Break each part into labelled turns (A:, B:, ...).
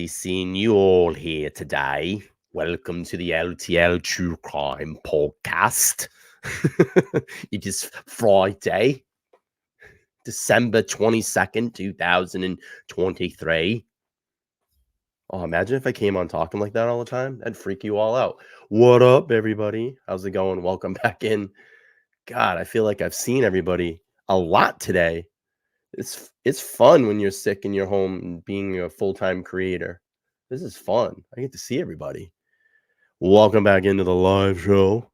A: Seeing you all here today. Welcome to the LTL True Crime Podcast. It is Friday, December 22nd, 2023. Oh, imagine if I came on talking like that all the time. That'd freak you all out. What up, everybody? How's it going? Welcome back in. God, I feel like I've seen everybody a lot today. It's fun when you're sick in your home and being a full-time creator. This is fun. I get to see everybody. Welcome back into the live show.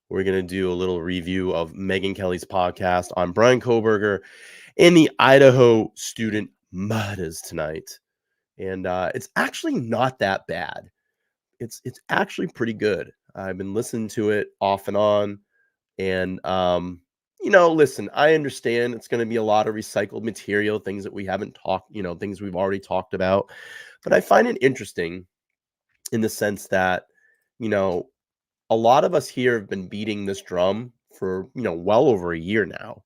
A: We're going to do a little review of Megyn Kelly's podcast on Bryan Kohberger and the Idaho student murders tonight. And it's actually not that bad. It's actually pretty good. I've been listening to it off and on. And listen, I understand it's going to be a lot of recycled material, things that we haven't talked, things we've already talked about. But I find it interesting in the sense that, a lot of us here have been beating this drum for, well over a year now.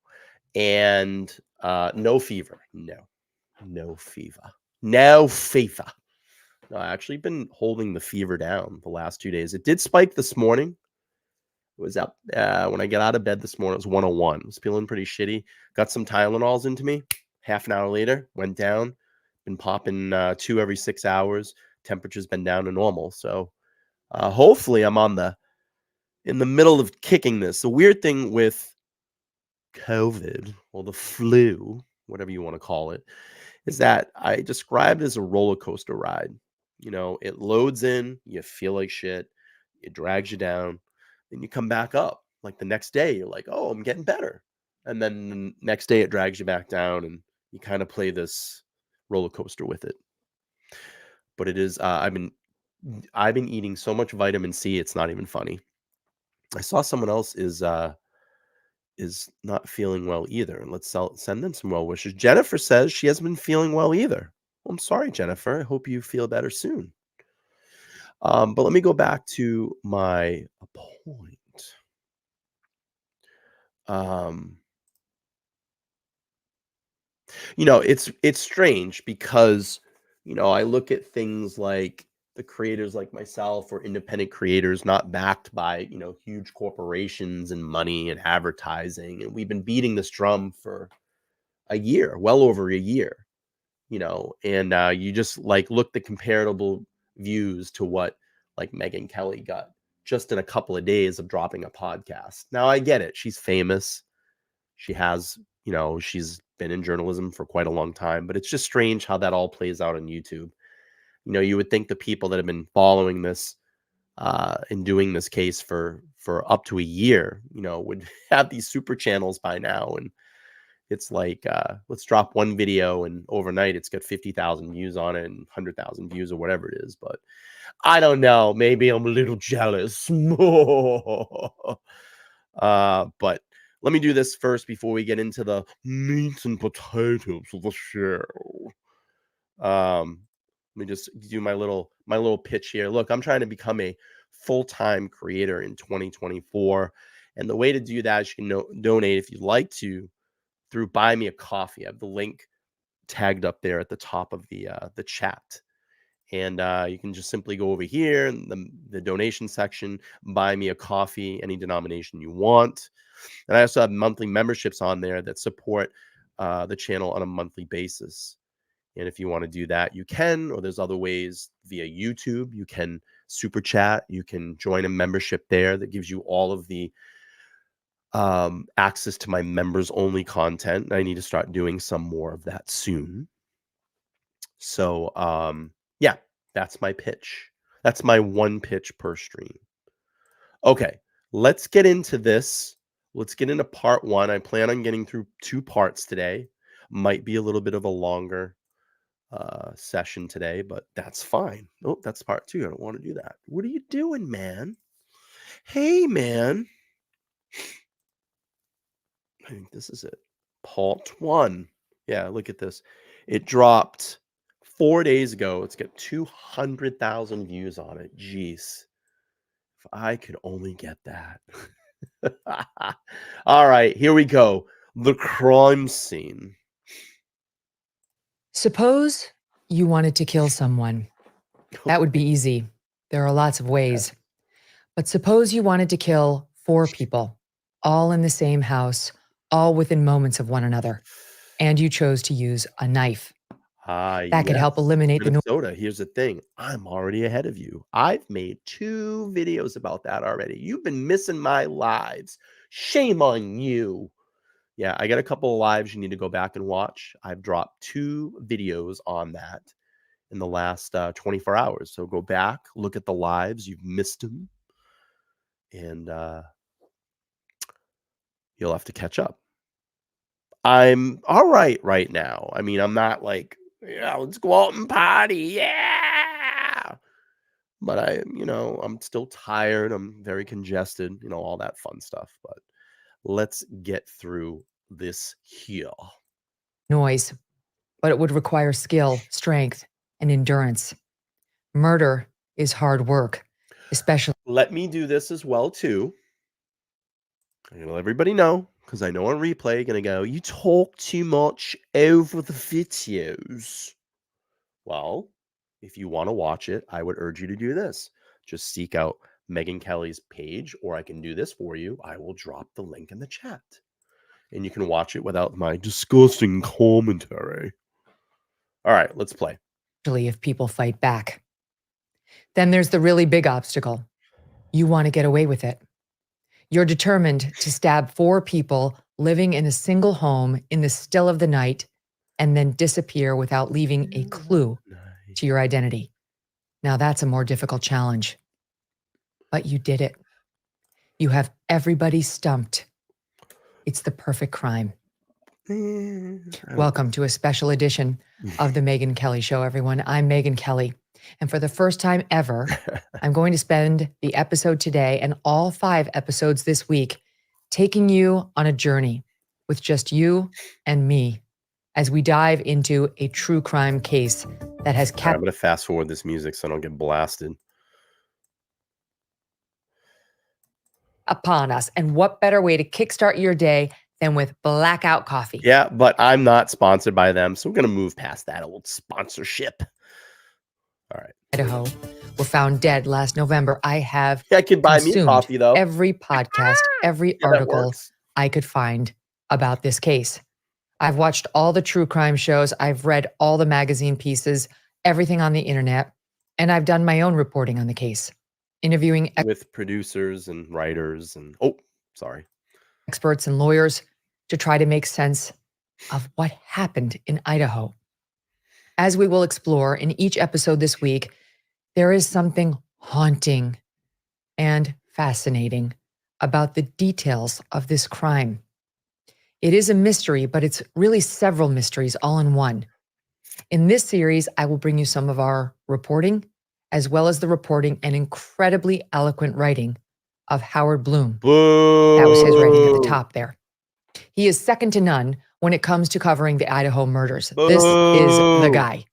A: And no fever. No fever. No fever. No, I actually been holding the fever down the last 2 days. It did spike this morning. It was up when I got out of bed this morning. It was 101. I was feeling pretty shitty. Got some Tylenols into me. Half an hour later, went down. Been popping 2 every 6 hours. Temperature's been down to normal. So hopefully I'm in the middle of kicking this. The weird thing with COVID or the flu, whatever you want to call it, is that I described it as a roller coaster ride. It loads in, you feel like shit, it drags you down. Then you come back up. Like the next day, you're like, oh, I'm getting better. And then the next day it drags you back down and you kind of play this roller coaster with it. But it is, I've been eating so much vitamin C, it's not even funny. I saw someone else is not feeling well either. And let's send them some well wishes. Jennifer says she hasn't been feeling well either. Well, I'm sorry, Jennifer. I hope you feel better soon. But let me go back to my point. It's strange because, I look at things like the creators like myself or independent creators not backed by, huge corporations and money and advertising. And we've been beating this drum for a year, well over a year, and you just like look the comparable views to what like Megyn Kelly got just in a couple of days of dropping a podcast. Now I get it. She's famous. She has, she's been in journalism for quite a long time, but it's just strange how that all plays out on YouTube. You would think the people that have been following this and doing this case for up to a year, would have these super channels by now. And it's like, let's drop one video and overnight it's got 50,000 views on it and 100,000 views or whatever it is. But I don't know. Maybe I'm a little jealous. But let me do this first before we get into the meat and potatoes of the show. Let me just do my little pitch here. Look, I'm trying to become a full-time creator in 2024, and the way to do that is you can donate if you'd like to through Buy Me a Coffee. I have the link tagged up there at the top of the chat. And you can just simply go over here in the donation section, buy me a coffee, any denomination you want. And I also have monthly memberships on there that support the channel on a monthly basis. And if you want to do that, you can, or there's other ways via YouTube. You can super chat. You can join a membership there that gives you all of the access to my members only content. I need to start doing some more of that soon. So, yeah, that's my pitch. That's my one pitch per stream. Okay, let's get into this. Let's get into part one. I plan on getting through 2 parts today. Might be a little bit of a longer session today, but that's fine. Oh, that's part 2. I don't want to do that. What are you doing, man? Hey, man. I think this is it. Part 1. Yeah, look at this. It dropped 4 days ago. It's got 200,000 views on it. Jeez. If I could only get that. All right, here we go. The crime scene.
B: Suppose you wanted to kill someone. That would be easy. There are lots of ways. But suppose you wanted to kill 4 people, all in the same house, all within moments of one another, and you chose to use a knife. That could help eliminate the
A: Minnesota. Here's the thing. I'm already ahead of you. I've made 2 videos about that already. You've been missing my lives. Shame on you. Yeah, I got a couple of lives you need to go back and watch. I've dropped 2 videos on that in the last 24 hours. So go back, look at the lives. You've missed them. And you'll have to catch up. I'm all right now. I mean, I'm not like, yeah, let's go out and party. Yeah. But I'm still tired. I'm very congested, all that fun stuff. But let's get through this here.
B: noise, but it would require skill, strength, and endurance. Murder is hard work, especially.
A: Let me do this as well, too. I'm going to let everybody know, because I know on replay, going to go, you talk too much over the videos. Well, if you want to watch it, I would urge you to do this. Just seek out Megyn Kelly's page, or I can do this for you. I will drop the link in the chat. And you can watch it without my disgusting commentary. All right, let's play.
B: If people fight back. Then there's the really big obstacle. You want to get away with it. You're determined to stab 4 people living in a single home in the still of the night and then disappear without leaving a clue to your identity. Now that's a more difficult challenge. But you did it. You have everybody stumped. It's the perfect crime. Welcome to a special edition of the Megyn Kelly Show, everyone. I'm Megyn Kelly. And for the first time ever, I'm going to spend the episode today and all 5 episodes this week taking you on a journey with just you and me as we dive into a true crime case that has
A: kept. I'm going to fast forward this music so I don't get blasted.
B: Upon us. And what better way to kickstart your day than with Blackout Coffee?
A: Yeah, but I'm not sponsored by them, so we're going to move past that old sponsorship. All right.
B: Idaho were found dead last November. I
A: could buy me coffee, though.
B: Every podcast, every article I could find about this case. I've watched all the true crime shows. I've read all the magazine pieces, everything on the internet, and I've done my own reporting on the case, interviewing
A: with producers and writers and
B: experts and lawyers to try to make sense of what happened in Idaho. As we will explore in each episode this week, there is something haunting and fascinating about the details of this crime. It is a mystery, but it's really several mysteries all in one. In this series, I will bring you some of our reporting, as well as the reporting and incredibly eloquent writing of Howard Bloom.
A: Boo!
B: That was his writing at the top there. He is second to none when it comes to covering the Idaho murders. This is the guy.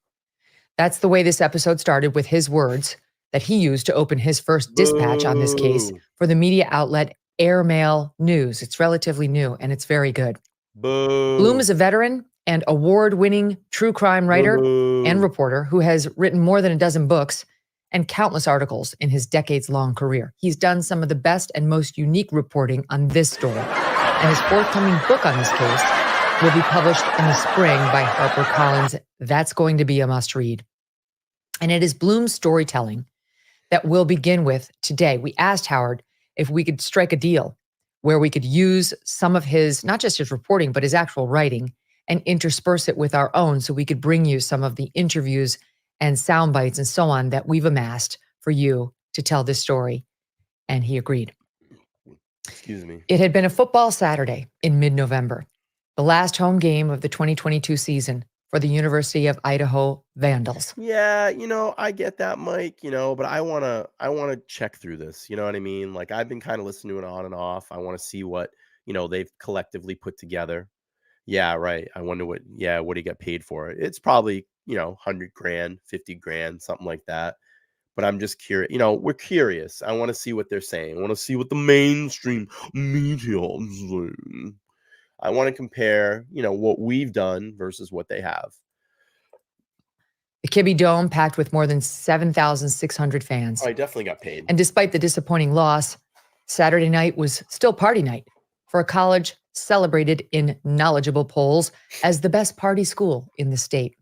B: That's the way this episode started, with his words that he used to open his first dispatch on this case for the media outlet Airmail News. It's relatively new and it's very good. Bloom is a veteran and award-winning true crime writer and reporter who has written more than a dozen books and countless articles in his decades-long career. He's done some of the best and most unique reporting on this story. And his forthcoming book on this case will be published in the spring by HarperCollins. That's going to be a must-read. And it is Bloom's storytelling that we'll begin with today. We asked Howard if we could strike a deal where we could use some of his, not just his reporting, but his actual writing, and intersperse it with our own so we could bring you some of the interviews and sound bites and so on that we've amassed for you to tell this story. And he agreed.
A: Excuse me.
B: It had been a football Saturday in mid-November, the last home game of the 2022 season for the University of Idaho Vandals.
A: Yeah, I get that, Mike, but I wanna check through this. You know what I mean? Like, I've been kind of listening to it on and off. I want to see what, they've collectively put together. Yeah, right. I wonder what he got paid for it. It's probably, 100 grand, 50 grand, something like that. But I'm just curious. We're curious. I want to see what they're saying. I want to see what the mainstream media is saying. I want to compare, what we've done versus what they have.
B: The Kibbe Dome packed with more than 7,600 fans.
A: I definitely got paid.
B: And despite the disappointing loss, Saturday night was still party night for a college celebrated in knowledgeable polls as the best party school in the state.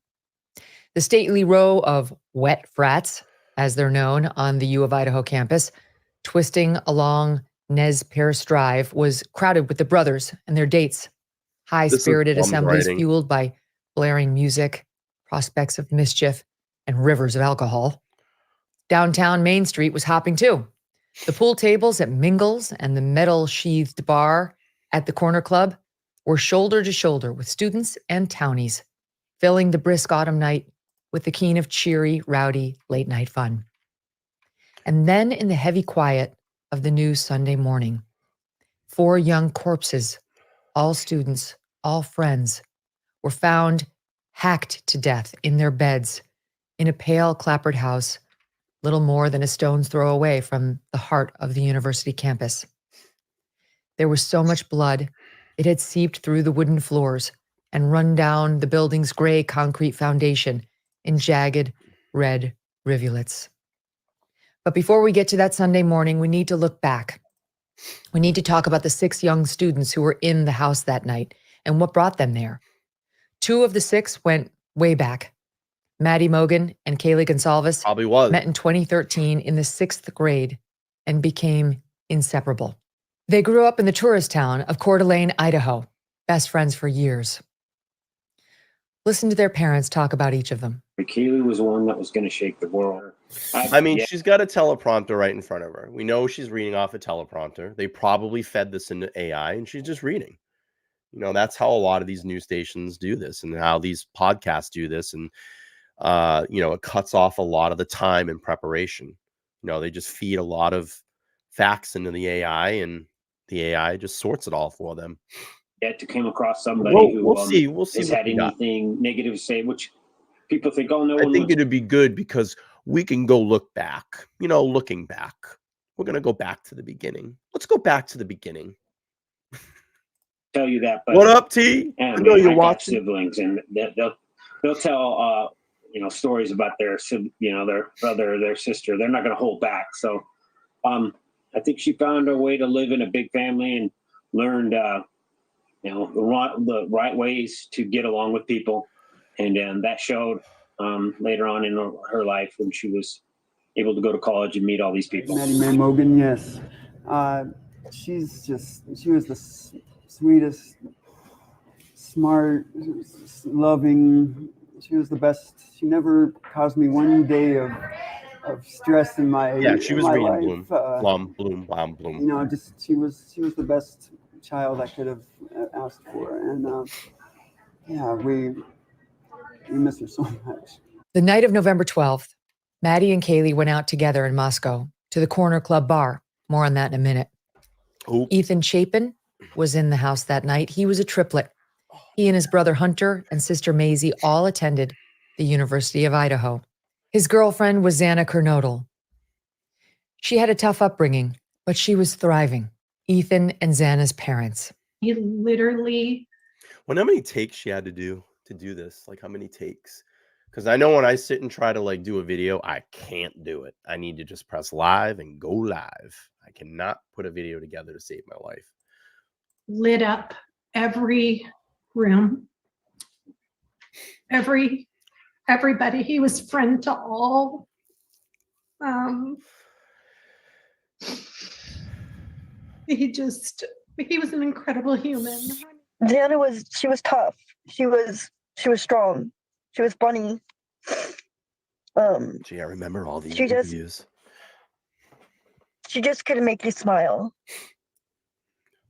B: The stately row of wet frats, as they're known on the U of Idaho campus, twisting along Nez Perce Drive, was crowded with the brothers and their dates. High-spirited assemblies fueled by blaring music, prospects of mischief, and rivers of alcohol. Downtown Main Street was hopping too. The pool tables at Mingles and the metal-sheathed bar at the Corner Club were shoulder to shoulder with students and townies, filling the brisk autumn night with the keen of cheery, rowdy, late-night fun. And then in the heavy quiet of the new Sunday morning, 4 young corpses, all students, all friends, were found hacked to death in their beds in a pale, clapboard house, little more than a stone's throw away from the heart of the university campus. There was so much blood, it had seeped through the wooden floors and run down the building's gray concrete foundation in jagged, red rivulets. But before we get to that Sunday morning, we need to look back. We need to talk about the 6 young students who were in the house that night and what brought them there. 2 of the 6 went way back. Maddie Mogan and Kaylee Gonsalves met in 2013 in the 6th grade and became inseparable. They grew up in the tourist town of Coeur d'Alene, Idaho, best friends for years. Listen to their parents talk about each of them.
C: Kaylee was the one that was going to shake the world.
A: She's got a teleprompter right in front of her. We know she's reading off a teleprompter. They probably fed this into AI and she's just reading. That's how a lot of these news stations do this and how these podcasts do this. And, it cuts off a lot of the time in preparation. They just feed a lot of facts into the AI and the AI just sorts it all for them.
C: Yet to come across somebody who
A: we'll see
C: has had anything negative to say, which people think, oh, no.
A: I think it'd be good because we can go look back, looking back. We're going to go back to the beginning. Let's go back to the beginning.
C: Tell you that. But
A: what up, T?
C: I
A: know you're watching.
C: Siblings, and they'll tell, stories about their brother or their sister. They're not going to hold back. So I think she found a way to live in a big family and learned, the right ways to get along with people. And that showed later on in her life when she was able to go to college and meet all these people.
D: Maddie Mogan, yes. She was the sweetest, smart, loving. She was the best. She never caused me one day of stress in my life.
A: Yeah, she was reading Bloom.
D: She was the best child I could have asked for, and we miss her so much.
B: The night of November 12th, Maddie and Kaylee went out together in Moscow to the Corner Club bar. More on that in a minute.
A: Ooh.
B: Ethan Chapin was in the house that night. He was a triplet. He and his brother Hunter and sister Maisie all attended the University of Idaho. His girlfriend was Xana Kernodle. She had a tough upbringing, but she was thriving. Ethan and Xana's parents.
E: He literally.
A: How many takes she had to do this? Like, how many takes? Because I know when I sit and try to like do a video, I can't do it. I need to just press live and go live. I cannot put a video together to save my life.
E: Lit up every room. Everybody. He was friend to all. He was an incredible human.
F: Xana was tough. She was strong. She was funny.
A: Gee, I remember all these
F: she
A: interviews.
F: She just couldn't make you smile,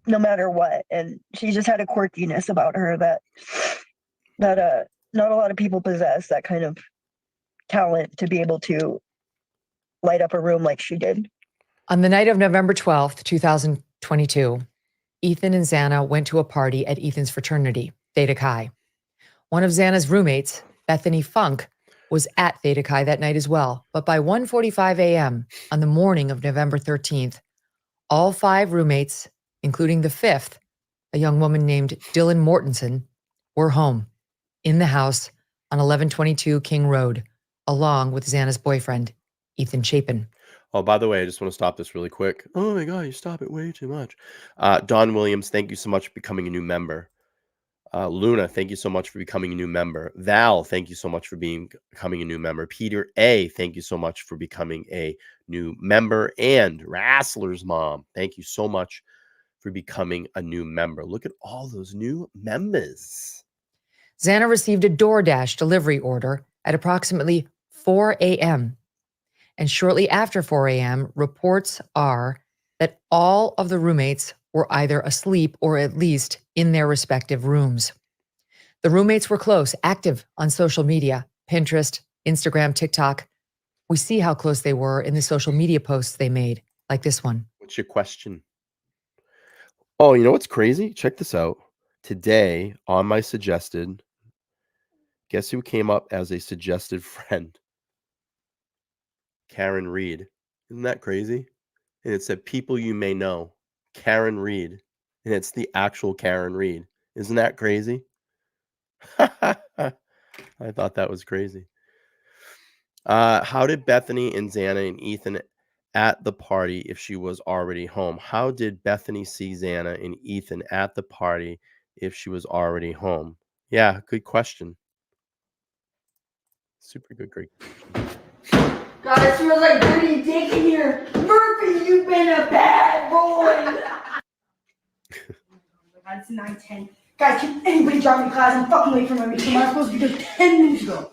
F: no matter what. And she just had a quirkiness about her that not a lot of people possess, that kind of talent to be able to light up a room like she did.
B: On the night of November 12th, 2022, Ethan and Xana went to a party at Ethan's fraternity, Theta Chi. One of Xana's roommates, Bethany Funk, was at Theta Chi that night as well. But by 1:45 a.m. on the morning of November 13th, all 5 roommates, including the 5th, a young woman named Dylan Mortensen, were home in the house on 1122 King Road, along with Xana's boyfriend, Ethan Chapin.
A: Oh, by the way, I just want to stop this really quick. Oh my God, you stop it way too much. Don Williams, thank you so much for becoming a new member. Luna, thank you so much for becoming a new member. Val, thank you so much for becoming a new member. Peter A, thank you so much for becoming a new member. And Wrestler's Mom, thank you so much for becoming a new member. Look at all those new members.
B: Xana received a DoorDash delivery order at approximately 4 a.m. And shortly after 4 a.m., reports are that all of the roommates were either asleep or at least in their respective rooms. The roommates were close, active on social media, Pinterest, Instagram, TikTok. We see how close they were in the social media posts they made, like this one.
A: What's your question? Oh, you know what's crazy? Check this out. Today, on my suggested, guess who came up as a suggested friend? Karen Reed. Isn't that crazy? And it said, people you may know. Karen Reed. And it's the actual Karen Reed. Isn't that crazy? I thought that was crazy. How did Bethany and Xana and Ethan at the party if she was already home? How did Bethany see Xana and Ethan at the party if she was already home? Yeah, good question. Super good, great question.
G: God, it smells like dirty dick in here. Murphy, you've been a bad boy. It's 9:10. Guys, can anybody drop me class? I'm fucking late for my meeting. I'm supposed to be there 10 minutes ago.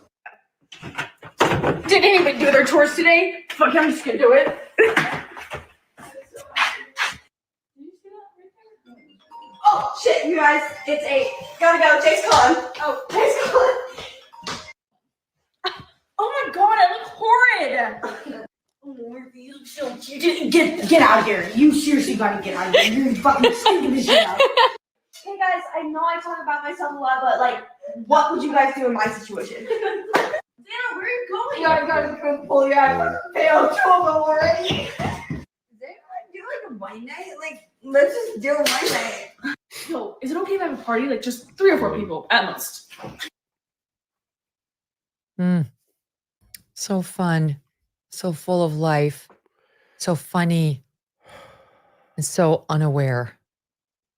G: Did anybody do their chores today? Fuck, I'm just gonna do it. Oh, shit, you guys. It's 8. Gotta go. Jake's calling. Oh, Jake's calling. Oh my god, I look horrid! Oh, Murphy, you look so cute. Get out of here. You seriously gotta get out of here. You're fucking stinking this shit out. Hey guys, I know I talk about myself a lot, but like, what would you guys do in my situation? Dana, where are you going? I gotta pull you out. I failed trouble already. Does anyone do like a wine night? Like, let's just do a wine night.
H: Yo, is it okay if I have a party? Like just 3 or 4 people at most.
B: So fun, so full of life, so funny, and so unaware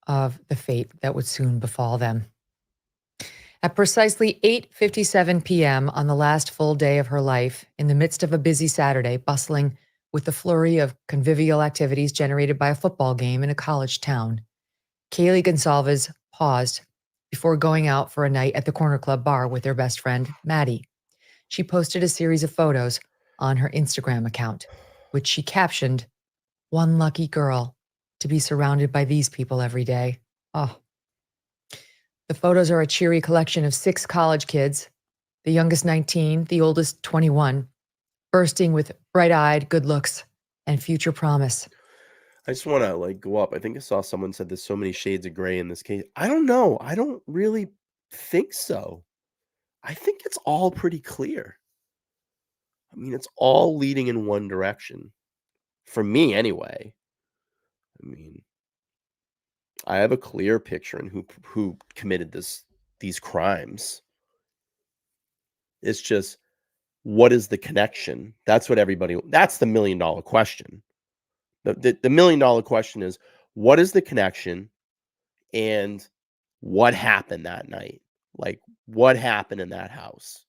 B: of the fate that would soon befall them. At precisely 8:57 p.m. on the last full day of her life, in the midst of a busy Saturday, bustling with the flurry of convivial activities generated by a football game in a college town, Kaylee Gonsalves paused before going out for a night at the Corner Club bar with their best friend, Maddie. She posted a series of photos on her Instagram account, which she captioned, "One lucky girl to be surrounded by these people every day." Oh. The photos are a cheery collection of 6 college kids, the youngest 19, the oldest 21, bursting with bright-eyed good looks and future promise.
A: I just want to like go up. I think I saw someone said there's so many shades of gray in this case. I don't know. I don't really think so. I think it's all pretty clear. I mean, it's all leading in one direction. For me, anyway. I mean, I have a clear picture in who committed these crimes. It's just, what is the connection? That's what that's the $1 million question. The $1 million question is, what is the connection and what happened that night? Like, what happened in that house?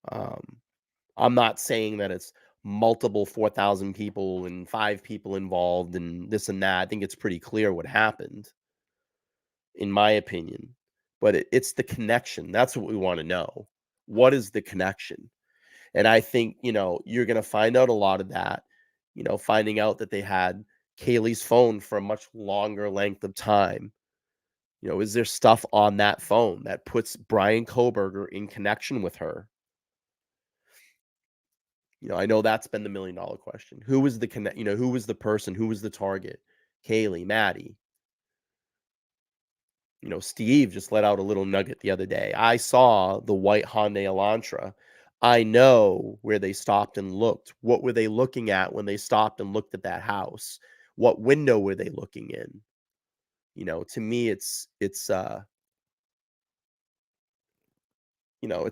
A: I'm not saying that it's multiple 4,000 people and 5 people involved and this and that. I think it's pretty clear what happened, in my opinion. But it's the connection. That's what we want to know. What is the connection? And I think, you're going to find out a lot of that, finding out that they had Kaylee's phone for a much longer length of time. Is there stuff on that phone that puts Bryan Kohberger in connection with her? I know that's been the $1 million question. Who was the who was the person? Who was the target? Kaylee, Maddie. Steve just let out a little nugget the other day. I saw the white Hyundai Elantra. I know where they stopped and looked. What were they looking at when they stopped and looked at that house? What window were they looking in? To me, it's it's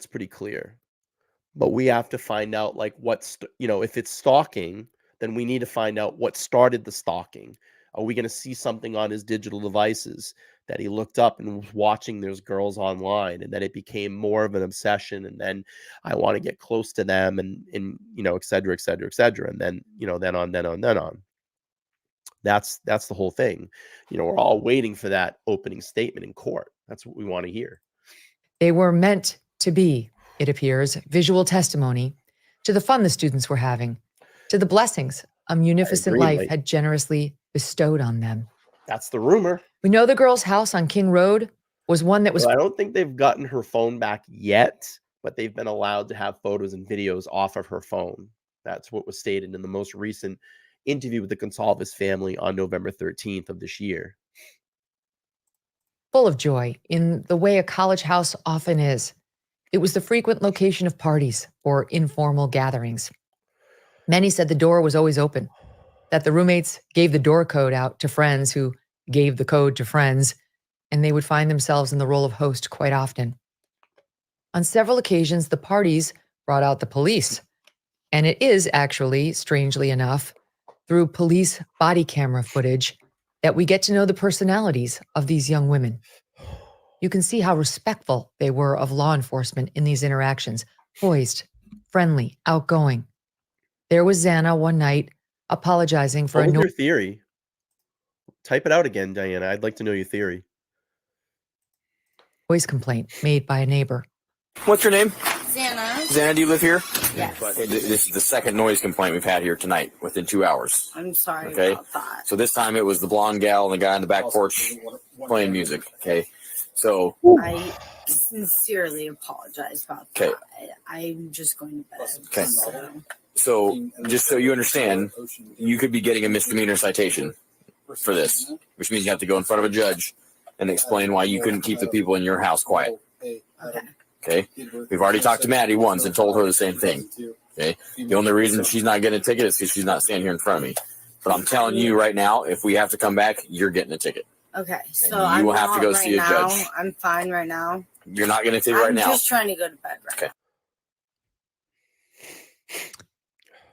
A: pretty clear. But we have to find out, like, if it's stalking, then we need to find out what started the stalking. Are we going to see something on his digital devices that he looked up and was watching those girls online, and then it became more of an obsession, and then I want to get close to them, and et cetera, et cetera, et cetera, and then then on. That's the whole thing. We're all waiting for that opening statement in court. That's what we want to hear.
B: They were meant to be, it appears, visual testimony to the fun the students were having, to the blessings a munificent life had generously bestowed on them.
A: That's the rumor.
B: We know the girl's house on King Road was one that was...
A: Well, I don't think they've gotten her phone back yet, but they've been allowed to have photos and videos off of her phone. That's what was stated in the most recent interview with the Gonsalves family on November 13th of this year.
B: Full of joy in the way a college house often is. It was the frequent location of parties or informal gatherings. Many said the door was always open, that the roommates gave the door code out to friends who gave the code to friends, and they would find themselves in the role of host quite often. On several occasions, the parties brought out the police, and it is actually, strangely enough, through police body camera footage that we get to know the personalities of these young women. You can see how respectful they were of law enforcement in these interactions, poised, friendly, outgoing. There was Xana one night apologizing for
A: your theory. Type it out again, Diana. I'd like to know your theory.
B: Noise complaint made by a neighbor.
I: What's your name?
G: Xana.
I: Xana, do you live here?
G: Yes.
I: This is the second noise complaint we've had here tonight within 2 hours.
G: I'm sorry
I: Okay.
G: about that.
I: So this time it was the blonde gal and the guy on the back porch playing music. Okay. So
G: I sincerely apologize about
I: Okay.
G: that. I'm just going to bed.
I: Okay. So just so you understand, you could be getting a misdemeanor citation for this, which means you have to go in front of a judge and explain why you couldn't keep the people in your house quiet.
G: Okay.
I: Okay. We've already talked to Maddie once and told her the same thing. Okay. The only reason she's not getting a ticket is because she's not standing here in front of me. But I'm telling you right now, if we have to come back, you're getting a ticket.
G: Okay. So
I: you
G: I'm
I: will have to
G: not
I: go
G: right
I: see a
G: now.
I: judge.
G: I'm fine right now.
I: You're not getting a ticket right now.
G: I'm just trying to go to bed right
I: Okay.
G: now.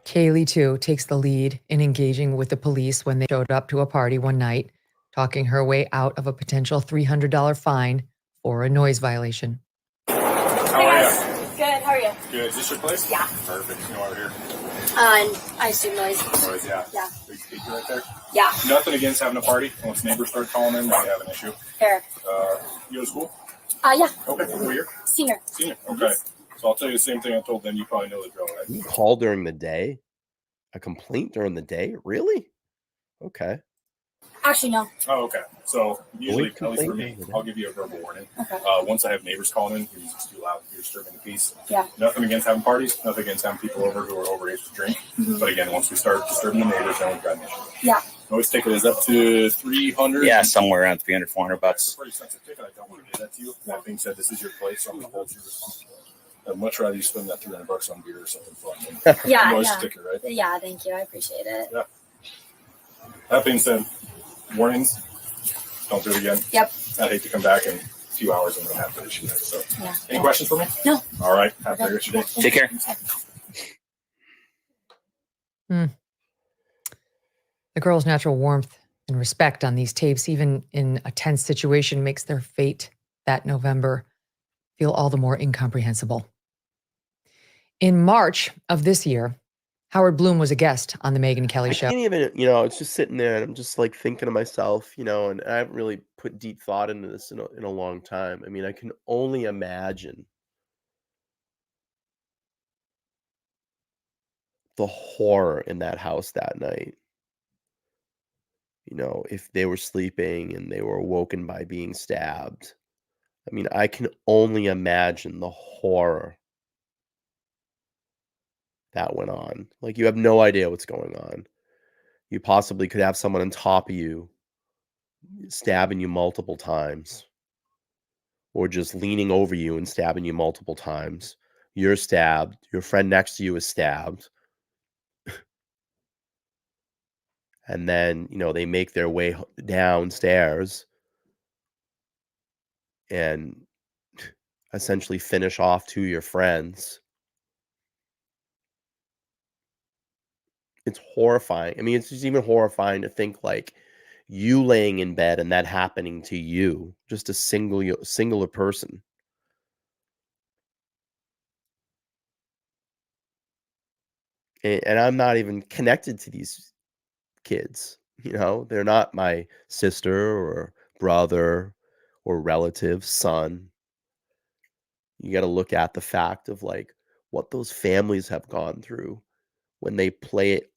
B: Kaylee, too, takes the lead in engaging with the police when they showed up to a party one night, talking her way out of a potential $300 fine for a noise violation.
J: How are you?
G: Good. How are you?
J: Good. Is this your place?
G: Yeah.
J: Perfect. You know over here.
G: I assume noise.
J: Noise, yeah.
G: Yeah.
J: Big speaker right there.
G: Yeah.
J: Nothing against having a party. Once neighbors start calling in, we have an issue.
G: Fair.
J: You go to school?
G: Yeah.
J: Okay. What year?
G: Senior.
J: Senior. Okay. So I'll tell you the same thing I told them. You probably know the drill, right?
A: You call during the day? A complaint during the day? Really? Okay.
G: Actually, no.
J: Oh, okay. So usually,
A: Boyd
J: at least for
A: complained
J: me,
A: the other day.
J: I'll give you a verbal warning.
G: Okay.
J: Once I have neighbors calling in, you're just too loud, you're disturbing the peace.
G: Yeah.
J: Nothing against having parties, nothing against having people over who are overage to drink.
G: Mhm.
J: But again, once we start disturbing the neighbors, then we've got an issue.
G: Yeah.
J: Most ticket is up to 300.
I: Yeah, somewhere around 300, 400
J: It's a
I: bucks.
J: pretty expensive ticket. I don't want to do that to you. That being said, this is your place, so I'm going to hold you responsible. I'd much rather you spend that 300 bucks on beer or something fun.
G: Yeah.
J: Noise
G: Yeah.
J: ticket, right?
G: Yeah. Thank you. I appreciate it.
J: Yeah. That being said, warnings. Don't do it again.
G: Yep.
J: I'd hate to come back in a few hours and then have that issue. So,
G: Yeah.
J: any questions for me?
G: No.
J: All right. Have a great rest of your day.
I: Take care.
B: The girls' natural warmth and respect on these tapes, even in a tense situation, makes their fate that November feel all the more incomprehensible. In March of this year, Howard Bloom was a guest on the Megyn Kelly
A: I
B: Show.
A: can't even, it's just sitting there and I'm just like thinking to myself, and I haven't really put deep thought into this in a long time. I mean, I can only imagine the horror in that house that night. If they were sleeping and they were awoken by being stabbed. I mean, I can only imagine the horror that went on. Like, you have no idea what's going on. You possibly could have someone on top of you stabbing you multiple times, or just leaning over you and stabbing you multiple times. You're stabbed. Your friend next to you is stabbed. And then, they make their way downstairs and essentially finish off two of your friends. It's horrifying. I mean, it's just even horrifying to think like you laying in bed and that happening to you, just a singular person. And I'm not even connected to these kids. They're not my sister or brother or relative, son. You got to look at the fact of like what those families have gone through when they play it.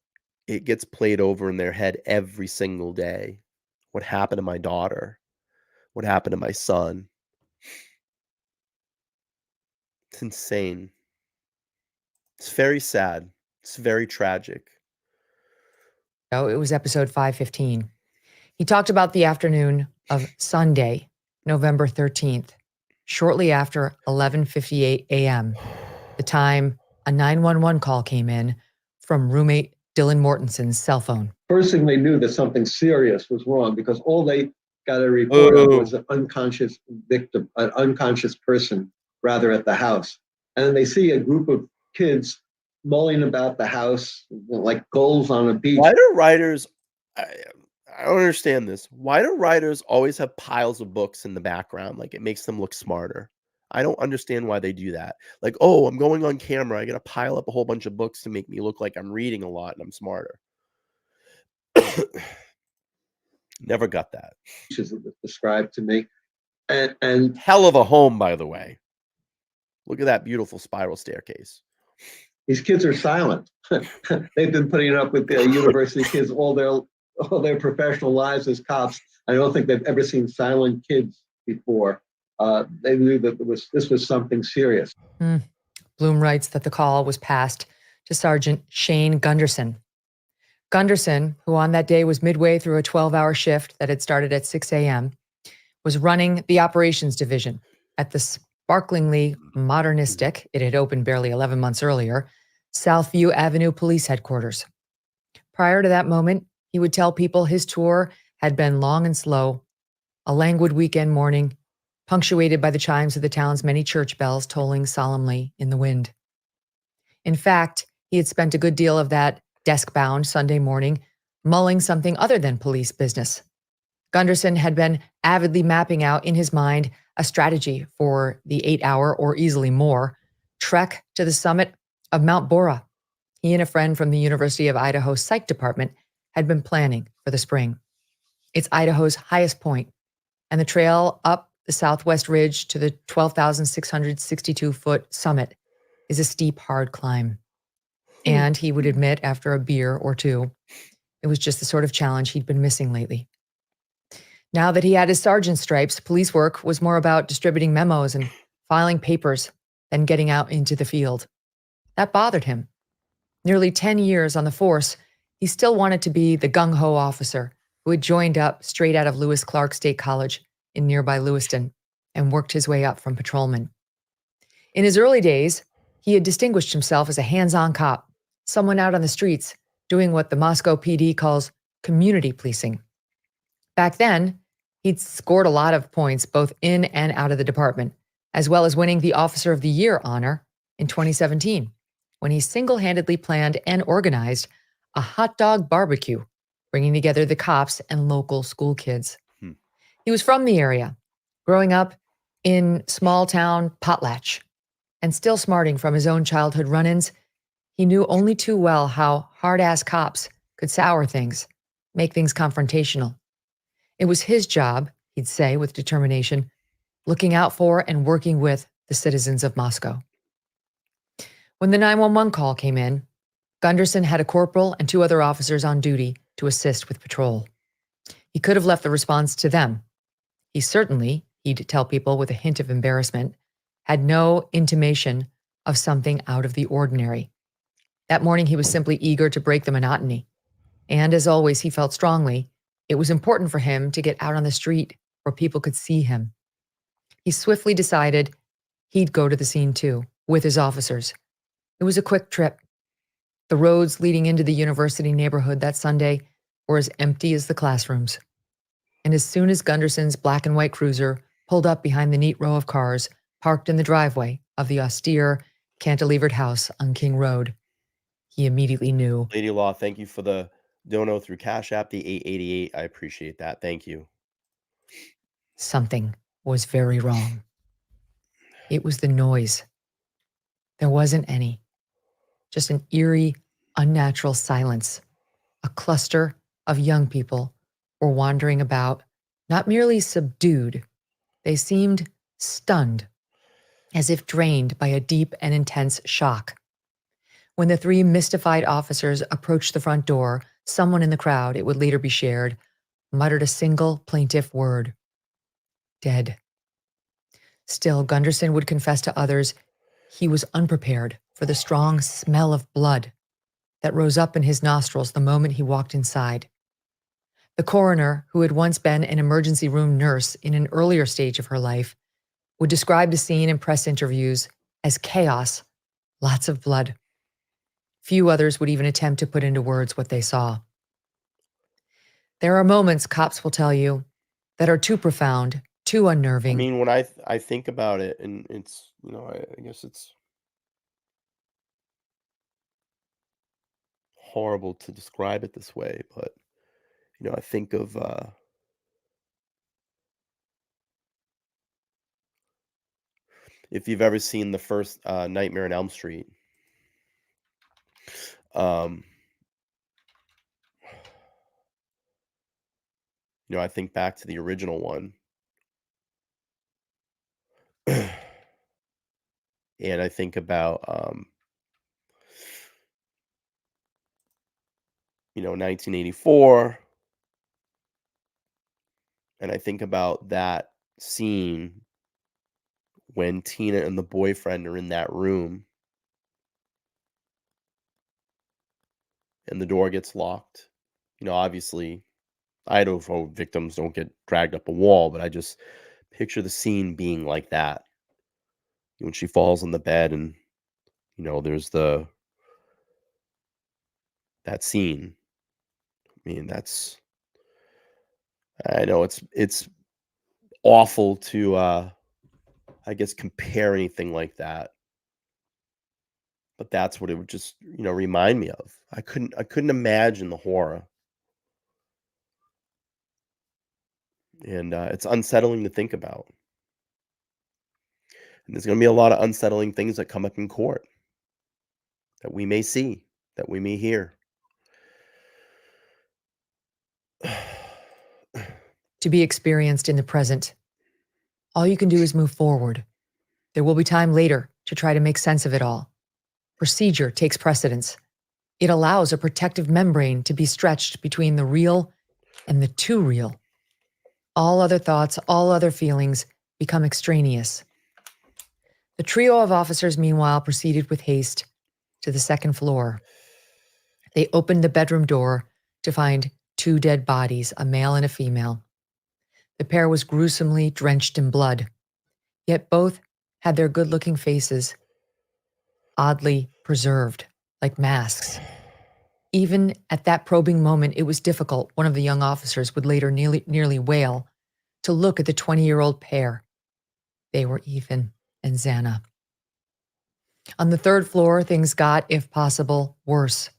A: It gets played over in their head every single day. What happened to my daughter? What happened to my son? It's insane. It's very sad. It's very tragic.
B: It was episode 515. He talked about the afternoon of Sunday, November 13th, shortly after 11:58 a.m., the time a 911 call came in from roommate Dylan Mortenson's cell phone.
K: First thing they knew that something serious was wrong because all they got a report of was an unconscious victim, an unconscious person, rather, at the house. And then they see a group of kids mulling about the house like gulls on a beach.
A: Why do writers, I don't understand this. Why do writers always have piles of books in the background? Like, it makes them look smarter. I don't understand why they do that. Like, oh, I'm going on camera. I got to pile up a whole bunch of books to make me look like I'm reading a lot and I'm smarter. Never got that.
K: It was described to me. And
A: hell of a home, by the way. Look at that beautiful spiral staircase.
K: These kids are silent. They've been putting up with the university kids all their professional lives as cops. I don't think they've ever seen silent kids before. They knew that this was something serious.
B: Bloom writes that the call was passed to Sergeant Shane Gunderson. Gunderson, who on that day was midway through a 12-hour shift that had started at 6 a.m., was running the operations division at the sparklingly modernistic, it had opened barely 11 months earlier, Southview Avenue Police Headquarters. Prior to that moment, he would tell people his tour had been long and slow, a languid weekend morning, punctuated by the chimes of the town's many church bells tolling solemnly in the wind. In fact, he had spent a good deal of that desk-bound Sunday morning mulling something other than police business. Gunderson had been avidly mapping out in his mind a strategy for the 8-hour or easily more trek to the summit of Mount Bora. He and a friend from the University of Idaho Psych Department had been planning for the spring. It's Idaho's highest point, and the trail up the southwest ridge to the 12,662-foot summit is a steep, hard climb. And he would admit after a beer or two, it was just the sort of challenge he'd been missing lately. Now that he had his sergeant's stripes, police work was more about distributing memos and filing papers than getting out into the field. That bothered him. Nearly 10 years on the force, he still wanted to be the gung-ho officer who had joined up straight out of Lewis Clark State College in nearby Lewiston and worked his way up from patrolman. In his early days, he had distinguished himself as a hands-on cop, someone out on the streets doing what the Moscow PD calls community policing. Back then, he'd scored a lot of points both in and out of the department, as well as winning the Officer of the Year honor in 2017, when he single-handedly planned and organized a hot dog barbecue, bringing together the cops and local school kids. He was from the area, growing up in small-town Potlatch, and still smarting from his own childhood run-ins. He knew only too well how hard-ass cops could sour things, make things confrontational. It was his job, he'd say with determination, looking out for and working with the citizens of Moscow. When the 911 call came in, Gunderson had a corporal and 2 other officers on duty to assist with patrol. He could have left the response to them. He certainly, he'd tell people with a hint of embarrassment, had no intimation of something out of the ordinary. That morning, he was simply eager to break the monotony. And as always, he felt strongly it was important for him to get out on the street where people could see him. He swiftly decided he'd go to the scene too, with his officers. It was a quick trip. The roads leading into the university neighborhood that Sunday were as empty as the classrooms. And as soon as Gunderson's black and white cruiser pulled up behind the neat row of cars parked in the driveway of the austere, cantilevered house on King Road, he immediately knew.
A: Lady Law, thank you for the dono through Cash App, the 888. I appreciate that. Thank you.
B: Something was very wrong. It was the noise. There wasn't any. Just an eerie, unnatural silence. A cluster of young people were wandering about, not merely subdued, they seemed stunned, as if drained by a deep and intense shock. When the 3 mystified officers approached the front door, someone in the crowd, it would later be shared, muttered a single plaintive word: dead. Still, Gunderson would confess to others he was unprepared for the strong smell of blood that rose up in his nostrils the moment he walked inside. The coroner, who had once been an emergency room nurse in an earlier stage of her life, would describe the scene in press interviews as chaos, lots of blood. Few others would even attempt to put into words what they saw. There are moments, cops will tell you, that are too profound, too unnerving.
A: I mean, when I think about it, and it's, I guess it's horrible to describe it this way, but, I think of, if you've ever seen the first Nightmare on Elm Street, I think back to the original one. And I think about, 1984. And I think about that scene when Tina and the boyfriend are in that room and the door gets locked. Obviously, Idaho victims don't get dragged up a wall, but I just picture the scene being like that. When she falls on the bed and, there's that scene. I mean, I know it's awful to, I guess, compare anything like that. But that's what it would just, remind me of. I couldn't imagine the horror. And it's unsettling to think about. And there's going to be a lot of unsettling things that come up in court that we may see, that we may hear.
B: To be experienced in the present, all you can do is move forward. There will be time later to try to make sense of it all. Procedure takes precedence. It allows a protective membrane to be stretched between the real and the too real. All other thoughts, all other feelings become extraneous. The trio of officers, meanwhile, proceeded with haste to the second floor. They opened the bedroom door to find 2 dead bodies, a male and a female. The pair was gruesomely drenched in blood, yet both had their good-looking faces oddly preserved, like masks. Even at that probing moment, it was difficult, one of the young officers would later nearly wail, to look at the 20-year-old pair. They were Ethan and Xana. On the third floor, things got, if possible, worse.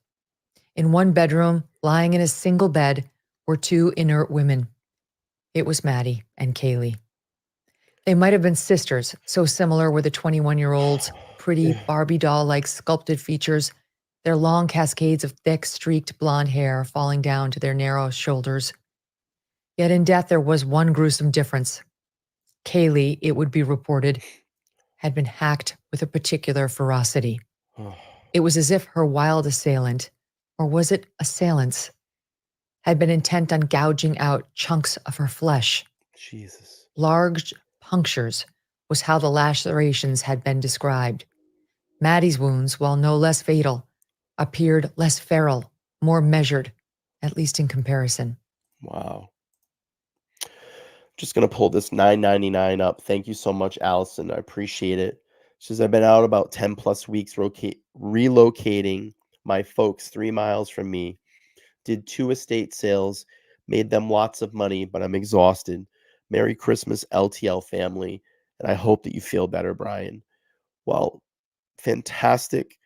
B: In one bedroom, lying in a single bed, were 2 inert women. It was Maddie and Kaylee. They might have been sisters, so similar were the 21-year-old's pretty Barbie doll-like sculpted features, their long cascades of thick, streaked blonde hair falling down to their narrow shoulders. Yet in death, there was one gruesome difference. Kaylee, it would be reported, had been hacked with a particular ferocity. It was as if her wild assailant, or was it assailants, had been intent on gouging out chunks of her flesh.
A: Jesus.
B: Large punctures was how the lacerations had been described. Maddie's wounds, while no less fatal, appeared less feral, more measured, at least in comparison.
A: Wow. Just going to pull this $9.99 up. Thank you so much, Allison. I appreciate it. She says, I've been out about 10 plus weeks relocating my folks 3 miles from me. Did 2 estate sales, made them lots of money, but I'm exhausted. Merry Christmas, LTL family. And I hope that you feel better, Bryan. Well, fantastic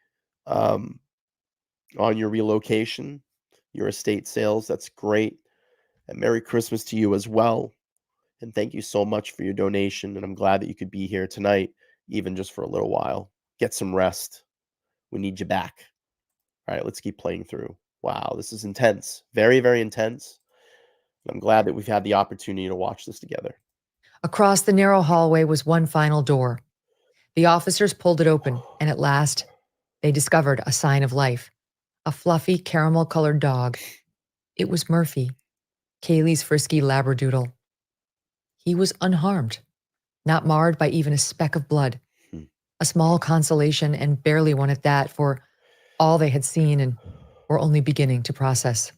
A: on your relocation, your estate sales. That's great. And Merry Christmas to you as well. And thank you so much for your donation. And I'm glad that you could be here tonight, even just for a little while. Get some rest. We need you back. All right, let's keep playing through. Wow, this is intense. Very, very intense. I'm glad that we've had the opportunity to watch this together.
B: Across the narrow hallway was one final door. The officers pulled it open, and at last, they discovered a sign of life. A fluffy, caramel-colored dog. It was Murphy, Kaylee's frisky labradoodle. He was unharmed, not marred by even a speck of blood. A small consolation, and barely one at that, for all they had seen and were only beginning to process.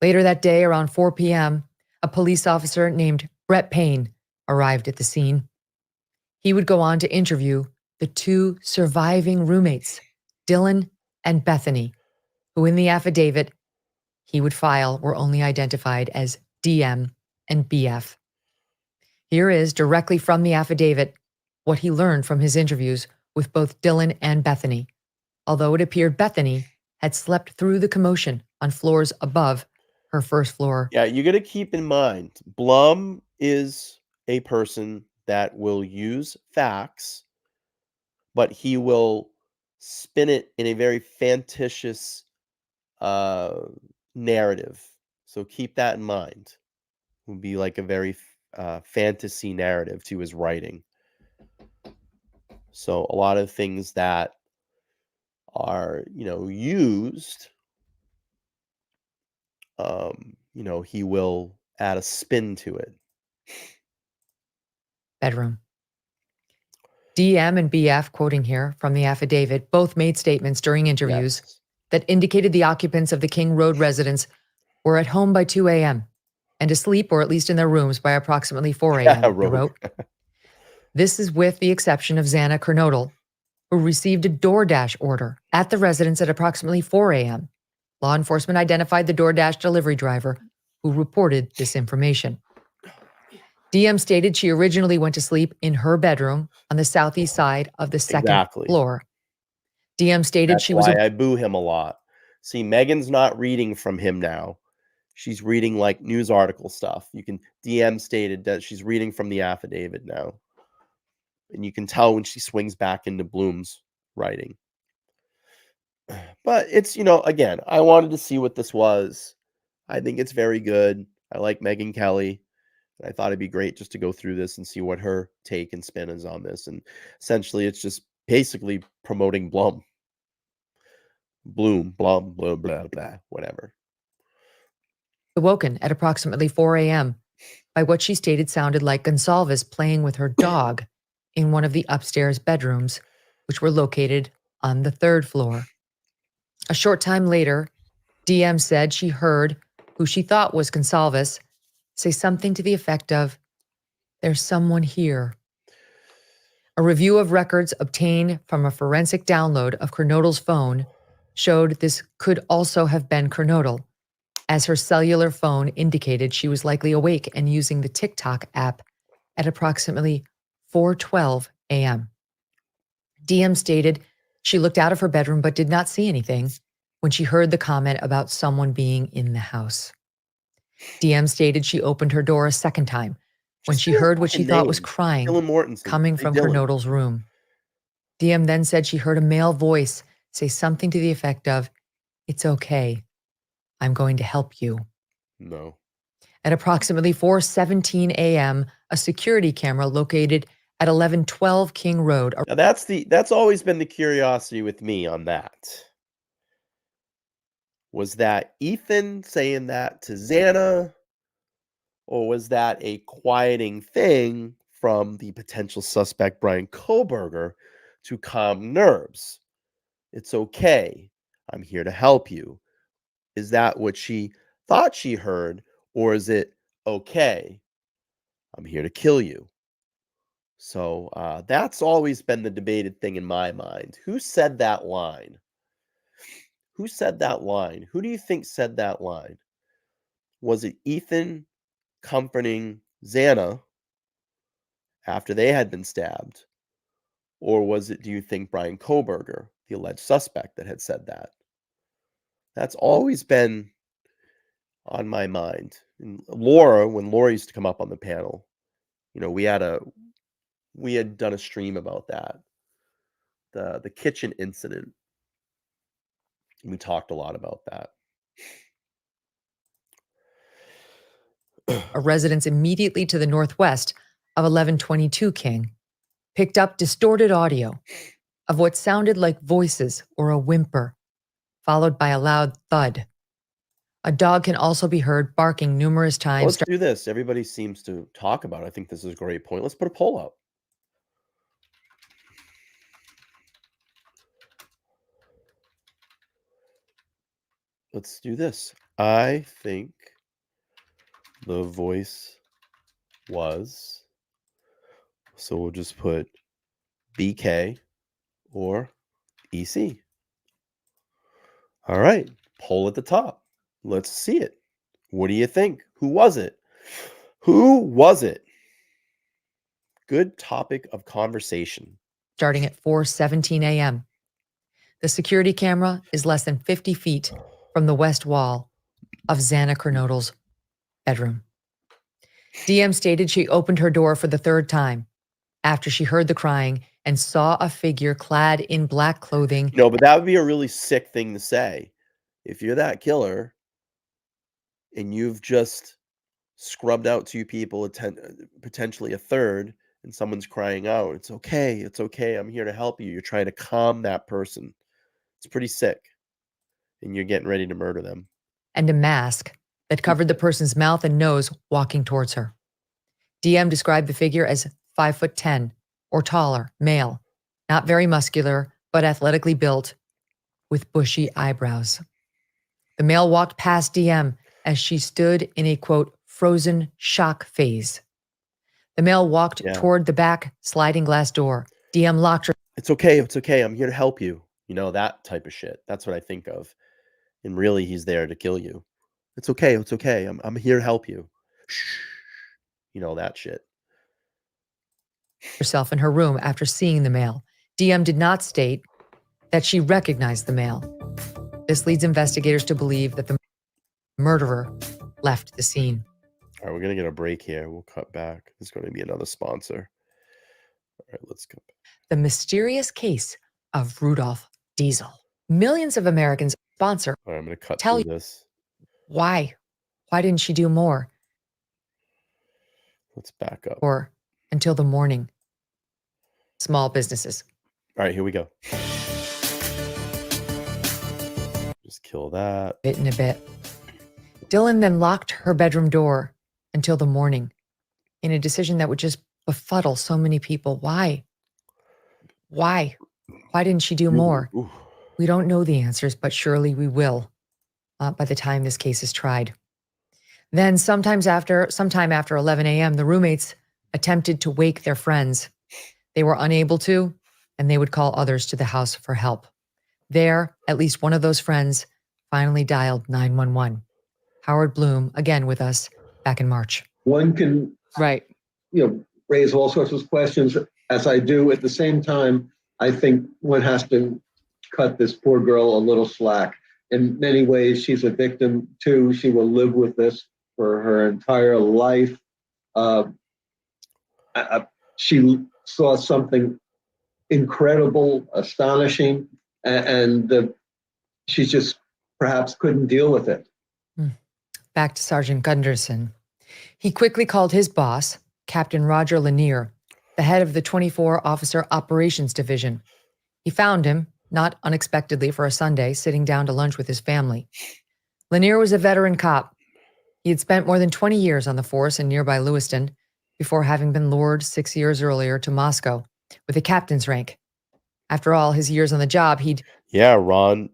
B: Later that day, around 4 p.m., a police officer named Brett Payne arrived at the scene. He would go on to interview the 2 surviving roommates, Dylan and Bethany, who in the affidavit he would file were only identified as DM and BF. Here is, directly from the affidavit, what he learned from his interviews with both Dylan and Bethany, although it appeared Bethany had slept through the commotion on floors above her first floor.
A: Yeah, you got to keep in mind, Blum is a person that will use facts, but he will spin it in a very fantascious narrative. So keep that in mind. It would be like a very fantasy narrative to his writing. So a lot of things that are, used, he will add a spin to it.
B: Bedroom. DM and BF, quoting here from the affidavit, both made statements during interviews that indicated the occupants of the King Road residence were at home by 2 a.m. and asleep, or at least in their rooms, by approximately 4 a.m., he wrote. This is with the exception of Xana Kernodle, who received a DoorDash order at the residence at approximately 4 a.m. Law enforcement identified the DoorDash delivery driver who reported this information. DM stated she originally went to sleep in her bedroom on the southeast side of the second floor. DM stated
A: That's
B: she was
A: why I boo him a lot. See, Megyn's not reading from him now. She's reading like news article stuff. DM stated that she's reading from the affidavit now. And you can tell when she swings back into Bloom's writing. But it's, again, I wanted to see what this was. I think it's very good. I like Megyn Kelly. I thought it'd be great just to go through this and see what her take and spin is on this. And essentially, it's just basically promoting Bloom, blah, blah, blah, blah, whatever.
B: Awoken at approximately 4 a.m. by what she stated sounded like Gonsalves playing with her dog in one of the upstairs bedrooms, which were located on the 3rd floor. A short time later, DM said she heard who she thought was Gonsalves say something to the effect of, "There's someone here." A review of records obtained from a forensic download of Kernodle's phone showed this could also have been Kernodle, as her cellular phone indicated she was likely awake and using the TikTok app at approximately 4:12 a.m. DM stated she looked out of her bedroom but did not see anything when she heard the comment about someone being in the house. DM stated she opened her door a second time when
A: Just
B: she
A: say her
B: heard what she
A: fucking
B: thought was
A: name.
B: crying
A: Dylan Mortensen.
B: coming
A: Say
B: from
A: Dylan.
B: Kernodle's room. DM then said she heard a male voice say something to the effect of, "It's okay. I'm going to help you."
A: No.
B: At approximately 4:17 a.m., a security camera located at 1112 King Road.
A: Now that's always been the curiosity with me on that. Was that Ethan saying that to Xana? Or was that a quieting thing from the potential suspect, Bryan Kohberger, to calm nerves? It's okay. I'm here to help you. Is that what she thought she heard? Or is it okay? I'm here to kill you. So that's always been the debated thing in my mind. Who said that line? Who said that line? Who do you think said that line? Was it Ethan comforting Xana after they had been stabbed? Or was it, do you think, Bryan Kohberger, the alleged suspect, that had said that? That's always been on my mind. And Laura, when Laura used to come up on the panel, we had done a stream about that. The kitchen incident. We talked a lot about that.
B: A residence immediately to the northwest of 1122 King picked up distorted audio of what sounded like voices or a whimper, followed by a loud thud. A dog can also be heard barking numerous times.
A: Let's do this. Everybody seems to talk about it. I think this is a great point. Let's put a poll up. Let's do this. I think the voice was, so we'll just put BK or EC. All right, poll at the top. Let's see it. What do you think? Who was it? Who was it? Good topic of conversation.
B: Starting at 4:17 a.m. The security camera is less than 50 feet from the west wall of Xana Kernodle's bedroom. DM stated she opened her door for the 3rd time after she heard the crying and saw a figure clad in black clothing.
A: No, but that would be a really sick thing to say. If you're that killer and you've just scrubbed out 2 people, potentially a 3rd, and someone's crying out, it's okay, I'm here to help you. You're trying to calm that person. It's pretty sick. And you're getting ready to murder them.
B: And a mask that covered the person's mouth and nose walking towards her. DM described the figure as 5'10" or taller, male, not very muscular, but athletically built, with bushy eyebrows. The male walked past DM as she stood in a, quote, frozen shock phase. The male walked toward the back sliding glass door. DM locked her.
A: It's okay, I'm here to help you. That type of shit. That's what I think of. And really, he's there to kill you. It's okay, I'm here to help you. Shh. That shit.
B: Herself in her room after seeing the male. DM did not state that she recognized the male. This leads investigators to believe that the murderer left the scene.
A: All right, we're going to get a break here. We'll cut back. There's going to be another sponsor. All right, let's go.
B: The mysterious case of Rudolph Diesel. Millions of Americans sponsor.
A: All right, I'm going to cut
B: Tell
A: through
B: you
A: this.
B: why. Why didn't she do more?
A: Let's back up.
B: Or until the morning. Small businesses.
A: All right, here we go. Just kill that.
B: Bit in a bit. Dylan then locked her bedroom door until the morning. in a decision that would just befuddle so many people. Why? Why? Why didn't she do more?
A: Ooh.
B: We don't know the answers, but surely we will by the time this case is tried. Then sometime after 11 a.m., the roommates attempted to wake their friends. They were unable to, and they would call others to the house for help. There, at least one of those friends finally dialed 911. Howard Bloom, again with us back in March.
K: One can,
B: Right.
K: raise all sorts of questions, as I do. At the same time, I think one has to cut this poor girl a little slack. In many ways, she's a victim too. She will live with this for her entire life. She saw something incredible, astonishing, and she just perhaps couldn't deal with it.
B: Back to Sergeant Gunderson. He quickly called his boss, Captain Roger Lanier, the head of the 24-officer operations division. He found him, not unexpectedly for a Sunday, sitting down to lunch with his family. Lanier was a veteran cop. He had spent more than 20 years on the force in nearby Lewiston before having been lured 6 years earlier to Moscow with a captain's rank. After all his years on the job,
A: Yeah, Ron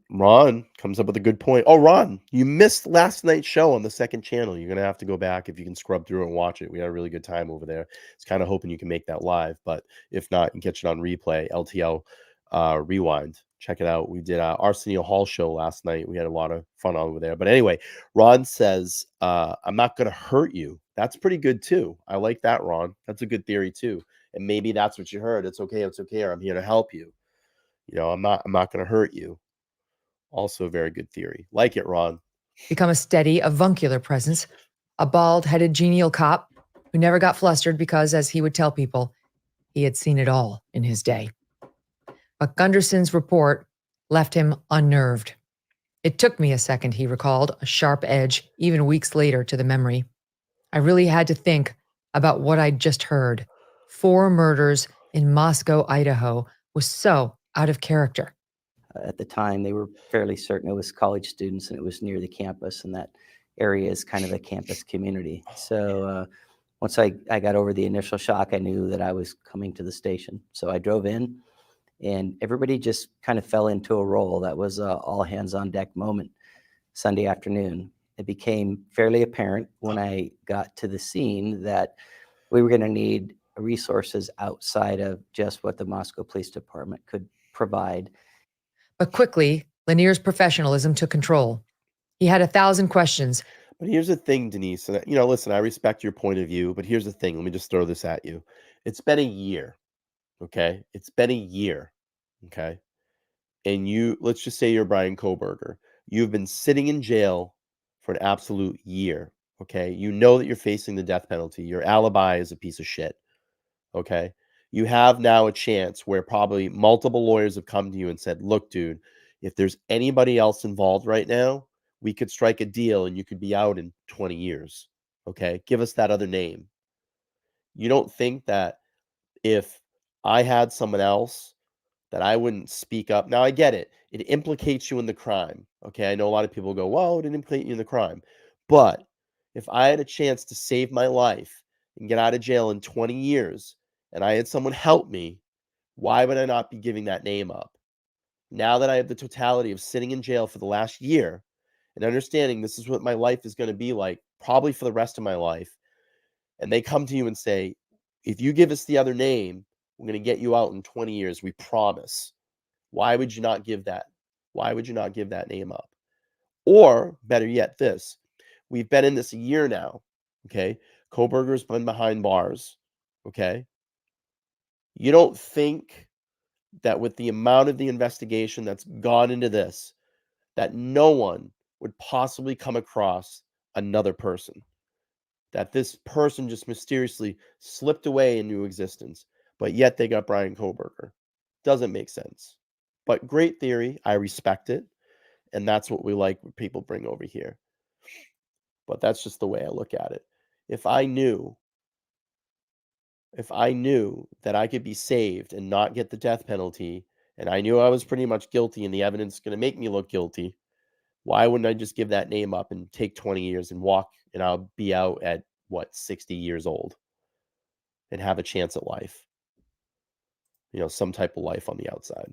A: comes up with a good point. Oh, Ron, you missed last night's show on the second channel. You're going to have to go back if you can scrub through it and watch it. We had a really good time over there. It's kind of hoping you can make that live, but if not, you can catch it on replay, LTL Rewind. Check it out. We did Arsenio Hall show last night. We had a lot of fun over there. But anyway, Ron says, I'm not going to hurt you. That's pretty good too. I like that, Ron. That's a good theory too. And maybe that's what you heard. It's okay. Or I'm here to help you. I'm not going to hurt you. Also a very good theory. Like it, Ron.
B: become a steady, avuncular presence, a bald-headed, genial cop who never got flustered because, as he would tell people, he had seen it all in his day. But Gunderson's report left him unnerved. It took me a second, he recalled, a sharp edge, even weeks later, to the memory. I really had to think about what I'd just heard. 4 murders in Moscow, Idaho was so out of character.
L: At the time, they were fairly certain it was college students and it was near the campus, and that area is kind of a campus community. So once I got over the initial shock, I knew that I was coming to the station. So I drove in, and everybody just kind of fell into a role. That was a all hands on deck moment Sunday afternoon. It became fairly apparent when I got to the scene that we were going to need resources outside of just what the Moscow Police Department could provide.
B: But quickly, Lanier's professionalism took control. He had 1,000 questions.
A: But here's the thing, Denise. Listen, I respect your point of view, but here's the thing. Let me just throw this at you. It's been a year, okay? It's been a year, okay? And let's just say you're Bryan Kohberger. You've been sitting in jail for an absolute year, okay? You know that you're facing the death penalty. Your alibi is a piece of shit, okay? You have now a chance where probably multiple lawyers have come to you and said, look, dude, if there's anybody else involved right now, we could strike a deal and you could be out in 20 years, okay? Give us that other name. You don't think that if I had someone else that I wouldn't speak up? Now, I get it. It implicates you in the crime, okay? I know a lot of people go, well, it didn't implicate you in the crime. But if I had a chance to save my life and get out of jail in 20 years and I had someone help me, why would I not be giving that name up? Now that I have the totality of sitting in jail for the last year and understanding this is what my life is going to be like, probably for the rest of my life, and they come to you and say, if you give us the other name, we're going to get you out in 20 years, we promise. Why would you not give that? Why would you not give that name up? Or better yet, this. We've been in this a year now, okay? Kohberger's been behind bars, okay? You don't think that with the amount of the investigation that's gone into this, that no one would possibly come across another person, that this person just mysteriously slipped away into existence, but yet they got Bryan Kohberger? Doesn't make sense. But great theory. I respect it. And that's what we like when people bring over here. But that's just the way I look at it. If I knew that I could be saved and not get the death penalty, and I knew I was pretty much guilty and the evidence is going to make me look guilty, why wouldn't I just give that name up and take 20 years and walk, and I'll be out at, 60 years old? and have a chance at life. Some type of life on the outside.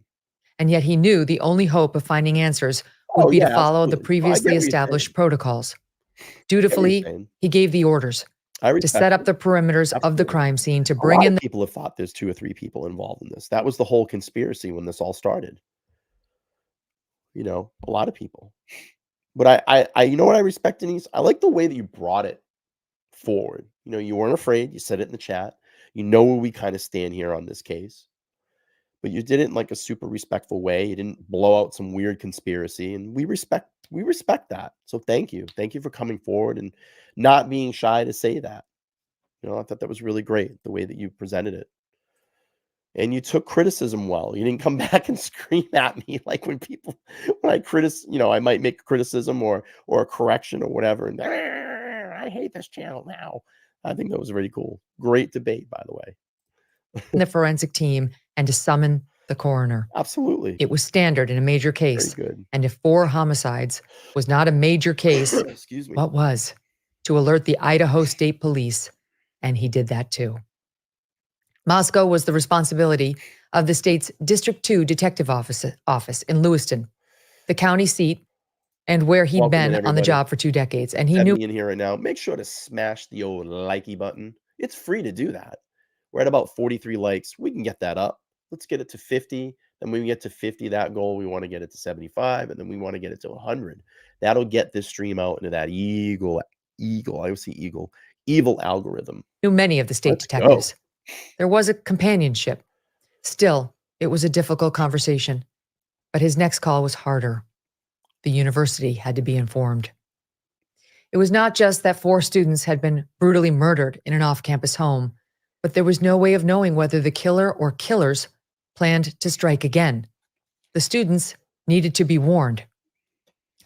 B: And yet he knew the only hope of finding answers would be to follow the
A: absolutely. I get
B: previously
A: what you're
B: established
A: saying.
B: protocols.
A: I get what you're
B: Dutifully,
A: saying.
B: he gave the orders
A: I
B: to
A: respect
B: set up
A: it.
B: the perimeters of the
A: Absolutely.
B: crime scene, to
A: A
B: bring
A: lot
B: in
A: of people have thought there's 2 or 3 people involved in this. That was the whole conspiracy when this all started. A lot of people. But I you know what I respect, Denise? I like the way that you brought it forward. You weren't afraid. You said it in the chat. You know where we kind of stand here on this case. But you did it in like a super respectful way. You didn't blow out some weird conspiracy, and we respect that. So thank you. Thank you for coming forward and not being shy to say that. I thought that was really great, the way that you presented it. And you took criticism well. You didn't come back and scream at me like when I might make a criticism or a correction or whatever, and I hate this channel now. I think that was really cool. Great debate, by the way.
B: the forensic team and to summon the coroner.
A: Absolutely.
B: It was standard in a major case.
A: Very good.
B: And if 4 homicides was not a major case,
A: Excuse me.
B: what was? To alert the Idaho State Police, and he did that too. Moscow was the responsibility of the state's District 2 Detective Office in Lewiston, the county seat, and where he'd
A: Welcome in,
B: been on the
A: everybody.
B: job for 2 decades. And he
A: Add
B: knew
A: me in here right now. Make sure to smash the old likey button. It's free to do that. We're at about 43 likes. We can get that up. Let's get it to 50. Then when we get to 50, that goal, we want to get it to 75. And then we want to get it to 100. That'll get this stream out into that evil algorithm.
B: knew many of the state
A: Let's
B: detectives.
A: go.
B: There was a companionship. Still, it was a difficult conversation. But his next call was harder. The university had to be informed. It was not just that 4 students had been brutally murdered in an off-campus home, but there was no way of knowing whether the killer or killers planned to strike again. The students needed to be warned.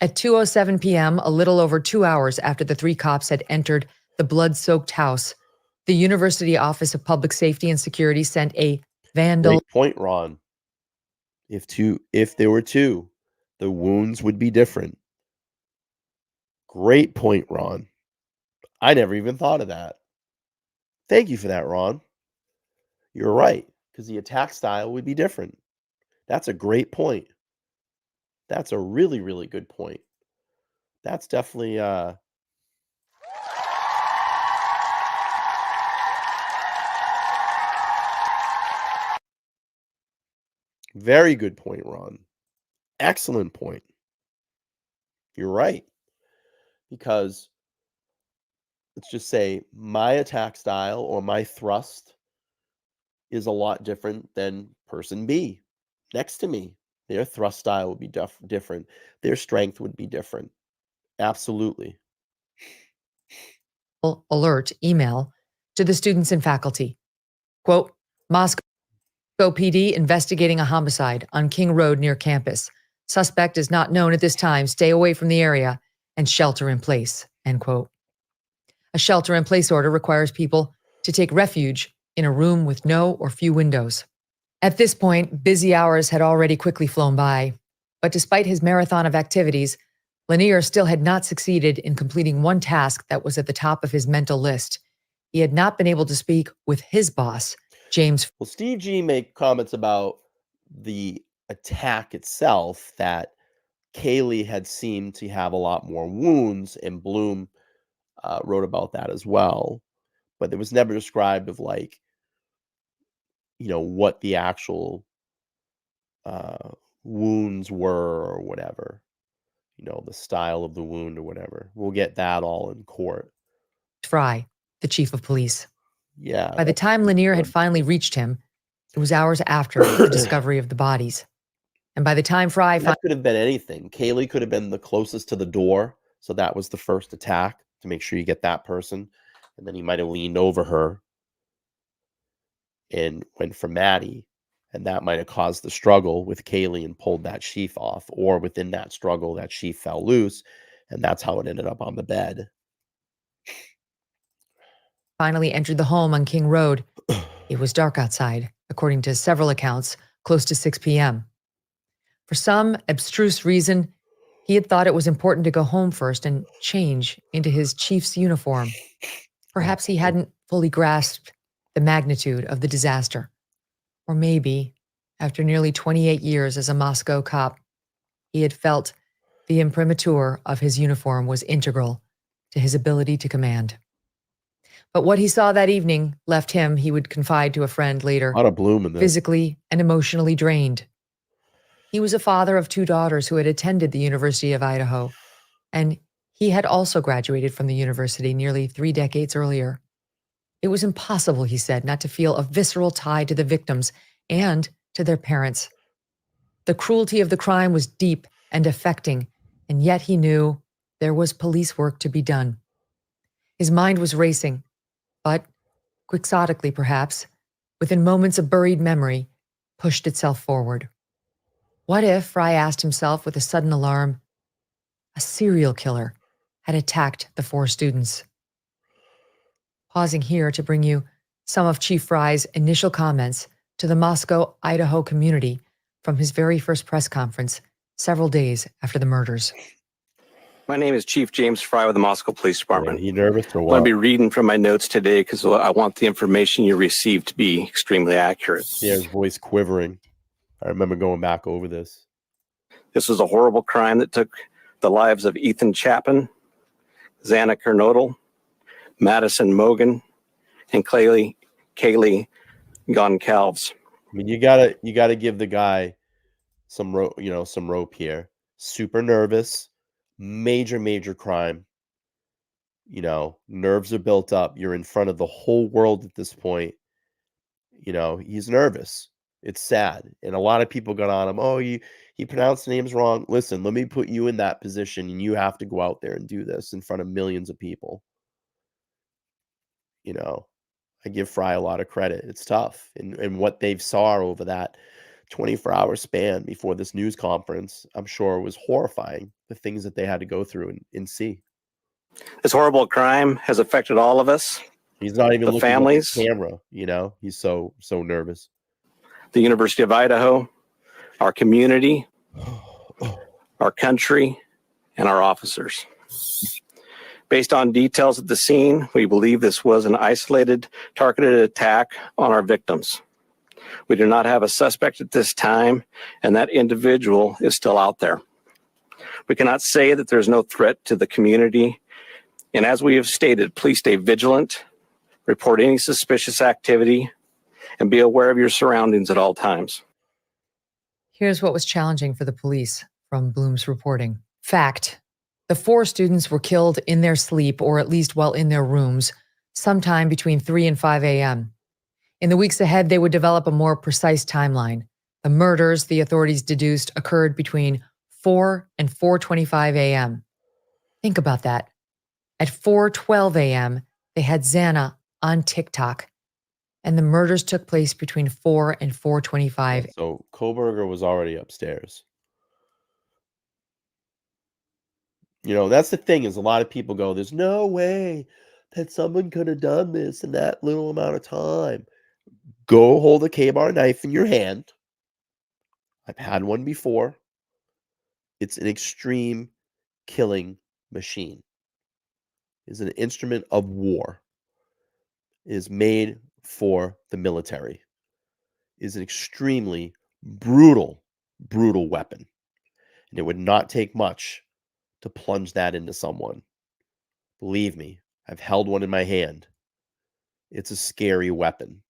B: At 2:07 p.m., a little over 2 hours after the 3 cops had entered the blood-soaked house, the University Office of Public Safety and Security sent a vandal.
A: Great point, Ron. If there were 2, the wounds would be different. Great point, Ron. I never even thought of that. Thank you for that, Ron. You're right, because the attack style would be different. That's a great point. That's a really, really good point. That's definitely very good point, Ron. Excellent point. You're right. Because let's just say my attack style or my thrust is a lot different than person B next to me. Their thrust style would be different. Their strength would be different. Absolutely.
B: Alert email to the students and faculty. Quote, Moscow PD investigating a homicide on King Road near campus. Suspect is not known at this time. Stay away from the area and shelter in place, end quote. A shelter in place order requires people to take refuge in a room with no or few windows. At this point, busy hours had already quickly flown by, but despite his marathon of activities, Lanier still had not succeeded in completing one task that was at the top of his mental list. He had not been able to speak with his boss, James.
A: Well, Steve G made comments about the attack itself, that Kaylee had seemed to have a lot more wounds, and Bloom wrote about that as well. But it was never described of like, what the actual wounds were or whatever. The style of the wound or whatever. We'll get that all in court.
B: Fry, the chief of police.
A: Yeah.
B: By the time Lanier had finally reached him, it was hours after the discovery of the bodies. And by the time Fry...
A: That could have been anything. Kaylee could have been the closest to the door, so that was the first attack, to make sure you get that person. And then he might have leaned over her and went for Maddie, and that might have caused the struggle with Kaylee and pulled that sheath off, or within that struggle, that sheath fell loose, and that's how it ended up on the bed.
B: Finally entered the home on King Road. It was dark outside, according to several accounts, close to 6 p.m. For some abstruse reason, he had thought it was important to go home first and change into his chief's uniform. Perhaps he hadn't fully grasped the magnitude of the disaster. Or maybe, after nearly 28 years as a Moscow cop, he had felt the imprimatur of his uniform was integral to his ability to command. But what he saw that evening left him, he would confide to a friend later,
A: A lot of bloom in this.
B: physically and emotionally drained. He was a father of 2 daughters who had attended the University of Idaho, and he had also graduated from the university nearly 3 decades earlier. It was impossible, he said, not to feel a visceral tie to the victims and to their parents. The cruelty of the crime was deep and affecting, and yet he knew there was police work to be done. His mind was racing, but, quixotically perhaps, within moments of buried memory, pushed itself forward. What if, Fry asked himself with a sudden alarm, a serial killer had attacked the 4 students? Pausing here to bring you some of Chief Fry's initial comments to the Moscow, Idaho community from his very first press conference several days after the murders.
M: My name is Chief James Fry with the Moscow Police Department.
A: Are you nervous or
M: I'm going
A: what?
M: to be reading from my notes today because I want the information you received to be extremely accurate.
A: See his voice quivering. I remember going back over this.
M: This was a horrible crime that took the lives of Ethan Chapin, Xana Kernodle, Madison Mogan, and Kaylee Goncalves.
A: I mean, you gotta give the guy some rope here. Super nervous, major crime. Nerves are built up. You're in front of the whole world at this point. He's nervous. It's sad. And a lot of people got on him. Oh, he pronounced names wrong. Listen, let me put you in that position, and you have to go out there and do this in front of millions of people. I give Fry a lot of credit. It's tough. And what they saw over that 24-hour span before this news conference, I'm sure was horrifying, the things that they had to go through and see.
M: This horrible crime has affected all of us.
A: He's not even
M: the
A: looking
M: families,
A: at the camera, he's so nervous.
M: The University of Idaho, our community, our country, and our officers. Based on details at the scene, we believe this was an isolated, targeted attack on our victims. We do not have a suspect at this time, and that individual is still out there. We cannot say that there's no threat to the community, and as we have stated, please stay vigilant, report any suspicious activity, and be aware of your surroundings at all times.
B: Here's what was challenging for the police from Bloom's reporting. Fact: the 4 students were killed in their sleep, or at least while in their rooms, sometime between 3 and 5 a.m. In the weeks ahead, they would develop a more precise timeline. The murders, the authorities deduced, occurred between 4 and 4:25 a.m. Think about that. At 4:12 a.m., they had Xana on TikTok, and the murders took place between 4 and 4:25.
A: So Kohberger was already upstairs. That's the thing, is a lot of people go, there's no way that someone could have done this in that little amount of time. Go hold a K-bar knife in your hand. I've had one before. It's an extreme killing machine. It's an instrument of war. It is made for the military. It is an extremely brutal weapon. And it would not take much to plunge that into someone. Believe me, I've held one in my hand. It's a scary weapon.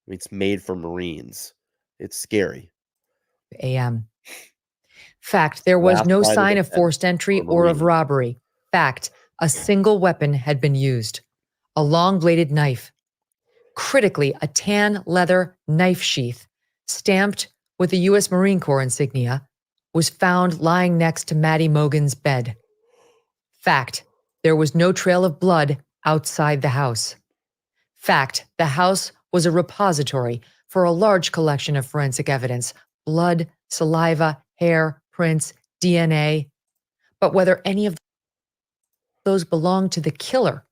A: It's made for Marines. It's scary.
B: a.m. Fact: there was no
A: Last line of
B: sign of
A: defense
B: forced entry
A: for
B: or of
A: Marines.
B: robbery. Fact: a single weapon had been used, a long-bladed knife. Critically, a tan leather knife sheath, stamped with the U.S. Marine Corps insignia, was found lying next to Maddie Mogan's bed. Fact: there was no trail of blood outside the house. Fact: the house was a repository for a large collection of forensic evidence: blood, saliva, hair, prints, DNA. But whether any of those belonged to the killer,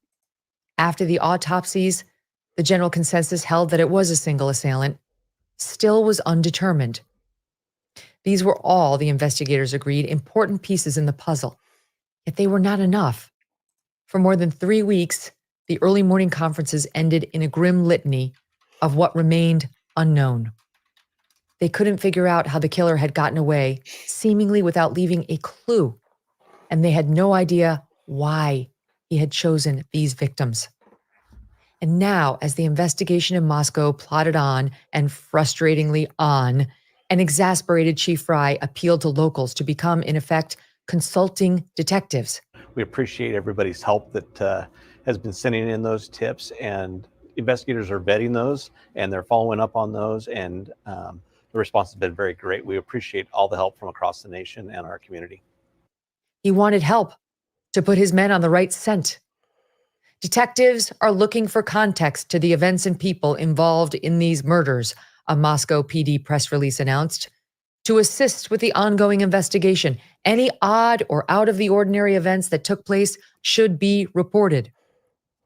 B: after the autopsies, the general consensus held that it was a single assailant, still was undetermined. These were all, the investigators agreed, important pieces in the puzzle, yet they were not enough. For more than 3 weeks, the early morning conferences ended in a grim litany of what remained unknown. They couldn't figure out how the killer had gotten away, seemingly without leaving a clue, and they had no idea why he had chosen these victims. And now, as the investigation in Moscow plodded on and frustratingly on, an exasperated Chief Fry appealed to locals to become, in effect, consulting detectives.
N: We appreciate everybody's help that has been sending in those tips, and investigators are vetting those and they're following up on those, and the response has been very great. We appreciate all the help from across the nation and our community.
B: He wanted help to put his men on the right scent. Detectives are looking for context to the events and people involved in these murders, a Moscow PD press release announced. To assist with the ongoing investigation, any odd or out of the ordinary events that took place should be reported.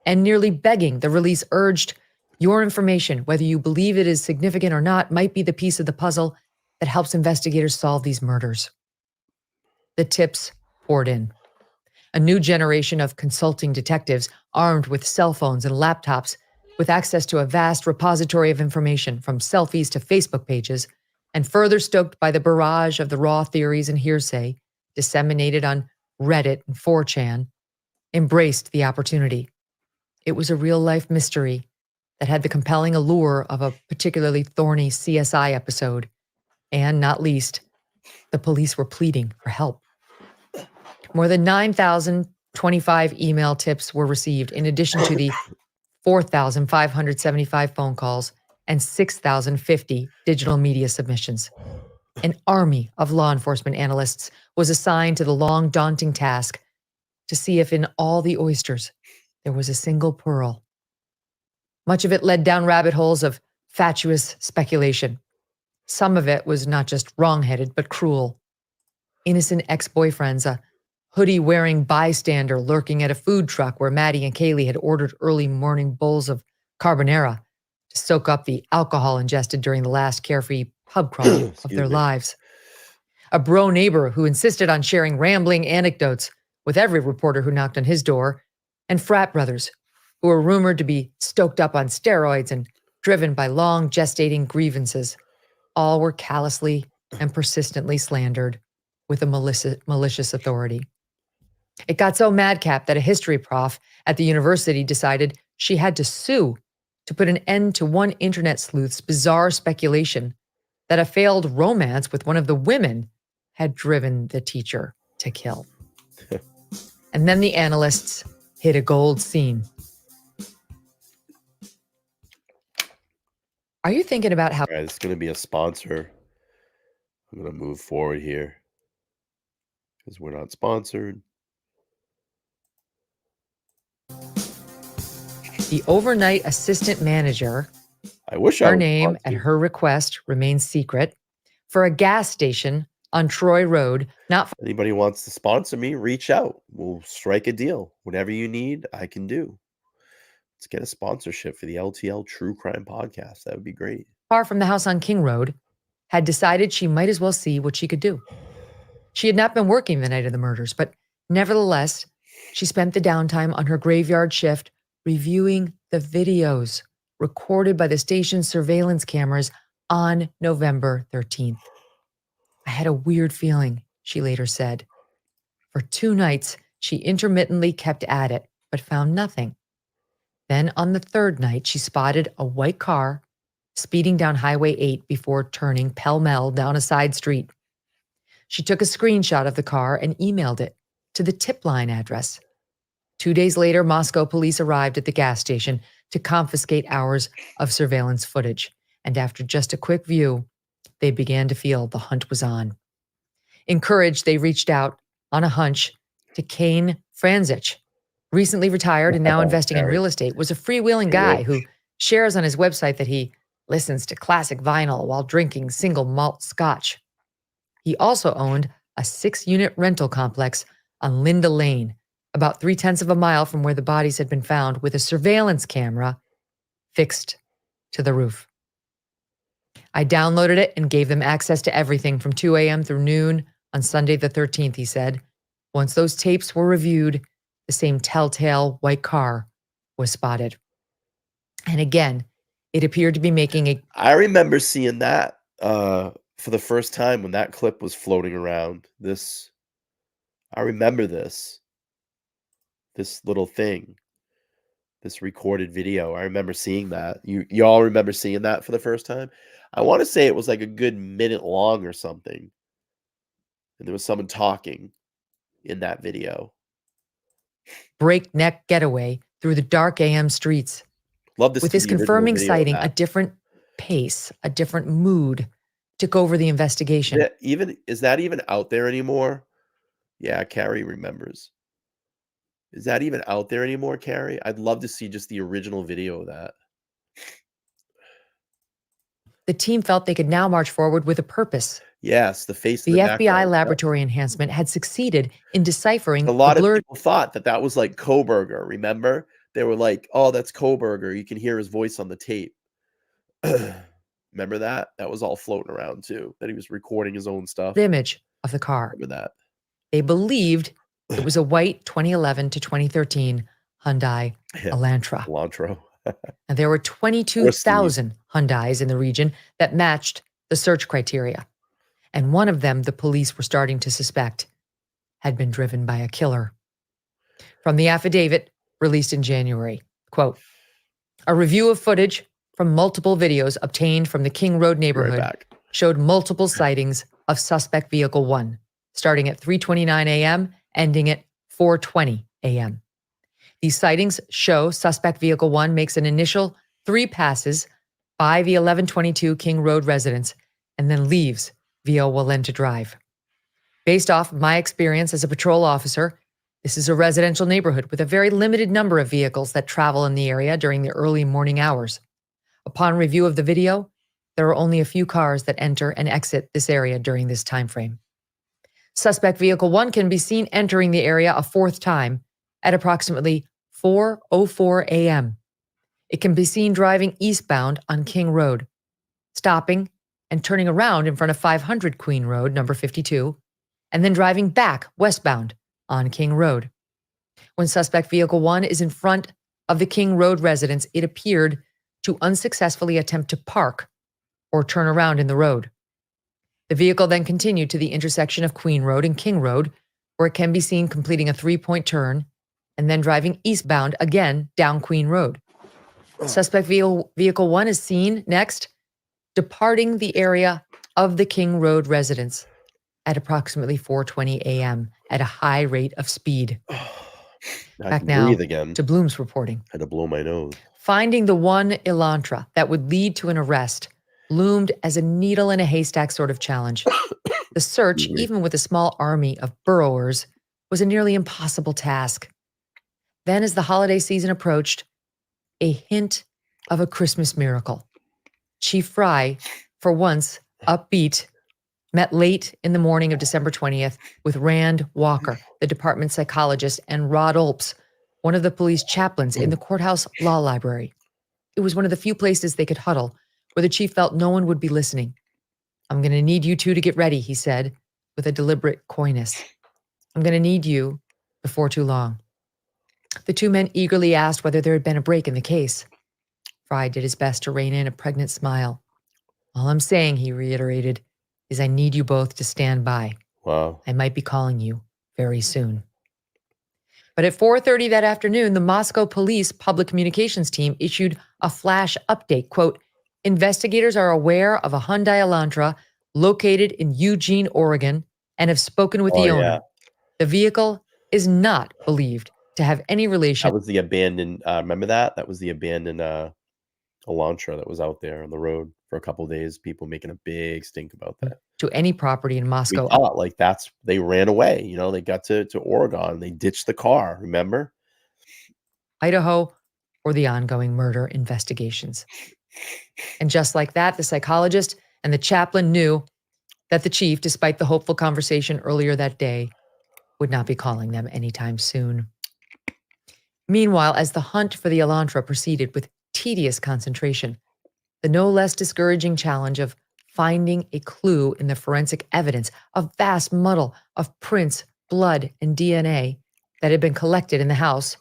B: And nearly begging, the release urged, your information, whether you believe it is significant or not, might be the piece of the puzzle that helps investigators solve these murders. The tips poured in. A new generation of consulting detectives armed with cell phones and laptops with access to a vast repository of information from selfies to Facebook pages, and further stoked by the barrage of the raw theories and hearsay disseminated on Reddit and 4chan, embraced the opportunity. It was a real-life mystery that had the compelling allure of a particularly thorny CSI episode, and not least, the police were pleading for help. More than 9,025 email tips were received, in addition to the 4,575 phone calls and 6,050 digital media submissions. An army of law enforcement analysts was assigned to the long, daunting task to see if in all the oysters there was a single pearl. Much of it led down rabbit holes of fatuous speculation. Some of it was not just wrong-headed, but cruel. Innocent ex-boyfriends, a hoodie-wearing bystander lurking at a food truck where Maddie and Kaylee had ordered early morning bowls of carbonara to soak up the alcohol ingested during the last carefree pub crawl of their lives. A bro neighbor who insisted on sharing rambling anecdotes with every reporter who knocked on his door, and frat brothers who were rumored to be stoked up on steroids and driven by long gestating grievances. All were callously and persistently slandered with a malicious authority. It got so madcap that a history prof at the university decided she had to sue to put an end to one internet sleuth's bizarre speculation that a failed romance with one of the women had driven the teacher to kill. And then the analysts hit a gold scene. Are you thinking about how...
A: All right, it's going to be a sponsor. I'm going to move forward here because we're not sponsored.
B: The overnight assistant manager,
A: I wish
B: her name at her request remains secret, for a gas station on Troy Road. Not
A: anybody wants to sponsor me, reach out. We'll strike a deal. Whatever you need, I can do. Let's get a sponsorship for the LTL True Crime Podcast. That would be great.
B: Far from the house on King Road, had decided she might as well see what she could do. She had not been working the night of the murders, but nevertheless, she spent the downtime on her graveyard shift reviewing the videos recorded by the station's surveillance cameras on November 13th. I had a weird feeling, she later said. For 2 nights, she intermittently kept at it, but found nothing. Then on the 3rd night, she spotted a white car speeding down Highway 8 before turning pell-mell down a side street. She took a screenshot of the car and emailed it to the tip line address. 2 days later, Moscow police arrived at the gas station to confiscate hours of surveillance footage. And after just a quick view, they began to feel the hunt was on. Encouraged, they reached out on a hunch to Kane Franzich, recently retired and now investing in real estate, was a freewheeling guy who shares on his website that he listens to classic vinyl while drinking single malt scotch. He also owned a 6-unit rental complex on Linda Lane, about 0.3 of a mile from where the bodies had been found, with a surveillance camera fixed to the roof. I downloaded it and gave them access to everything from 2 a.m. through noon on Sunday the 13th, he said. Once those tapes were reviewed, the same telltale white car was spotted. And again, it appeared to be making a
A: I remember seeing that for the first time when that clip was floating around. I remember this little thing, this recorded video. I remember seeing that. You all remember seeing that for the first time? I want to say it was like a good minute long or something. And there was someone talking in that video.
B: breakneck getaway through the dark AM streets.
A: Love to
B: With
A: see
B: this
A: the original
B: confirming
A: video of
B: sighting, a
A: that.
B: different pace, a different mood took over the investigation.
A: Is that even out there anymore? Yeah, Carrie remembers. Is that even out there anymore, Carrie? I'd love to see just the original video of that.
B: The team felt they could now march forward with a purpose.
A: Yes, the face in
B: The
A: the
B: FBI
A: background. Yep.
B: laboratory enhancement had succeeded in deciphering
A: A lot
B: the
A: of
B: blurred
A: people thought that was like Kohberger, remember? They were like, "Oh, that's Kohberger. You can hear his voice on the tape." Remember that? That was all floating around too, that he was recording his own stuff.
B: image of the car.
A: Remember that?
B: They believed it was a white 2011 to 2013 Hyundai
A: Yeah,
B: Elantra.
A: Elantra.
B: And there were 22,000 Hyundais in the region that matched the search criteria. And one of them, the police were starting to suspect, had been driven by a killer. From the affidavit released in January, quote, a review of footage from multiple videos obtained from the King Road neighborhood showed multiple sightings of suspect vehicle 1, starting at 3:29 a.m., ending at 4:20 a.m. These sightings show suspect vehicle 1 makes an initial 3 passes by the 1122 King Road residence and then leaves via Walenta Drive. Based off my experience as a patrol officer, this is a residential neighborhood with a very limited number of vehicles that travel in the area during the early morning hours. Upon review of the video, there are only a few cars that enter and exit this area during this time frame. Suspect vehicle 1 can be seen entering the area a 4th time at approximately 4:04 a.m. It can be seen driving eastbound on King Road, stopping and turning around in front of 500 Queen Road, number 52, and then driving back westbound on King Road. When suspect vehicle 1 is in front of the King Road residence, it appeared to unsuccessfully attempt to park or turn around in the road. The vehicle then continued to the intersection of Queen Road and King Road, where it can be seen completing a 3-point turn and then driving eastbound again down Queen Road. Suspect vehicle 1 is seen next departing the area of the King Road residence at approximately 4:20 a.m. at a high rate of speed. Back now
A: breathe again.
B: to Bloom's reporting.
A: Had to blow my nose.
B: Finding the one Elantra that would lead to an arrest loomed as a needle in a haystack sort of challenge. The search, even with a small army of burrowers, was a nearly impossible task. Then, as the holiday season approached, a hint of a Christmas miracle. Chief Fry, for once upbeat, met late in the morning of December 20th with Rand Walker, the department psychologist, and Rod Olps, one of the police chaplains in the courthouse law library. It was one of the few places they could huddle where the chief felt no one would be listening. I'm going to need you two to get ready, he said, with a deliberate coyness. I'm going to need you before too long. The two men eagerly asked whether there had been a break in the case. Fry did his best to rein in a pregnant smile. All I'm saying, he reiterated, is I need you both to stand by.
A: Wow.
B: I might be calling you very soon. But at 4:30 that afternoon, the Moscow police public communications team issued a flash update. Quote, investigators are aware of a Hyundai Elantra located in Eugene, Oregon, and have spoken with the owner.
A: Yeah.
B: The vehicle is not believed to have any relation.
A: That was the abandoned, remember that? That was the abandoned Elantra that was out there on the road for a couple of days. People making a big stink about that.
B: To any property in Moscow.
A: We thought like they ran away. You know, they got to Oregon. They ditched the car, remember?
B: Idaho, or the ongoing murder investigations. And just like that, the psychologist and the chaplain knew that the chief, despite the hopeful conversation earlier that day, would not be calling them anytime soon. Meanwhile, as the hunt for the Elantra proceeded with tedious concentration, the no less discouraging challenge of finding a clue in the forensic evidence, a vast muddle of prints, blood, and DNA that had been collected in the house,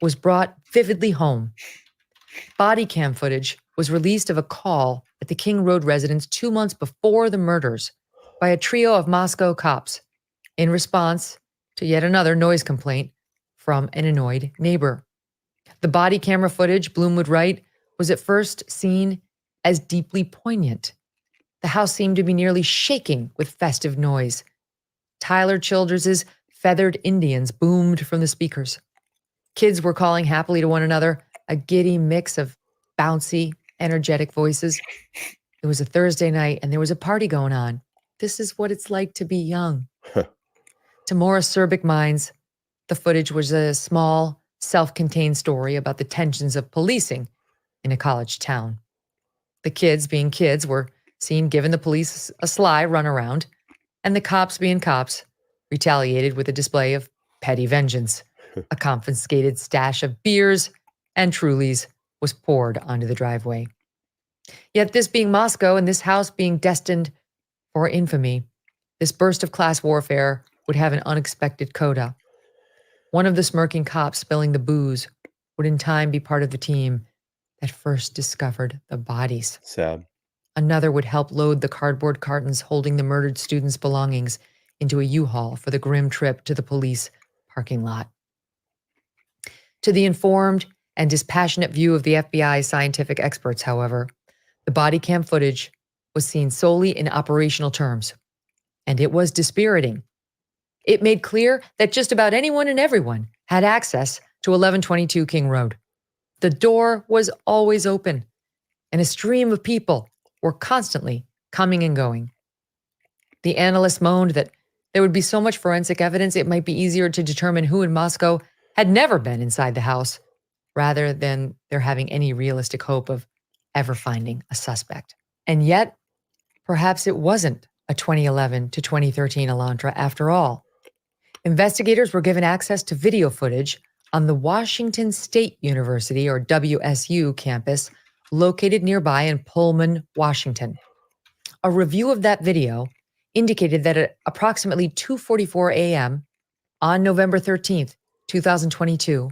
B: was brought vividly home. Body cam footage was released of a call at the King Road residence 2 months before the murders by a trio of Moscow cops in response to yet another noise complaint from an annoyed neighbor. The body camera footage, Bloom would write, was at first seen as deeply poignant. The house seemed to be nearly shaking with festive noise. Tyler Childers' Feathered Indians boomed from the speakers. Kids were calling happily to one another, a giddy mix of bouncy, energetic voices. It was a Thursday night and there was a party going on. This is what it's like to be young. To more acerbic minds, the footage was a small, self-contained story about the tensions of policing in a college town. The kids, being kids, were seen giving the police a sly runaround, and the cops, being cops, retaliated with a display of petty vengeance. A confiscated stash of beers and Trulies was poured onto the driveway. Yet this being Moscow and this house being destined for infamy, this burst of class warfare would have an unexpected coda. One of the smirking cops spilling the booze would in time be part of the team that first discovered the bodies.
A: Sad.
B: Another would help load the cardboard cartons holding the murdered students' belongings into a U-Haul for the grim trip to the police parking lot. To the informed and dispassionate view of the FBI's scientific experts, however, the body cam footage was seen solely in operational terms, and it was dispiriting. It made clear that just about anyone and everyone had access to 1122 King Road. The door was always open, and a stream of people were constantly coming and going. The analysts moaned that there would be so much forensic evidence it might be easier to determine who in Moscow had never been inside the house, rather than there having any realistic hope of ever finding a suspect. And yet, perhaps it wasn't a 2011 to 2013 Elantra after all. Investigators were given access to video footage on the Washington State University, or WSU, campus located nearby in Pullman, Washington. A review of that video indicated that at approximately 2:44 a.m. on November 13th, 2022,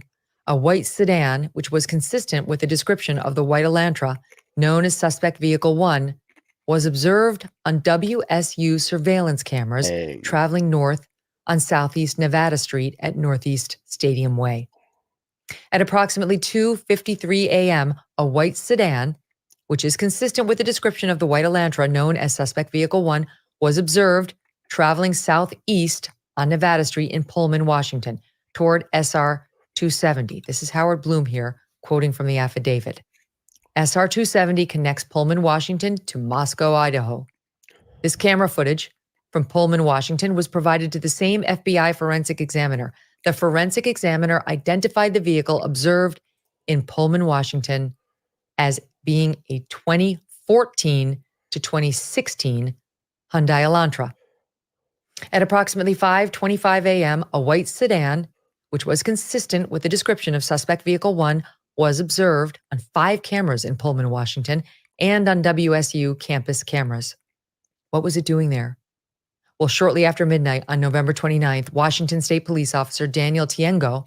B: a white sedan, which was consistent with the description of the white Elantra known as Suspect Vehicle 1, was observed on WSU surveillance cameras traveling north on Southeast Nevada Street at Northeast Stadium Way. At approximately 2:53 a.m., a white sedan, which is consistent with the description of the white Elantra known as Suspect Vehicle 1, was observed traveling southeast on Nevada Street in Pullman, Washington, toward SR 270. This is Howard Bloom here, quoting from the affidavit. SR 270 connects Pullman, Washington to Moscow, Idaho. This camera footage from Pullman, Washington was provided to the same FBI forensic examiner. The forensic examiner identified the vehicle observed in Pullman, Washington as being a 2014 to 2016 Hyundai Elantra. At approximately 5:25 a.m., a white sedan, which was consistent with the description of Suspect Vehicle 1, was observed on 5 cameras in Pullman, Washington, and on WSU campus cameras. What was it doing there? Well, shortly after midnight on November 29th, Washington State Police Officer Daniel Tiengo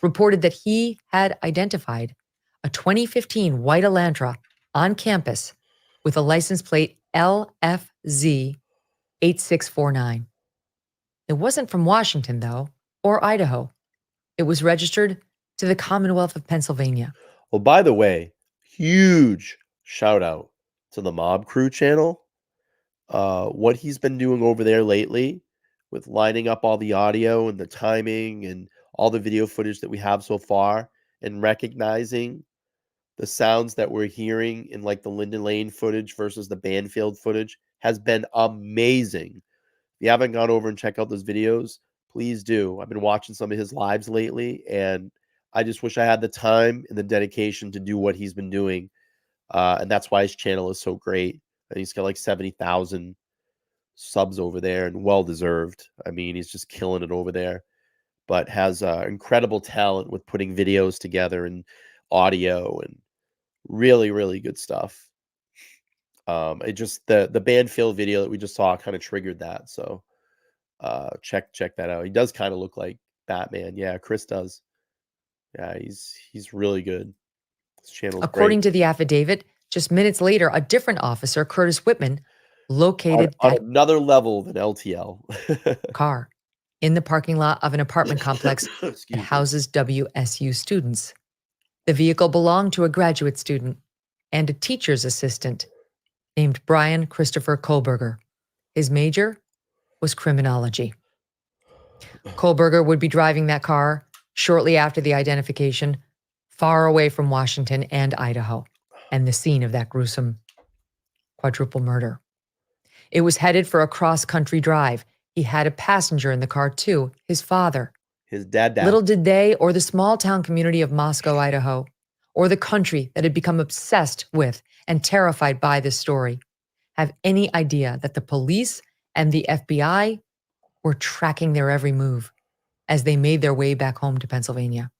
B: reported that he had identified a 2015 white Elantra on campus with a license plate LFZ 8649. It wasn't from Washington, though, or Idaho. It was registered to the Commonwealth of Pennsylvania.
A: Well, by the way, huge shout out to the Mob Crew channel. What he's been doing over there lately with lining up all the audio and the timing and all the video footage that we have so far and recognizing the sounds that we're hearing in like the Linden Lane footage versus the Banfield footage has been amazing. If you haven't gone over and checked out those videos, please do. I've been watching some of his lives lately, and I just wish I had the time and the dedication to do what he's been doing. And that's why his channel is so great. And he's got like 70,000 subs over there, and well-deserved. I mean, he's just killing it over there, but has incredible talent with putting videos together and audio and really, really good stuff. It just the Banfield video that we just saw kind of triggered that. So check that out. He does kind of look like Batman. Yeah, Chris does. Yeah, he's really good. His channel's
B: According
A: great.
B: to the affidavit, just minutes later, a different officer, Curtis Whitman, located
A: On
B: that
A: another level than LTL.
B: car in the parking lot of an apartment complex that
A: Excuse me.
B: houses WSU students. The vehicle belonged to a graduate student and a teacher's assistant named Bryan Christopher Kohberger. His major was criminology. Kohberger would be driving that car shortly after the identification, far away from Washington and Idaho, and the scene of that gruesome quadruple murder. It was headed for a cross-country drive. He had a passenger in the car too, his father.
A: His dad.
B: Little did they, or the small town community of Moscow, Idaho, or the country that had become obsessed with and terrified by this story, have any idea that the police and the FBI were tracking their every move as they made their way back home to Pennsylvania.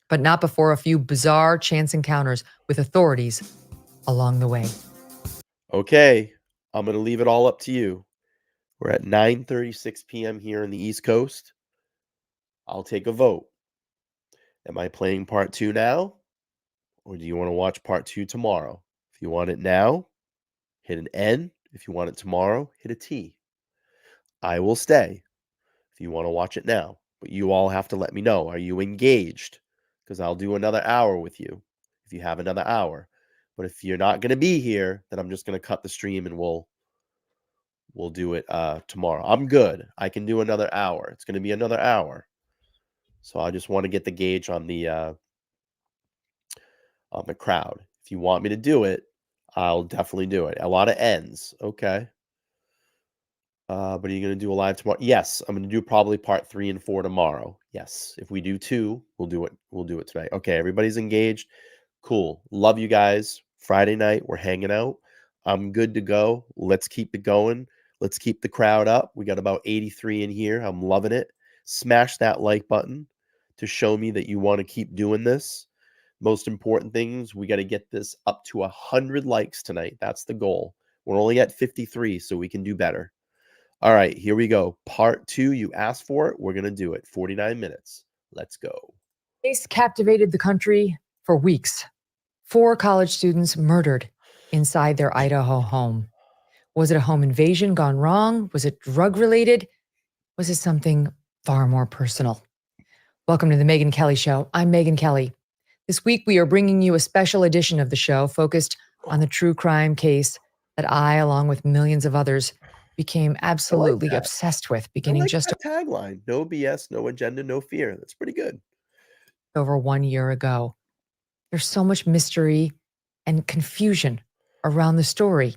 B: But not before a few bizarre chance encounters with authorities along the way.
A: Okay, I'm going to leave it all up to you. We're at 9:36 p.m. here in the East Coast. I'll take a vote. Am I playing part 2 now? Or do you want to watch part 2 tomorrow? If you want it now, hit an N. If you want it tomorrow, hit a T. I will stay if you want to watch it now. But you all have to let me know. Are you engaged? Because I'll do another hour with you if you have another hour. But if you're not going to be here, then I'm just going to cut the stream and we'll do it tomorrow. I'm good. I can do another hour. It's going to be another hour. So I just want to get the gauge on the crowd. If you want me to do it, I'll definitely do it. A lot of ends. Okay. But are you going to do a live tomorrow? Yes, I'm going to do probably part 3 and 4 tomorrow. Yes. If we do 2, we'll do it. We'll do it tonight. Okay. Everybody's engaged. Cool. Love you guys. Friday night, we're hanging out. I'm good to go. Let's keep it going. Let's keep the crowd up. We got about 83 in here. I'm loving it. Smash that like button to show me that you want to keep doing this. Most important things, we got to get this up to 100 likes tonight. That's the goal. We're only at 53, so we can do better. All right, here we go. Part 2, you asked for it. We're going to do it. 49 minutes. Let's go.
B: Case captivated the country for weeks. 4 college students murdered inside their Idaho home. Was it a home invasion gone wrong? Was it drug-related? Was it something far more personal? Welcome to the Megyn Kelly Show. I'm Megyn Kelly. This week, we are bringing you a special edition of the show focused on the true crime case that I, along with millions of others, became absolutely obsessed with beginning just
A: that tagline. No BS, no agenda, no fear. That's pretty good.
B: over 1 year ago. There's so much mystery and confusion around the story.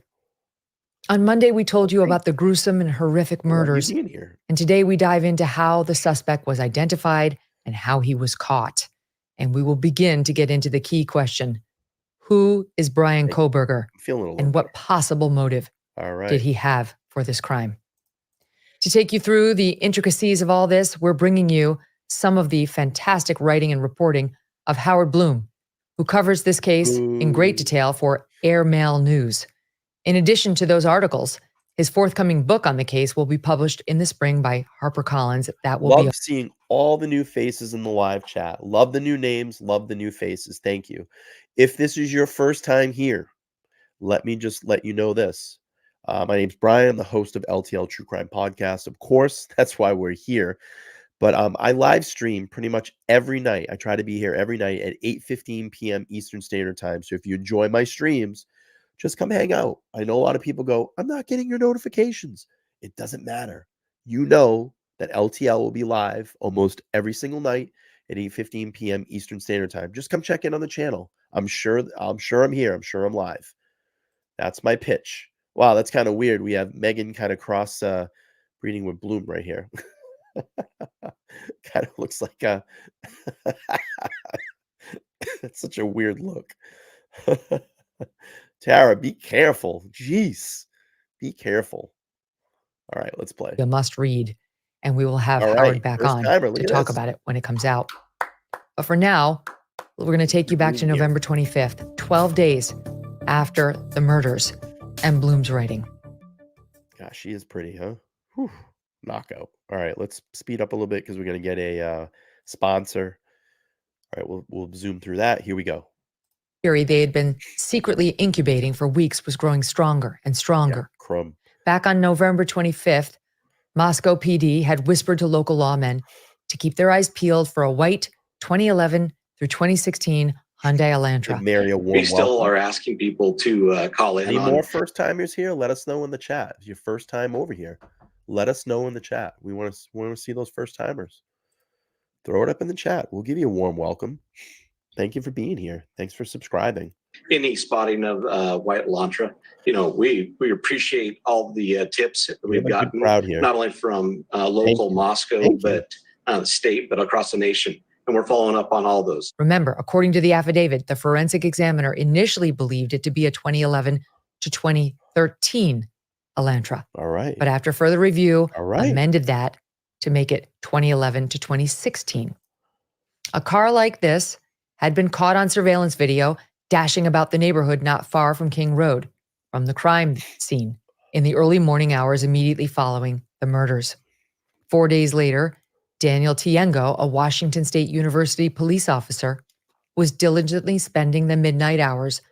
B: On Monday, we told you about the gruesome and horrific murders. And today we dive into how the suspect was identified and how he was caught. And we will begin to get into the key question. Who is Bryan Kohberger? And what possible motive did he have for this crime? To take you through the intricacies of all this, we're bringing you some of the fantastic writing and reporting of Howard Bloom, who covers this case in great detail for Airmail News. In addition to those articles, his forthcoming book on the case will be published in the spring by HarperCollins. That will
A: Love seeing all the new faces in the live chat. Love the new names. Love the new faces. Thank you. If this is your first time here, let me just let you know this. My name's Brian. I'm the host of LTL True Crime Podcast. Of course, that's why we're here. But I live stream pretty much every night. I try to be here every night at 8:15 p.m. Eastern Standard Time. So if you enjoy my streams, just come hang out. I know a lot of people go, I'm not getting your notifications. It doesn't matter. You know that LTL will be live almost every single night at 8:15 p.m. Eastern Standard Time. Just come check in on the channel. I'm sure I'm here. I'm sure I'm live. That's my pitch. Wow, that's kind of weird. We have Megyn kind of cross breeding with Bloom right here. Kind of looks like a that's such a weird look. Tara, be careful. Jeez. Be careful. All right, let's play.
B: a must read, and we will have
A: All
B: Howard
A: right,
B: back
A: first
B: on
A: timer, look
B: to
A: at
B: talk
A: this.
B: about it when it comes out. But for now, we're going to take you back to November 25th, 12 days after the murders and Bloom's writing.
A: Gosh, she is pretty, huh? Whew. Knockout. All right, let's speed up a little bit because we're going to get a sponsor. right, we'll zoom through that. Here we go.
B: Theory they had been secretly incubating for weeks was growing stronger and stronger.
A: Yeah, crumb.
B: Back on November 25th, Moscow PD had whispered to local lawmen to keep their eyes peeled for a white 2011 through 2016 Hyundai Elantra.
A: Give Mary a warm
M: We still
A: welcome.
M: are asking people to call in
A: Any
M: on.
A: more first timers here? Let us know in the chat. If your first time over here, let us know in the chat. We want to see those first timers. Throw it up in the chat. We'll give you a warm welcome. Thank you for being here. Thanks for subscribing.
M: Any spotting of white Elantra. You know, we appreciate all the tips that
A: We have
M: we've
A: a good
M: gotten,
A: crowd here.
M: not only from local Moscow, but state, but across the nation. And we're following up on all those.
B: Remember, according to the affidavit, the forensic examiner initially believed it to be a 2011 to 2013 Elantra.
A: All right.
B: But after further review,
A: All right.
B: amended that to make it 2011 to 2016. A car like this had been caught on surveillance video dashing about the neighborhood not far from King Road, from the crime scene in the early morning hours immediately following the murders. 4 days later, Daniel Tiengo, a Washington State University police officer, was diligently spending the midnight hours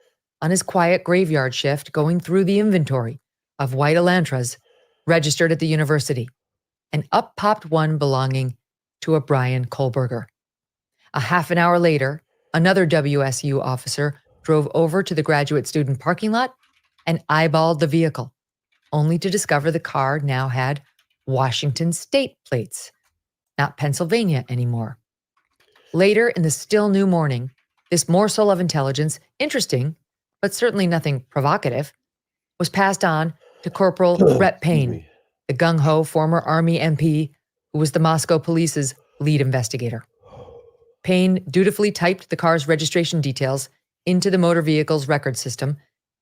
B: on his quiet graveyard shift going through the inventory of white Elantras registered at the university, and up popped one belonging to a Bryan Kohberger. A half an hour later, another WSU officer drove over to the graduate student parking lot and eyeballed the vehicle, only to discover the car now had Washington State plates, not Pennsylvania anymore. Later in the still new morning, this morsel of intelligence, interesting, but certainly nothing provocative, was passed on to Corporal Brett Payne, the gung-ho former Army MP who was the Moscow police's lead investigator. Payne dutifully typed the car's registration details into the motor vehicle's record system,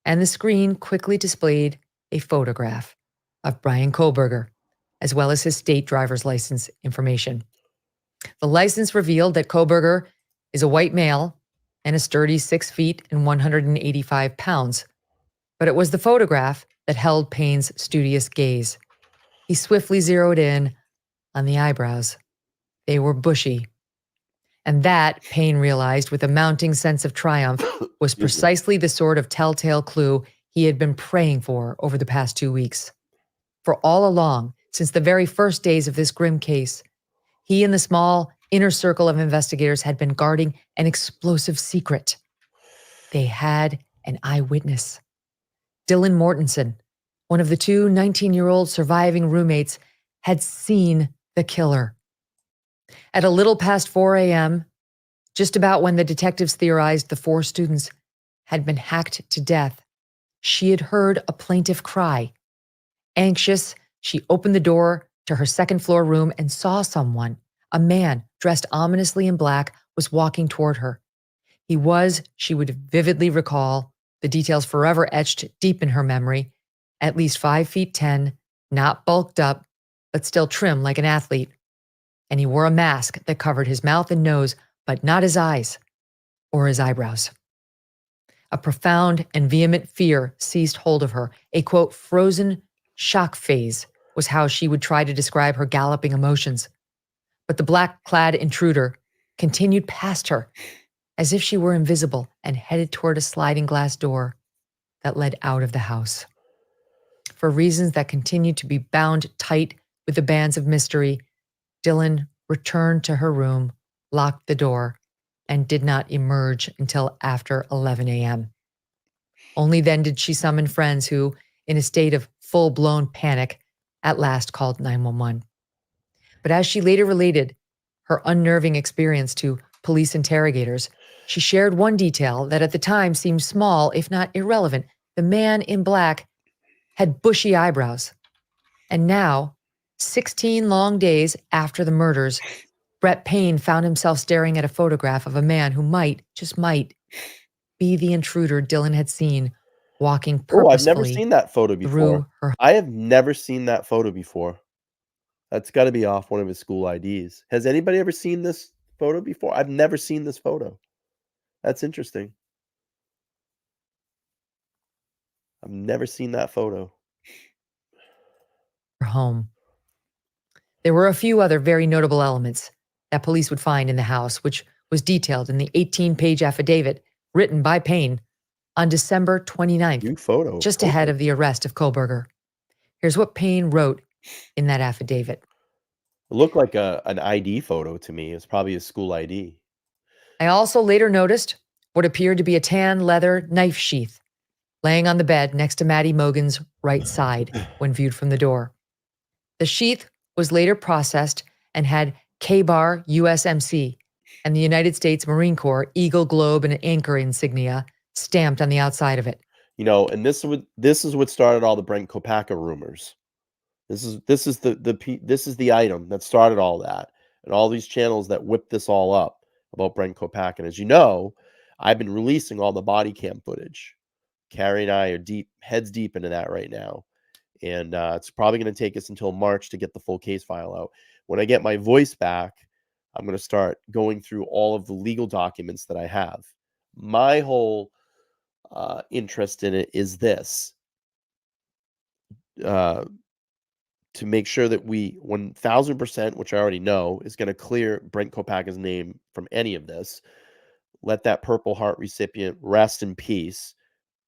B: and the screen quickly displayed a photograph of Bryan Kohberger, as well as his state driver's license information. The license revealed that Kohberger is a white male and a sturdy 6 feet and 185 pounds. But it was the photograph that held Payne's studious gaze. He swiftly zeroed in on the eyebrows. They were bushy. And that, Payne realized with a mounting sense of triumph, was precisely the sort of telltale clue he had been praying for over the past 2 weeks. For all along, since the very first days of this grim case, he and the small inner circle of investigators had been guarding an explosive secret. They had an eyewitness. Dylan Mortensen, one of the two 19-year-old surviving roommates, had seen the killer. At a little past 4 a.m., just about when the detectives theorized the 4 students had been hacked to death, she had heard a plaintive cry. Anxious, she opened the door to her second-floor room and saw someone, a man dressed ominously in black, was walking toward her. He was, she would vividly recall, the details forever etched deep in her memory, at least 5 feet 10, not bulked up, but still trim like an athlete. And he wore a mask that covered his mouth and nose, but not his eyes or his eyebrows. A profound and vehement fear seized hold of her. A, quote, frozen shock phase was how she would try to describe her galloping emotions. But the black-clad intruder continued past her, as if she were invisible, and headed toward a sliding glass door that led out of the house. For reasons that continued to be bound tight with the bands of mystery, Dylan returned to her room, locked the door, and did not emerge until after 11 a.m. Only then did she summon friends who, in a state of full-blown panic, at last called 911. But as she later related her unnerving experience to police interrogators, she shared one detail that at the time seemed small, if not irrelevant. The man in black had bushy eyebrows. And now, 16 long days after the murders, Brett Payne found himself staring at a photograph of a man who might, just might, be the intruder Dylan had seen walking
A: Oh, I've never
B: purposefully
A: seen that photo
B: through
A: before.
B: her.
A: I have never seen that photo before. That's got to be off one of his school IDs. Has anybody ever seen this photo before? I've never seen this photo. That's interesting. I've never seen that photo.
B: Her home. There were a few other very notable elements that police would find in the house, which was detailed in the 18-page affidavit written by Payne on December 29th,
A: New photo.
B: just ahead of the arrest of Kohberger. Here's what Payne wrote in that affidavit.
A: It looked like an ID photo to me. It's probably a school ID.
B: I also later noticed what appeared to be a tan leather knife sheath laying on the bed next to Maddie Mogen's right side when viewed from the door. The sheath was later processed and had K-Bar USMC and the United States Marine Corps Eagle Globe and Anchor insignia stamped on the outside of it.
A: You know, and this is what started all the Brent Kopaka rumors. This is the item that started all that, and all these channels that whipped this all up about Brent Kopaka. And as you know, I've been releasing all the body cam footage. Carrie and I are heads deep into that right now, and it's probably going to take us until March to get the full case file out. When I get my voice back, I'm going to start going through all of the legal documents that I have. My whole interest in it is this. To make sure that we 1000%, which I already know, is going to clear Brent Kopaka's name from any of this. Let that Purple Heart recipient rest in peace.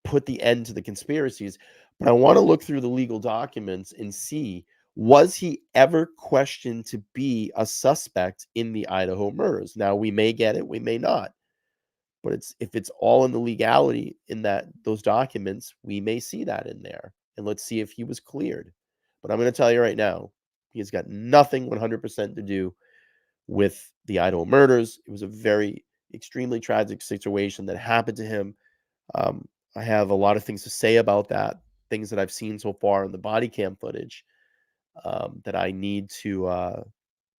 A: Put the end to the conspiracies. But I want to look through the legal documents and see, was he ever questioned to be a suspect in the Idaho murders? Now, we may get it, we may not. But if it's all in the legality in those documents, we may see that in there. And let's see if he was cleared. But I'm going to tell you right now, he has got nothing 100% to do with the Idaho murders. It was a very extremely tragic situation that happened to him. I have a lot of things to say about that, things that I've seen so far in the body cam footage that I need to,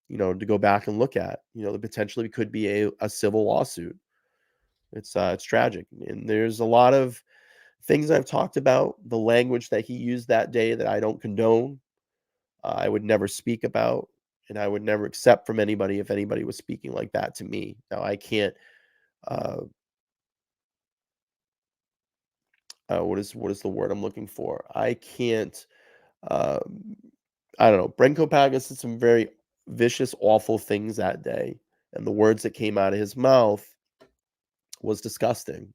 A: to go back and look at. There potentially could be a civil lawsuit. It's tragic, and there's a lot of things I've talked about. The language that he used that day that I don't condone. I would never speak about, and I would never accept from anybody if anybody was speaking like that to me. Now, I can't. What is the word I'm looking for? I can't. I don't know. Brent Kopaka said some very vicious, awful things that day, and the words that came out of his mouth was disgusting.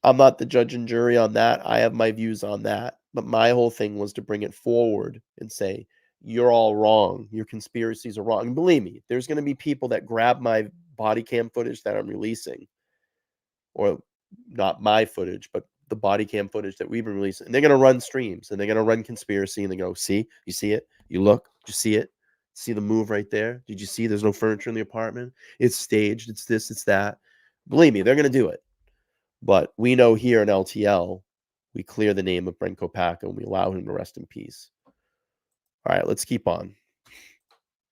A: I'm not the judge and jury on that. I have my views on that. But my whole thing was to bring it forward and say, you're all wrong. Your conspiracies are wrong. And believe me, there's going to be people that grab my body cam footage that I'm releasing, or not my footage, but the body cam footage that we've been releasing. And they're going to run streams, and they're going to run conspiracy, and they go, see, you see it? You look, you see it? See the move right there? Did you see there's no furniture in the apartment? It's staged. It's this, it's that. Believe me, they're going to do it. But we know here in LTL, we clear the name of Brent Kopaka and we allow him to rest in peace. All right, let's keep on.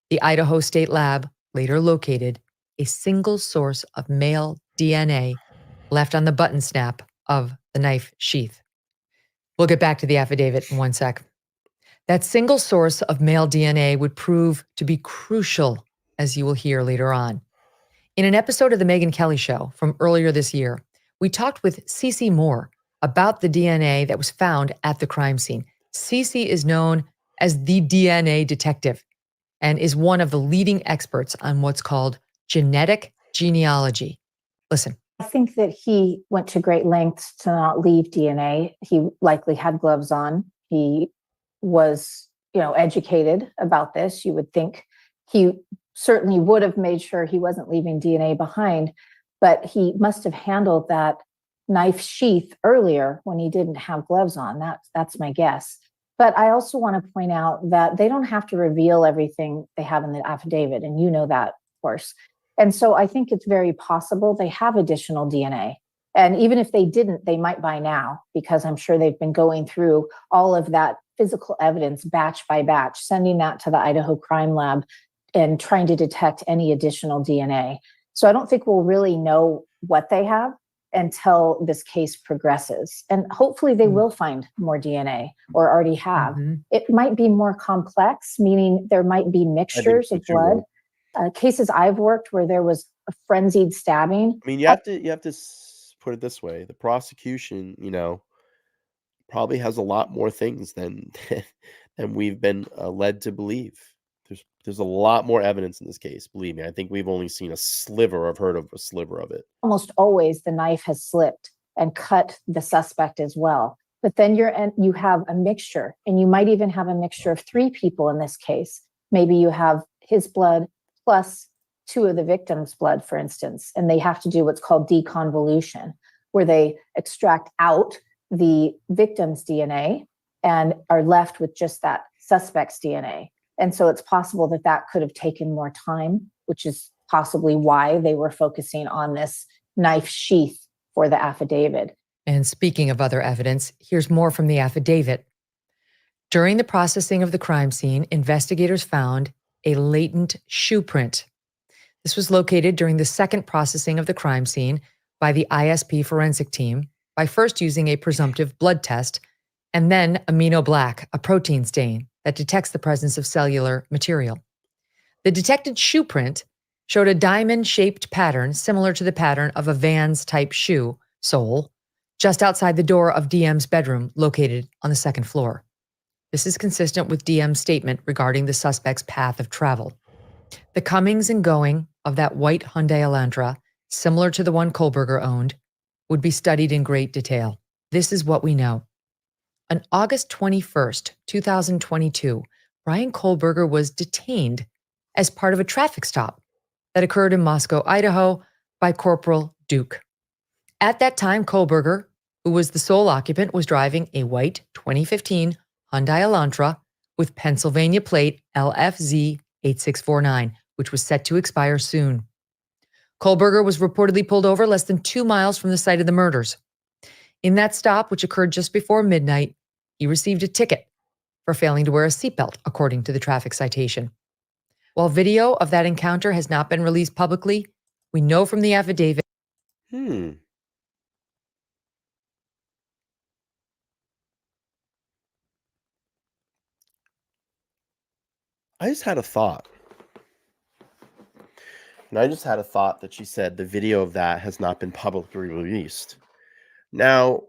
B: The Idaho State Lab later located a single source of male DNA left on the button snap of the knife sheath. We'll get back to the affidavit in one sec. That single source of male DNA would prove to be crucial, as you will hear later on. In an episode of The Megyn Kelly Show from earlier this year, we talked with Cece Moore about the DNA that was found at the crime scene. Cece is known as the DNA detective and is one of the leading experts on what's called genetic genealogy. Listen.
O: I think that he went to great lengths to not leave DNA. He likely had gloves on. He was, educated about this. You would think he certainly would have made sure he wasn't leaving DNA behind, but he must have handled that knife sheath earlier when he didn't have gloves on. That's my guess. But I also want to point out that they don't have to reveal everything they have in the affidavit, and you know that, of course. And so I think it's very possible they have additional DNA. And even if they didn't, they might by now, because I'm sure they've been going through all of that physical evidence batch by batch, sending that to the Idaho Crime Lab and trying to detect any additional DNA. So I don't think we'll really know what they have until this case progresses. And hopefully they will find more DNA or already have. It might be more complex, meaning there might be mixtures of blood. Cases I've worked where there was a frenzied stabbing.
A: I mean, you have to put it this way. The prosecution, probably has a lot more things than we've been led to believe. There's There's a lot more evidence in this case. Believe me, I think we've only seen a sliver. I've heard of a sliver of it.
O: Almost always the knife has slipped and cut the suspect as well. But then you have a mixture, and you might even have a mixture of 3 people in this case. Maybe you have his blood plus 2 of the victims' blood, for instance, and they have to do what's called deconvolution, where they extract out the victim's DNA and are left with just that suspect's DNA. And so it's possible that that could have taken more time, which is possibly why they were focusing on this knife sheath for the affidavit.
B: And speaking of other evidence, here's more from the affidavit. During the processing of the crime scene, investigators found a latent shoe print. This was located during the second processing of the crime scene by the ISP forensic team by first using a presumptive blood test and then aminoblack, a protein stain that detects the presence of cellular material. The detected shoe print showed a diamond-shaped pattern similar to the pattern of a Vans-type shoe sole just outside the door of DM's bedroom located on the second floor. This is consistent with DM's statement regarding the suspect's path of travel. The comings and going of that white Hyundai Elantra, similar to the one Kohberger owned, would be studied in great detail. This is what we know. On August 21st, 2022, Bryan Kohberger was detained as part of a traffic stop that occurred in Moscow, Idaho, by Corporal Duke. At that time, Kohberger, who was the sole occupant, was driving a white 2015 Hyundai Elantra with Pennsylvania plate LFZ 8649, which was set to expire soon. Kohberger was reportedly pulled over less than 2 miles from the site of the murders. In that stop, which occurred just before midnight, he received a ticket for failing to wear a seatbelt, according to the traffic citation. While video of that encounter has not been released publicly, we know from the affidavit.
A: I just had a thought. And I just had a thought that she said the video of that has not been publicly released. Now,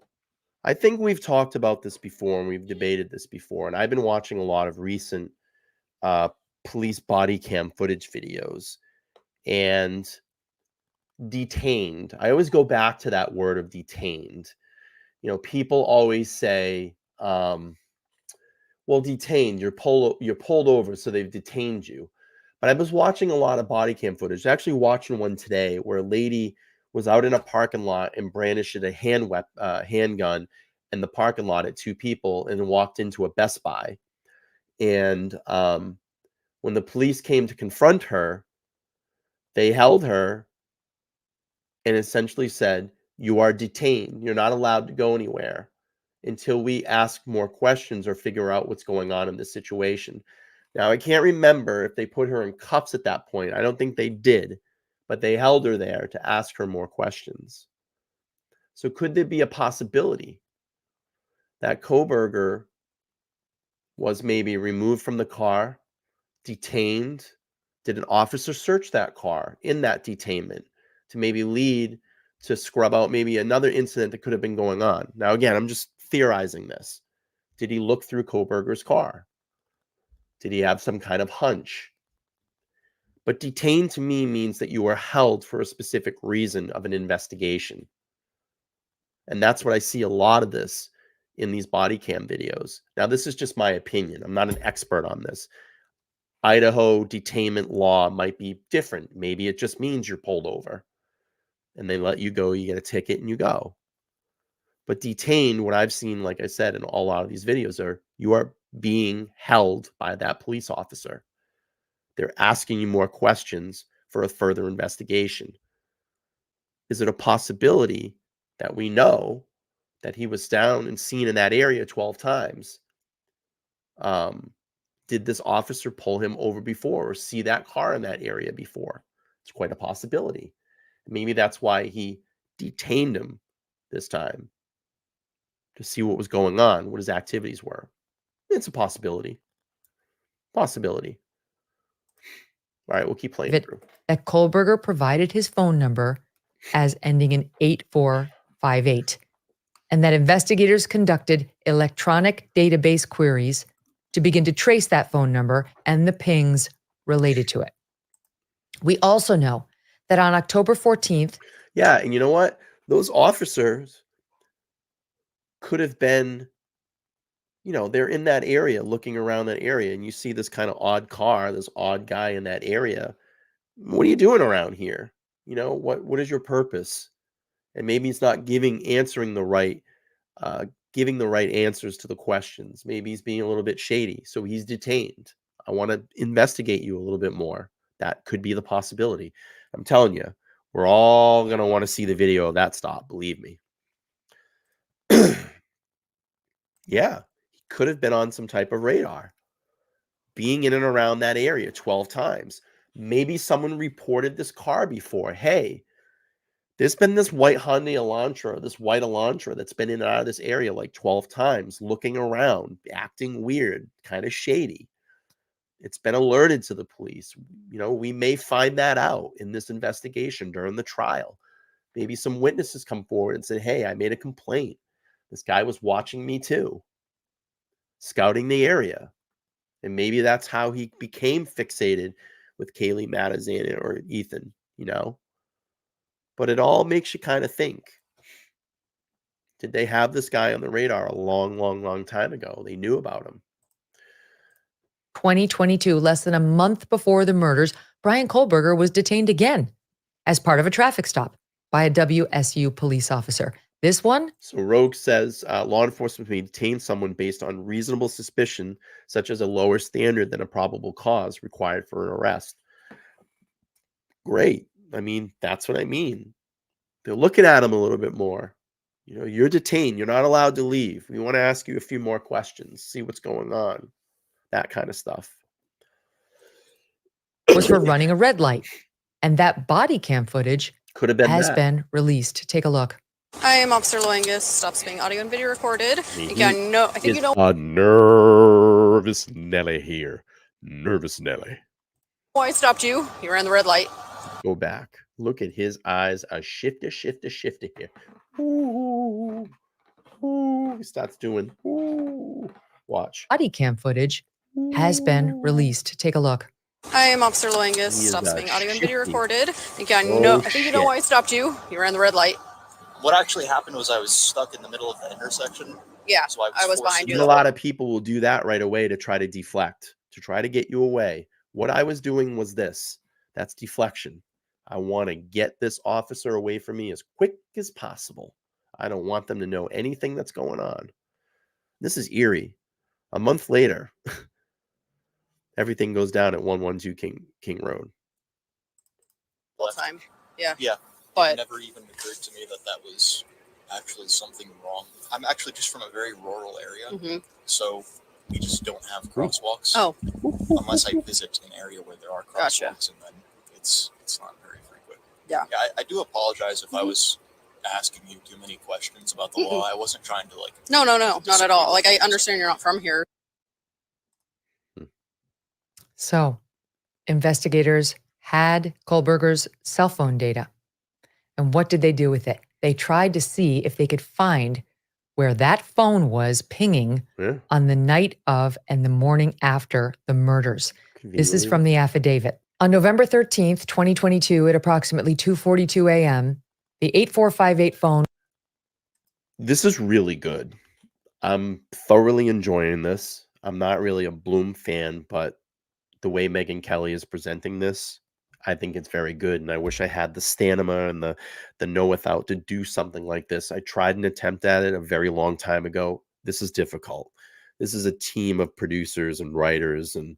A: I think we've talked about this before and we've debated this before. And I've been watching a lot of recent police body cam footage videos. And detained. I always go back to that word of detained. You know, people always say, well, detained, you're pulled over, so they've detained you. But I was watching a lot of body cam footage, actually watching one today where a lady was out in a parking lot and brandished a handgun in the parking lot at 2 people and walked into a Best Buy. And when the police came to confront her, they held her and essentially said, you are detained. You're not allowed to go anywhere until we ask more questions or figure out what's going on in this situation. Now, I can't remember if they put her in cuffs at that point. I don't think they did, but they held her there to ask her more questions. So could there be a possibility that Kohberger was maybe removed from the car, detained? Did an officer search that car in that detainment to maybe lead to scrub out maybe another incident that could have been going on? Now, again, I'm just theorizing this. Did he look through Kohberger's car? Did he have some kind of hunch? But detained to me means that you are held for a specific reason of an investigation. And that's what I see a lot of this in these body cam videos. Now, this is just my opinion. I'm not an expert on this. Idaho detainment law might be different. Maybe it just means you're pulled over and they let you go, you get a ticket and you go. But detained, what I've seen, like I said, in a lot of these videos are you are being held by that police officer. They're asking you more questions for a further investigation. Is it a possibility that we know that he was down and seen in that area 12 times? Did this officer pull him over before or see that car in that area before? It's quite a possibility. Maybe that's why he detained him this time, to see what was going on, what his activities were. It's a possibility. Possibility. All right, we'll keep playing through.
B: That Kohberger provided his phone number as ending in 8458, and that investigators conducted electronic database queries to begin to trace that phone number and the pings related to it. We also know that on October 14th,
A: Yeah, and you know what? Those officers could have been, they're in that area, looking around that area, and you see this kind of odd car, this odd guy in that area. What are you doing around here? What is your purpose? And maybe it's not answering the right, giving the right answers to the questions. Maybe he's being a little bit shady, so he's detained. I want to investigate you a little bit more. That could be the possibility. I'm telling you, we're all going to want to see the video of that stop, believe me. Yeah, he could have been on some type of radar, being in and around that area 12 times. Maybe someone reported this car before. Hey, there's been this white Elantra that's been in and out of this area like 12 times, looking around, acting weird, kind of shady. It's been alerted to the police. We may find that out in this investigation during the trial. Maybe some witnesses come forward and say, hey, I made a complaint. This guy was watching me too, scouting the area. And maybe that's how he became fixated with Kaylee Madison or Ethan, But it all makes you kind of think. Did they have this guy on the radar a long, long, long time ago? They knew about him.
B: 2022, less than a month before the murders, Bryan Kohberger was detained again as part of a traffic stop by a WSU police officer. This one?
A: So Rogue says law enforcement may detain someone based on reasonable suspicion, such as a lower standard than a probable cause required for an arrest. Great. I mean, that's what I mean. They're looking at him a little bit more. You're detained. You're not allowed to leave. We want to ask you a few more questions, see what's going on, that kind of stuff.
B: Was for running a red light. And that body cam footage
A: could have
B: been released. Take a look.
P: I am Officer Loangus. Stops being audio and video recorded. Again, I think you know.
A: A nervous Nelly here. Nervous Nelly.
P: Why I stopped you? You ran the red light.
A: Go back. Look at his eyes. A shifter here. Ooh. Ooh. He starts doing. Ooh. Watch.
B: Body cam footage has been released. Take a look.
P: I am Officer Loangus. Stops being audio and video recorded. Again, I think you know why I stopped you. You ran the red light.
Q: What actually happened was I was stuck in the middle of the intersection.
P: Yeah,
Q: so
P: I was behind you.
A: A lot of people will do that right away to try to deflect, to try to get you away. What I was doing was this. That's deflection. I want to get this officer away from me as quick as possible. I don't want them to know anything that's going on. This is eerie. A month later, everything goes down at 112 King Road.
P: Time. Yeah.
Q: Yeah.
P: But
Q: it never even occurred to me that was actually something wrong. I'm actually just from a very rural area, so we just don't have crosswalks.
P: Oh.
Q: Unless I visit an area where there are crosswalks, and then it's not very frequent.
P: Yeah.
Q: I do apologize if I was asking you too many questions about the law. I wasn't trying to
P: No, not at all. I understand you're not from here.
B: So, investigators had Kohberger's cell phone data. And what did they do with it? They tried to see if they could find where that phone was pinging on the night of and the morning after the murders. This is from the affidavit. On November 13th, 2022, at approximately 2:42 a.m., the 8458 phone.
A: This is really good. I'm thoroughly enjoying this. I'm not really a Bloom fan, but the way Megyn Kelly is presenting this, I think it's very good. And I wish I had the stamina and the know-without to do something like this. I tried an attempt at it a very long time ago. This is difficult. This is a team of producers and writers, and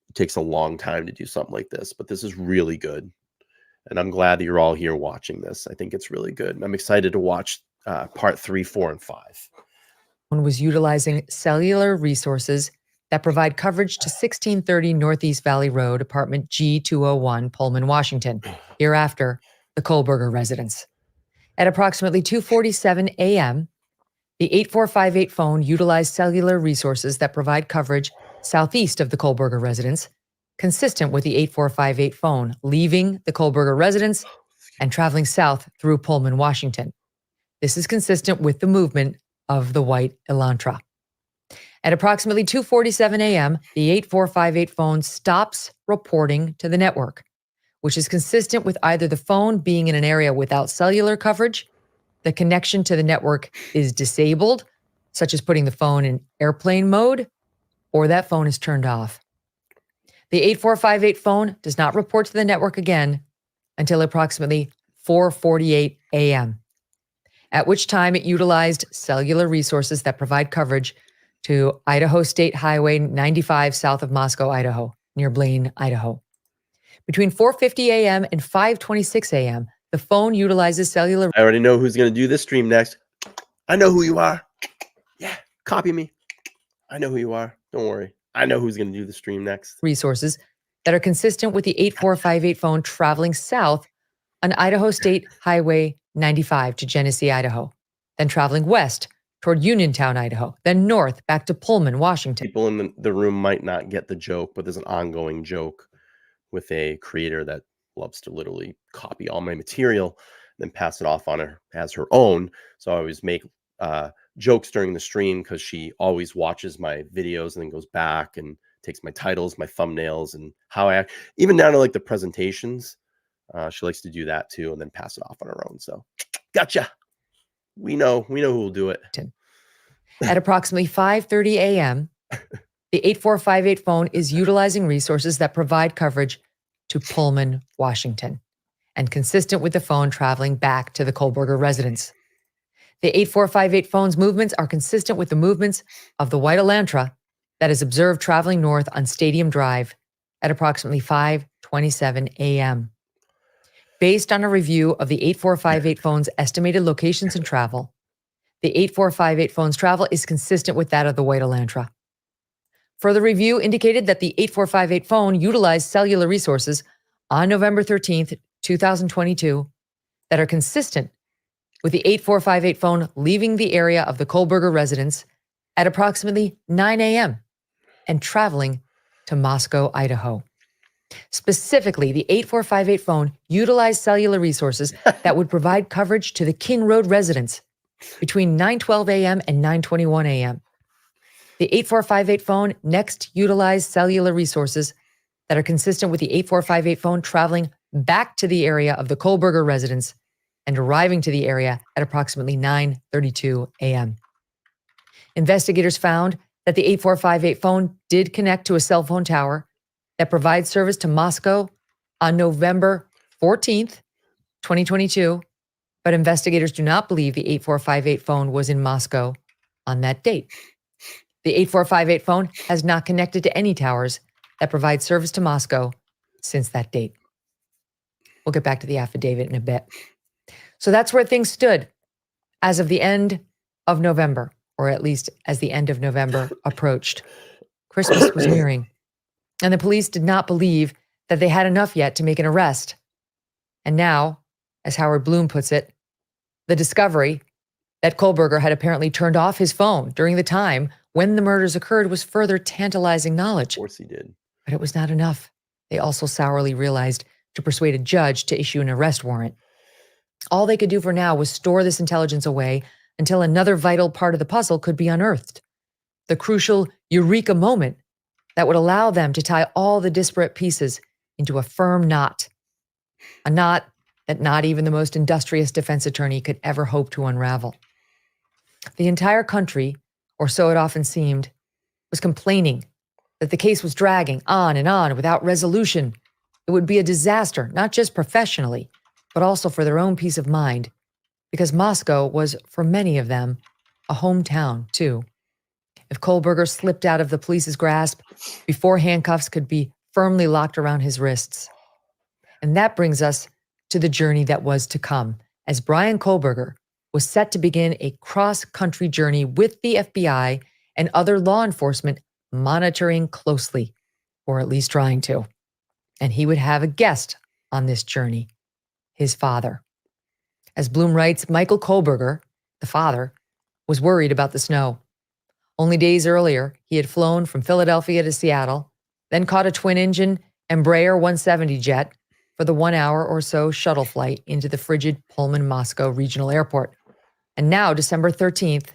A: it takes a long time to do something like this. But this is really good. And I'm glad that you're all here watching this. I think it's really good. And I'm excited to watch part 3, 4, and 5.
B: One was utilizing cellular resources that provide coverage to 1630 Northeast Valley Road, apartment G201, Pullman, Washington, hereafter the Kohberger residence. At approximately 2:47 a.m., the 8458 phone utilized cellular resources that provide coverage southeast of the Kohberger residence, consistent with the 8458 phone, leaving the Kohberger residence and traveling south through Pullman, Washington. This is consistent with the movement of the white Elantra. At approximately 2:47 a.m., the 8458 phone stops reporting to the network, which is consistent with either the phone being in an area without cellular coverage, the connection to the network is disabled, such as putting the phone in airplane mode, or that phone is turned off. The 8458 phone does not report to the network again until approximately 4:48 a.m., at which time it utilized cellular resources that provide coverage to Idaho State Highway 95 south of Moscow, Idaho, near Blaine, Idaho. Between 4:50 a.m. and 5:26 a.m., the phone utilizes cellular.
A: I already know who's going to do this stream next. I know who you are. Yeah, copy me. I know who you are. Don't worry. I know who's going to do the stream next.
B: Resources that are consistent with the 8458 phone traveling south on Idaho State Highway 95 to Genesee, Idaho, then traveling west toward Uniontown, Idaho, then north back to Pullman, Washington.
A: People in the room might not get the joke, but there's an ongoing joke with a creator that loves to literally copy all my material, then pass it off on her as her own. So I always make jokes during the stream because she always watches my videos and then goes back and takes my titles, my thumbnails, and how I act, even down to like the presentations. She likes to do that too, and then pass it off on her own. So, gotcha. We know who will do it.
B: At approximately 5:30 a.m., the 8458 phone is utilizing resources that provide coverage to Pullman, Washington, and consistent with the phone traveling back to the Kohberger residence. The 8458 phone's movements are consistent with the movements of the white Elantra that is observed traveling north on Stadium Drive at approximately 5:27 a.m. Based on a review of the 8458 phone's estimated locations and travel, the 8458 phone's travel is consistent with that of the white Elantra. Further review indicated that the 8458 phone utilized cellular resources on November 13th, 2022, that are consistent with the 8458 phone leaving the area of the Kohberger residence at approximately 9 a.m. and traveling to Moscow, Idaho. Specifically, the 8458 phone utilized cellular resources that would provide coverage to the King Road residence between 9:12 a.m. and 9:21 a.m. The 8458 phone next utilized cellular resources that are consistent with the 8458 phone traveling back to the area of the Kohberger residence and arriving to the area at approximately 9:32 a.m. Investigators found that the 8458 phone did connect to a cell phone tower that provides service to Moscow on November 14th, 2022, but investigators do not believe the 8458 phone was in Moscow on that date. The 8458 phone has not connected to any towers that provide service to Moscow since that date. We'll get back to the affidavit in a bit. So that's where things stood as of the end of November, or at least as the end of November approached. Christmas was nearing, and the police did not believe that they had enough yet to make an arrest. And now, as Howard Bloom puts it, the discovery that Kohberger had apparently turned off his phone during the time when the murders occurred was further tantalizing knowledge.
A: Of course he did.
B: But it was not enough. They also sourly realized to persuade a judge to issue an arrest warrant. All they could do for now was store this intelligence away until another vital part of the puzzle could be unearthed. The crucial eureka moment that would allow them to tie all the disparate pieces into a firm knot. A knot that not even the most industrious defense attorney could ever hope to unravel. The entire country, or so it often seemed, was complaining that the case was dragging on and on without resolution. It would be a disaster, not just professionally, but also for their own peace of mind, because Moscow was, for many of them, a hometown, too. If Kohberger slipped out of the police's grasp before handcuffs could be firmly locked around his wrists. And that brings us to the journey that was to come, as Bryan Kohberger was set to begin a cross-country journey with the FBI and other law enforcement monitoring closely, or at least trying to. And he would have a guest on this journey, his father. As Bloom writes, Michael Kohberger, the father, was worried about the snow. Only days earlier, he had flown from Philadelphia to Seattle, then caught a twin-engine Embraer 170 jet for the 1 hour or so shuttle flight into the frigid Pullman-Moscow Regional Airport. And now, December 13th,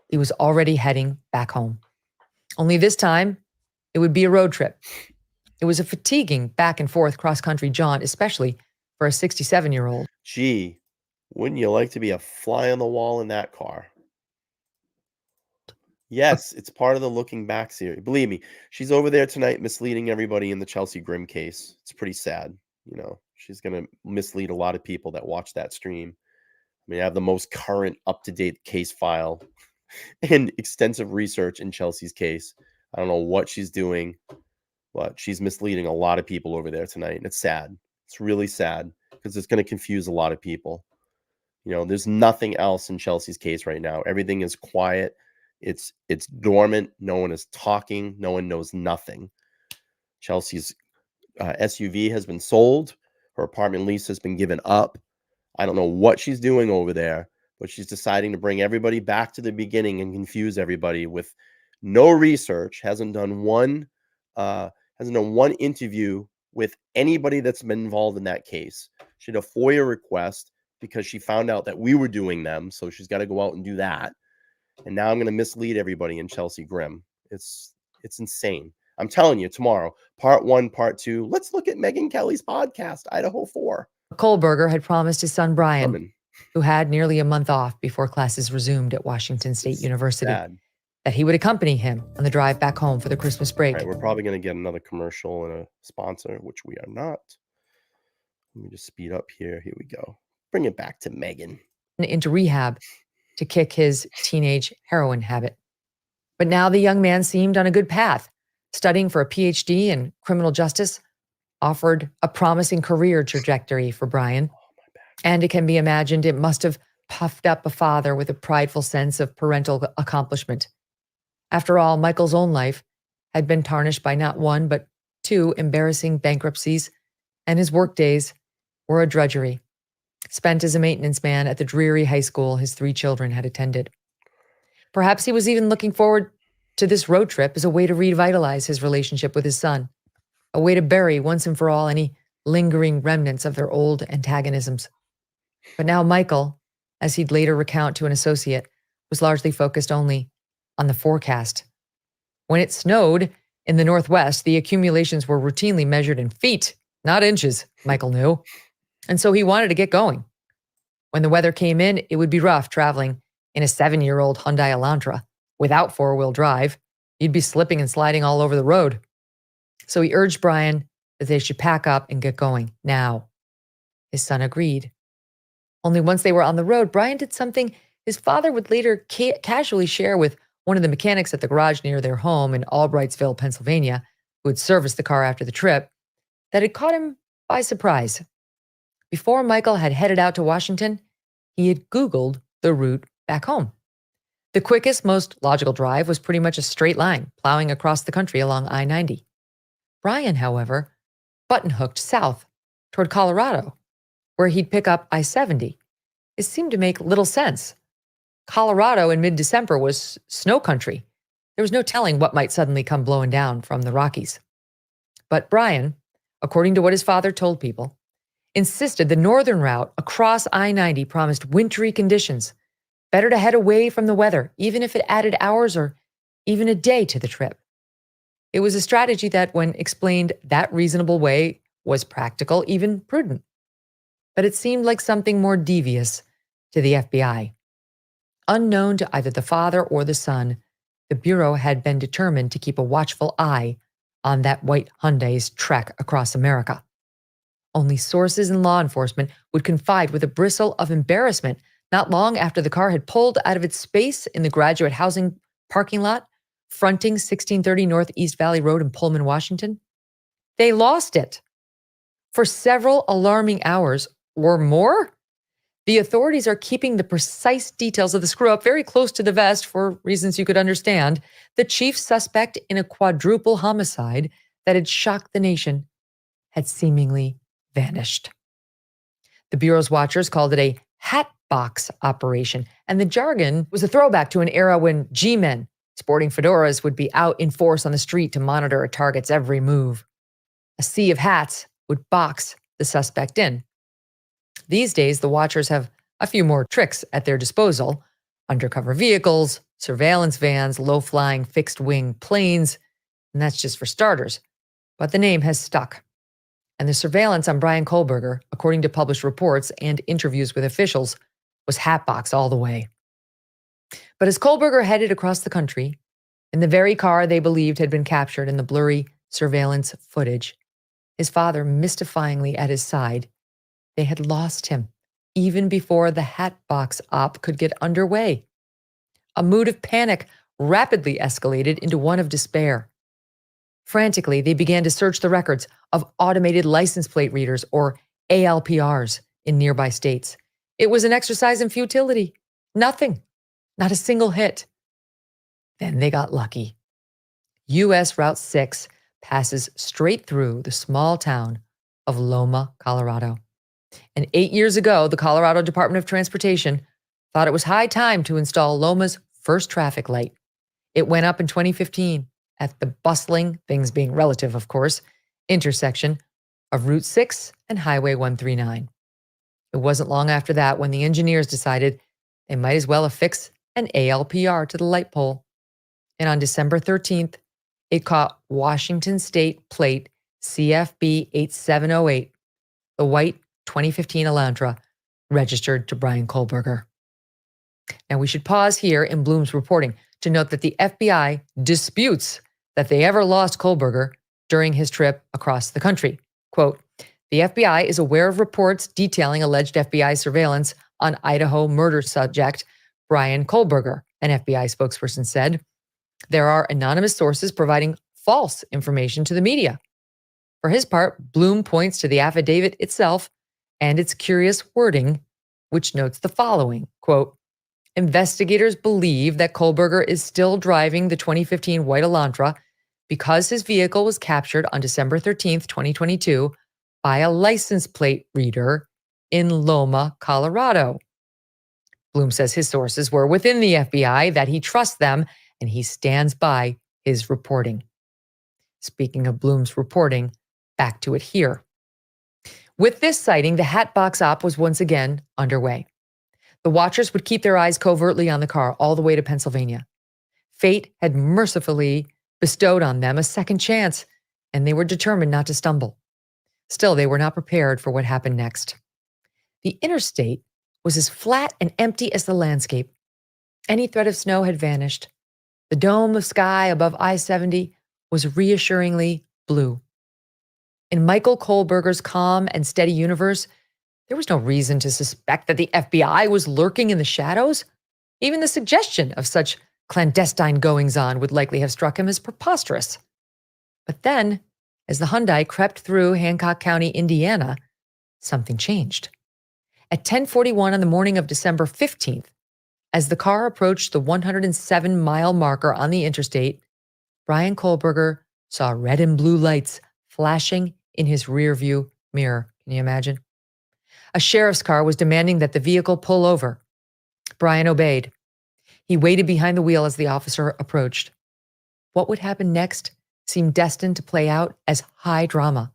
B: he was already heading back home. Only this time, it would be a road trip. It was a fatiguing back and forth cross-country jaunt, especially for a 67-year-old.
A: Gee, wouldn't you like to be a fly on the wall in that car? Yes, it's part of the Looking Back series. Believe me, she's over there tonight misleading everybody in the Chelsea Grim case. It's pretty sad. She's going to mislead a lot of people that watch that stream. I mean, I have the most current, up-to-date case file and extensive research in Chelsea's case. I don't know what she's doing, but she's misleading a lot of people over there tonight. And it's sad. It's really sad because it's going to confuse a lot of people. There's nothing else in Chelsea's case right now. Everything is quiet. It's dormant. No one is talking. No one knows nothing. Chelsea's SUV has been sold. Her apartment lease has been given up. I don't know what she's doing over there, but she's deciding to bring everybody back to the beginning and confuse everybody with no research. Hasn't done one interview with anybody that's been involved in that case. She did a FOIA request because she found out that we were doing them, so she's got to go out and do that. And now I'm going to mislead everybody in Chelsea Grim. It's insane. I'm telling you, tomorrow, part 1, part 2. Let's look at Megyn Kelly's podcast, Idaho 4.
B: Kohberger had promised his son Bryan, who had nearly a month off before classes resumed at Washington State University, that he would accompany him on the drive back home for the Christmas break.
A: All right, we're probably going to get another commercial and a sponsor, which we are not. Let me just speed up here. Here we go. Bring it back to Megyn.
B: Into rehab to kick his teenage heroin habit. But now the young man seemed on a good path. Studying for a PhD in criminal justice offered a promising career trajectory for Bryan. And it can be imagined it must have puffed up a father with a prideful sense of parental accomplishment. After all, Michael's own life had been tarnished by not one, but 2 embarrassing bankruptcies, and his work days were a drudgery, spent as a maintenance man at the dreary high school his 3 children had attended. Perhaps he was even looking forward to this road trip as a way to revitalize his relationship with his son, a way to bury once and for all any lingering remnants of their old antagonisms. But now Michael, as he'd later recount to an associate, was largely focused only on the forecast. When it snowed in the Northwest, the accumulations were routinely measured in feet, not inches, Michael knew. And so he wanted to get going. When the weather came in, it would be rough traveling in a 7-year-old Hyundai Elantra without 4-wheel drive. You'd be slipping and sliding all over the road. So he urged Bryan that they should pack up and get going now. His son agreed. Only once they were on the road, Bryan did something his father would later casually share with one of the mechanics at the garage near their home in Albrightsville, Pennsylvania, who had serviced the car after the trip, that had caught him by surprise. Before Michael had headed out to Washington, he had Googled the route back home. The quickest, most logical drive was pretty much a straight line, plowing across the country along I-90. Bryan, however, button-hooked south toward Colorado, where he'd pick up I-70. It seemed to make little sense. Colorado in mid-December was snow country. There was no telling what might suddenly come blowing down from the Rockies. But Bryan, according to what his father told people, insisted the northern route across I-90 promised wintry conditions. Better to head away from the weather, even if it added hours or even a day to the trip. It was a strategy that, when explained that reasonable way, was practical, even prudent. But it seemed like something more devious to the FBI. Unknown to either the father or the son, the Bureau had been determined to keep a watchful eye on that white Hyundai's trek across America. Only sources in law enforcement would confide with a bristle of embarrassment not long after the car had pulled out of its space in the graduate housing parking lot, fronting 1630 Northeast Valley Road in Pullman, Washington. They lost it. For several alarming hours or more, the authorities are keeping the precise details of the screw-up very close to the vest for reasons you could understand. The chief suspect in a quadruple homicide that had shocked the nation had seemingly vanished. The Bureau's watchers called it a hat box operation, and the jargon was a throwback to an era when G-men sporting fedoras would be out in force on the street to monitor a target's every move. A sea of hats would box the suspect in. These days, the watchers have a few more tricks at their disposal. Undercover vehicles, surveillance vans, low-flying fixed-wing planes, and that's just for starters. But the name has stuck. And the surveillance on Bryan Kohberger, according to published reports and interviews with officials, was hatbox all the way. But as Kohberger headed across the country, in the very car they believed had been captured in the blurry surveillance footage, his father mystifyingly at his side, they had lost him even before the hatbox op could get underway. A mood of panic rapidly escalated into one of despair. Frantically, they began to search the records of automated license plate readers, or ALPRs, in nearby states. It was an exercise in futility. Nothing. Not a single hit. Then they got lucky. U.S. Route 6 passes straight through the small town of Loma, Colorado. And 8 years ago, the Colorado Department of Transportation thought it was high time to install Loma's first traffic light. It went up in 2015 at the bustling, things being relative, of course, intersection of Route 6 and Highway 139. It wasn't long after that when the engineers decided they might as well affix an ALPR to the light pole. And on December 13th, it caught Washington State Plate CFB 8708, the white 2015 Elantra, registered to Bryan Kohberger. Now, we should pause here in Bloom's reporting to note that the FBI disputes that they ever lost Kohberger during his trip across the country. Quote, the FBI is aware of reports detailing alleged FBI surveillance on Idaho murder subject Bryan Kohberger, an FBI spokesperson said. There are anonymous sources providing false information to the media. For his part, Bloom points to the affidavit itself and its curious wording, which notes the following, quote, investigators believe that Kohberger is still driving the 2015 white Elantra because his vehicle was captured on December 13th, 2022 by a license plate reader in Loma, Colorado. Bloom says his sources were within the FBI, that he trusts them, and he stands by his reporting. Speaking of Bloom's reporting, back to it here. With this sighting, the hatbox op was once again underway. The watchers would keep their eyes covertly on the car all the way to Pennsylvania. Fate had mercifully bestowed on them a second chance, and they were determined not to stumble. Still, they were not prepared for what happened next. The interstate was as flat and empty as the landscape. Any threat of snow had vanished. The dome of sky above I-70 was reassuringly blue. In Michael Kohberger's calm and steady universe, there was no reason to suspect that the FBI was lurking in the shadows. Even the suggestion of such clandestine goings-on would likely have struck him as preposterous. But then, as the Hyundai crept through Hancock County, Indiana, something changed. At 10:41 on the morning of December 15th, as the car approached the 107-mile marker on the interstate, Bryan Kohberger saw red and blue lights flashing in his rearview mirror. Can you imagine? A sheriff's car was demanding that the vehicle pull over. Bryan obeyed. He waited behind the wheel as the officer approached. What would happen next seemed destined to play out as high drama.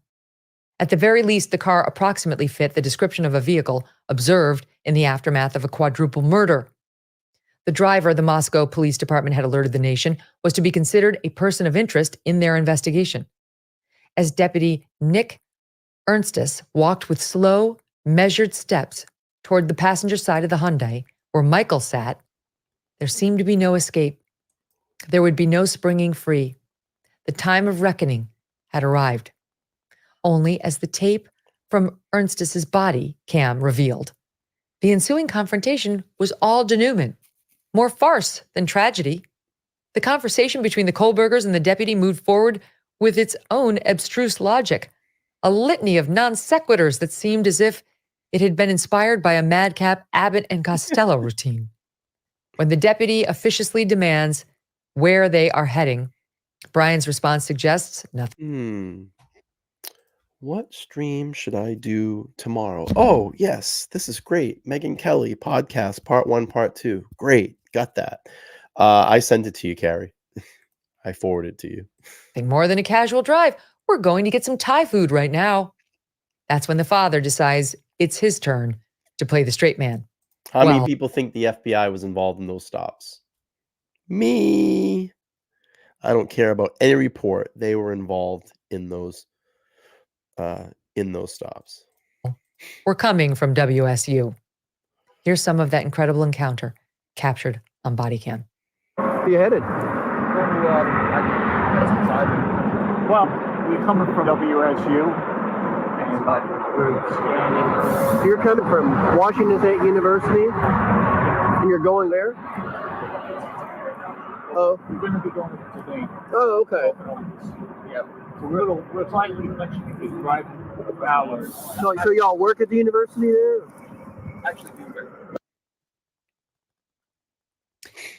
B: At the very least, the car approximately fit the description of a vehicle observed in the aftermath of a quadruple murder. The driver, the Moscow Police Department had alerted the nation, was to be considered a person of interest in their investigation. As Deputy Nick Ernstis walked with slow, measured steps toward the passenger side of the Hyundai, where Michael sat, there seemed to be no escape. There would be no springing free. The time of reckoning had arrived. Only, as the tape from Ernstis's body cam revealed, the ensuing confrontation was all denouement, more farce than tragedy. The conversation between the Kohbergers and the deputy moved forward with its own abstruse logic, a litany of non sequiturs that seemed as if it had been inspired by a madcap Abbott and Costello routine. When the deputy officiously demands where they are heading, Bryan's response suggests nothing.
A: What stream should I do tomorrow? Oh, yes, this is great. Megyn Kelly podcast, part 1, part 2. Great, got that. I sent it to you, Carrie. I forwarded it to you.
B: Nothing more than a casual drive. We're going to get some Thai food right now. That's when the father decides it's his turn to play the straight man.
A: How many people think the FBI was involved in those stops? Me. I don't care about any report. They were involved in those stops.
B: Were coming from WSU. Here's some of that incredible encounter captured on body cam.
R: Where you headed? Well, we're coming from WSU, and we're scanning. You're coming from Washington State University, and you're going there? Oh. We're going to be going today. Oh, okay. Yeah. So we're slightly driving for hours. So y'all work at the university there? Actually, do work.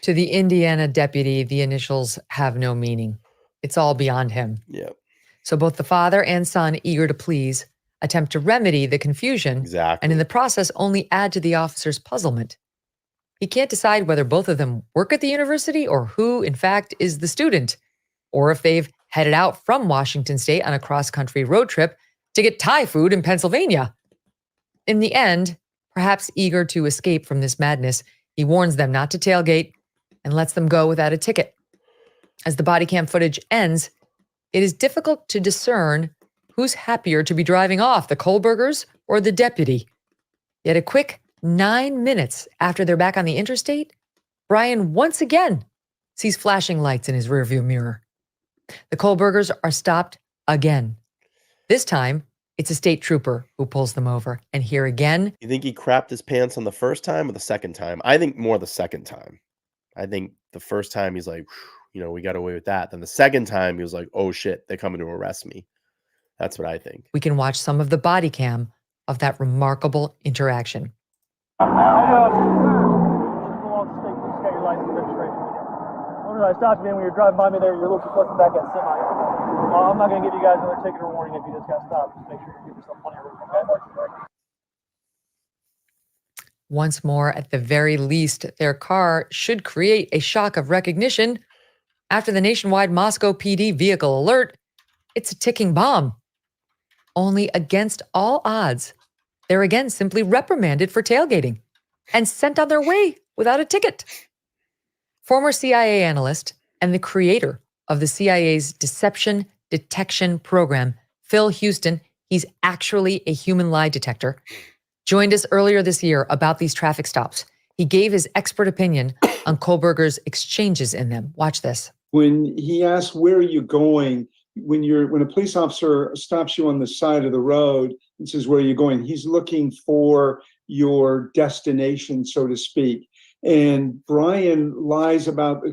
B: To the Indiana deputy, the initials have no meaning. It's all beyond him.
A: Yeah.
B: So both the father and son, eager to please, attempt to remedy the confusion.
A: Exactly.
B: And in the process, only add to the officer's puzzlement. He can't decide whether both of them work at the university or who, in fact, is the student, or if they've headed out from Washington State on a cross-country road trip to get Thai food in Pennsylvania. In the end, perhaps eager to escape from this madness, he warns them not to tailgate and lets them go without a ticket. As the body cam footage ends, it is difficult to discern who's happier to be driving off, the Kohbergers or the deputy. Yet a quick 9 minutes after they're back on the interstate, Bryan once again sees flashing lights in his rearview mirror. The Kohbergers are stopped again. This time, it's a state trooper who pulls them over. And here again...
A: You think he crapped his pants on the first time or the second time? I think more the second time. I think the first time he's like, we got away with that. Then the second time he was like, oh shit, they're coming to arrest me. That's what I think.
B: We can watch some of the body cam of that remarkable interaction.
R: I stopped you, man, when you're driving by me there, you're looking back at semi. I'm not going to give you guys another ticket or warning if you just got stopped. Just make sure you give yourself plenty of room, okay?
B: Once more, at the very least, their car should create a shock of recognition. After the nationwide Moscow PD vehicle alert, it's a ticking bomb. Only against all odds, they're again simply reprimanded for tailgating and sent on their way without a ticket. Former CIA analyst and the creator of the CIA's deception detection program, Phil Houston, he's actually a human lie detector, joined us earlier this year about these traffic stops. He gave his expert opinion on Kohberger's exchanges in them. Watch this.
S: When he asks, where are you going? When a police officer stops you on the side of the road and says, where are you going? He's looking for your destination, so to speak. And Bryan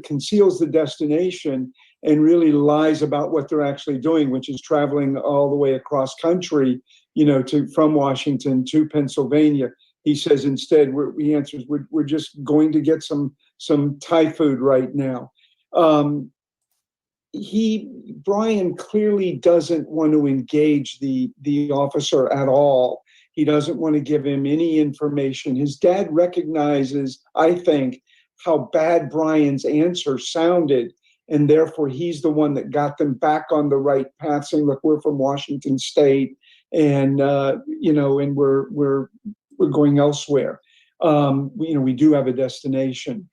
S: conceals the destination and really lies about what they're actually doing, which is traveling all the way across country, from Washington to Pennsylvania. He says instead, he answers, we're just going to get some Thai food right now. Bryan clearly doesn't want to engage the officer at all. He doesn't want to give him any information. His dad recognizes, I think, how bad Bryan's answer sounded, and therefore he's the one that got them back on the right path, saying, "Look, we're from Washington State, and and we're going elsewhere. We do have a destination."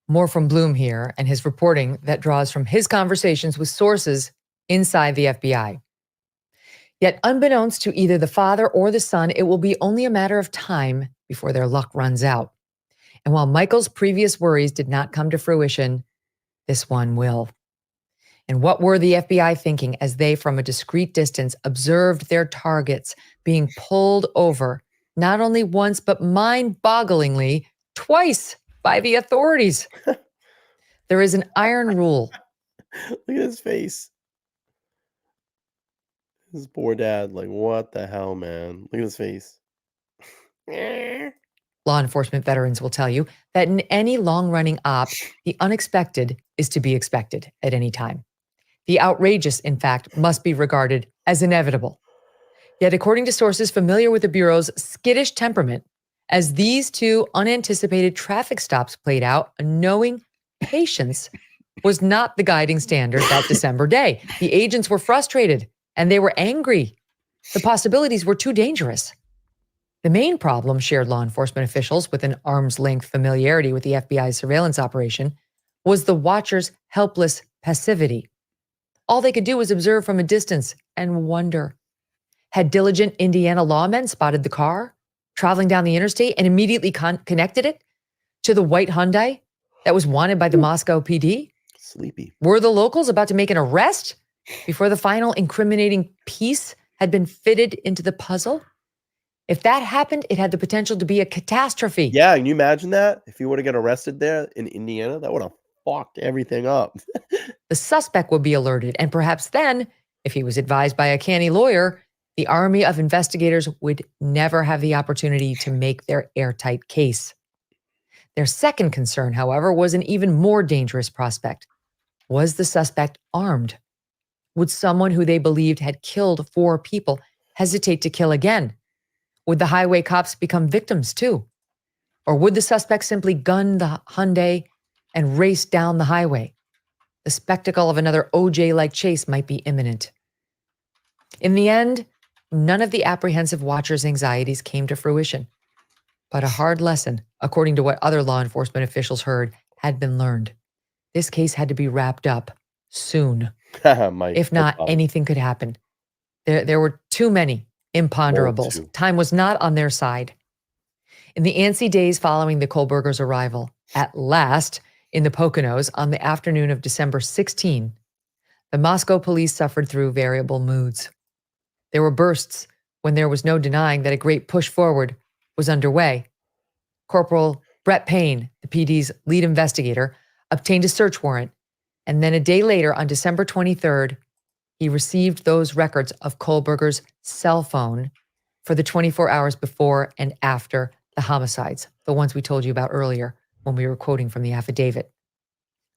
B: More from Bloom here and his reporting that draws from his conversations with sources inside the FBI. Yet unbeknownst to either the father or the son, it will be only a matter of time before their luck runs out. And while Michael's previous worries did not come to fruition, this one will. And what were the FBI thinking as they, from a discreet distance, observed their targets being pulled over, not only once, but mind-bogglingly twice by the authorities? There is an iron rule.
A: Look at his face. His poor dad, like, what the hell, man? Look at his face.
B: Law enforcement veterans will tell you that in any long-running op, the unexpected is to be expected at any time. The outrageous, in fact, must be regarded as inevitable. Yet, according to sources familiar with the Bureau's skittish temperament, as these two unanticipated traffic stops played out, a knowing patience was not the guiding standard that December day. The agents were frustrated and they were angry. The possibilities were too dangerous. The main problem, shared law enforcement officials with an arm's length familiarity with the FBI's surveillance operation, was the watchers' helpless passivity. All they could do was observe from a distance and wonder. Had diligent Indiana lawmen spotted the car traveling down the interstate and immediately connected it to the white Hyundai that was wanted by the Moscow PD?
A: Sleepy.
B: Were the locals about to make an arrest before the final incriminating piece had been fitted into the puzzle? If that happened, it had the potential to be a catastrophe.
A: Yeah, can you imagine that? If he would have got arrested there in Indiana, that would have fucked everything up.
B: The suspect would be alerted, and perhaps then, if he was advised by a canny lawyer, the army of investigators would never have the opportunity to make their airtight case. Their second concern, however, was an even more dangerous prospect. Was the suspect armed? Would someone who they believed had killed 4 people hesitate to kill again? Would the highway cops become victims too? Or would the suspect simply gun the Hyundai and race down the highway? The spectacle of another OJ-like chase might be imminent. In the end, none of the apprehensive watchers' anxieties came to fruition. But a hard lesson, according to what other law enforcement officials heard, had been learned. This case had to be wrapped up soon. If not, anything could happen. There were too many imponderables. Time was not on their side. In the antsy days following the Kohbergers' arrival, at last, in the Poconos on the afternoon of December 16, the Moscow police suffered through variable moods. There were bursts when there was no denying that a great push forward was underway. Corporal Brett Payne, the PD's lead investigator, obtained a search warrant, and then a day later, on December 23rd, he received those records of Kohberger's cell phone for the 24 hours before and after the homicides, the ones we told you about earlier when we were quoting from the affidavit.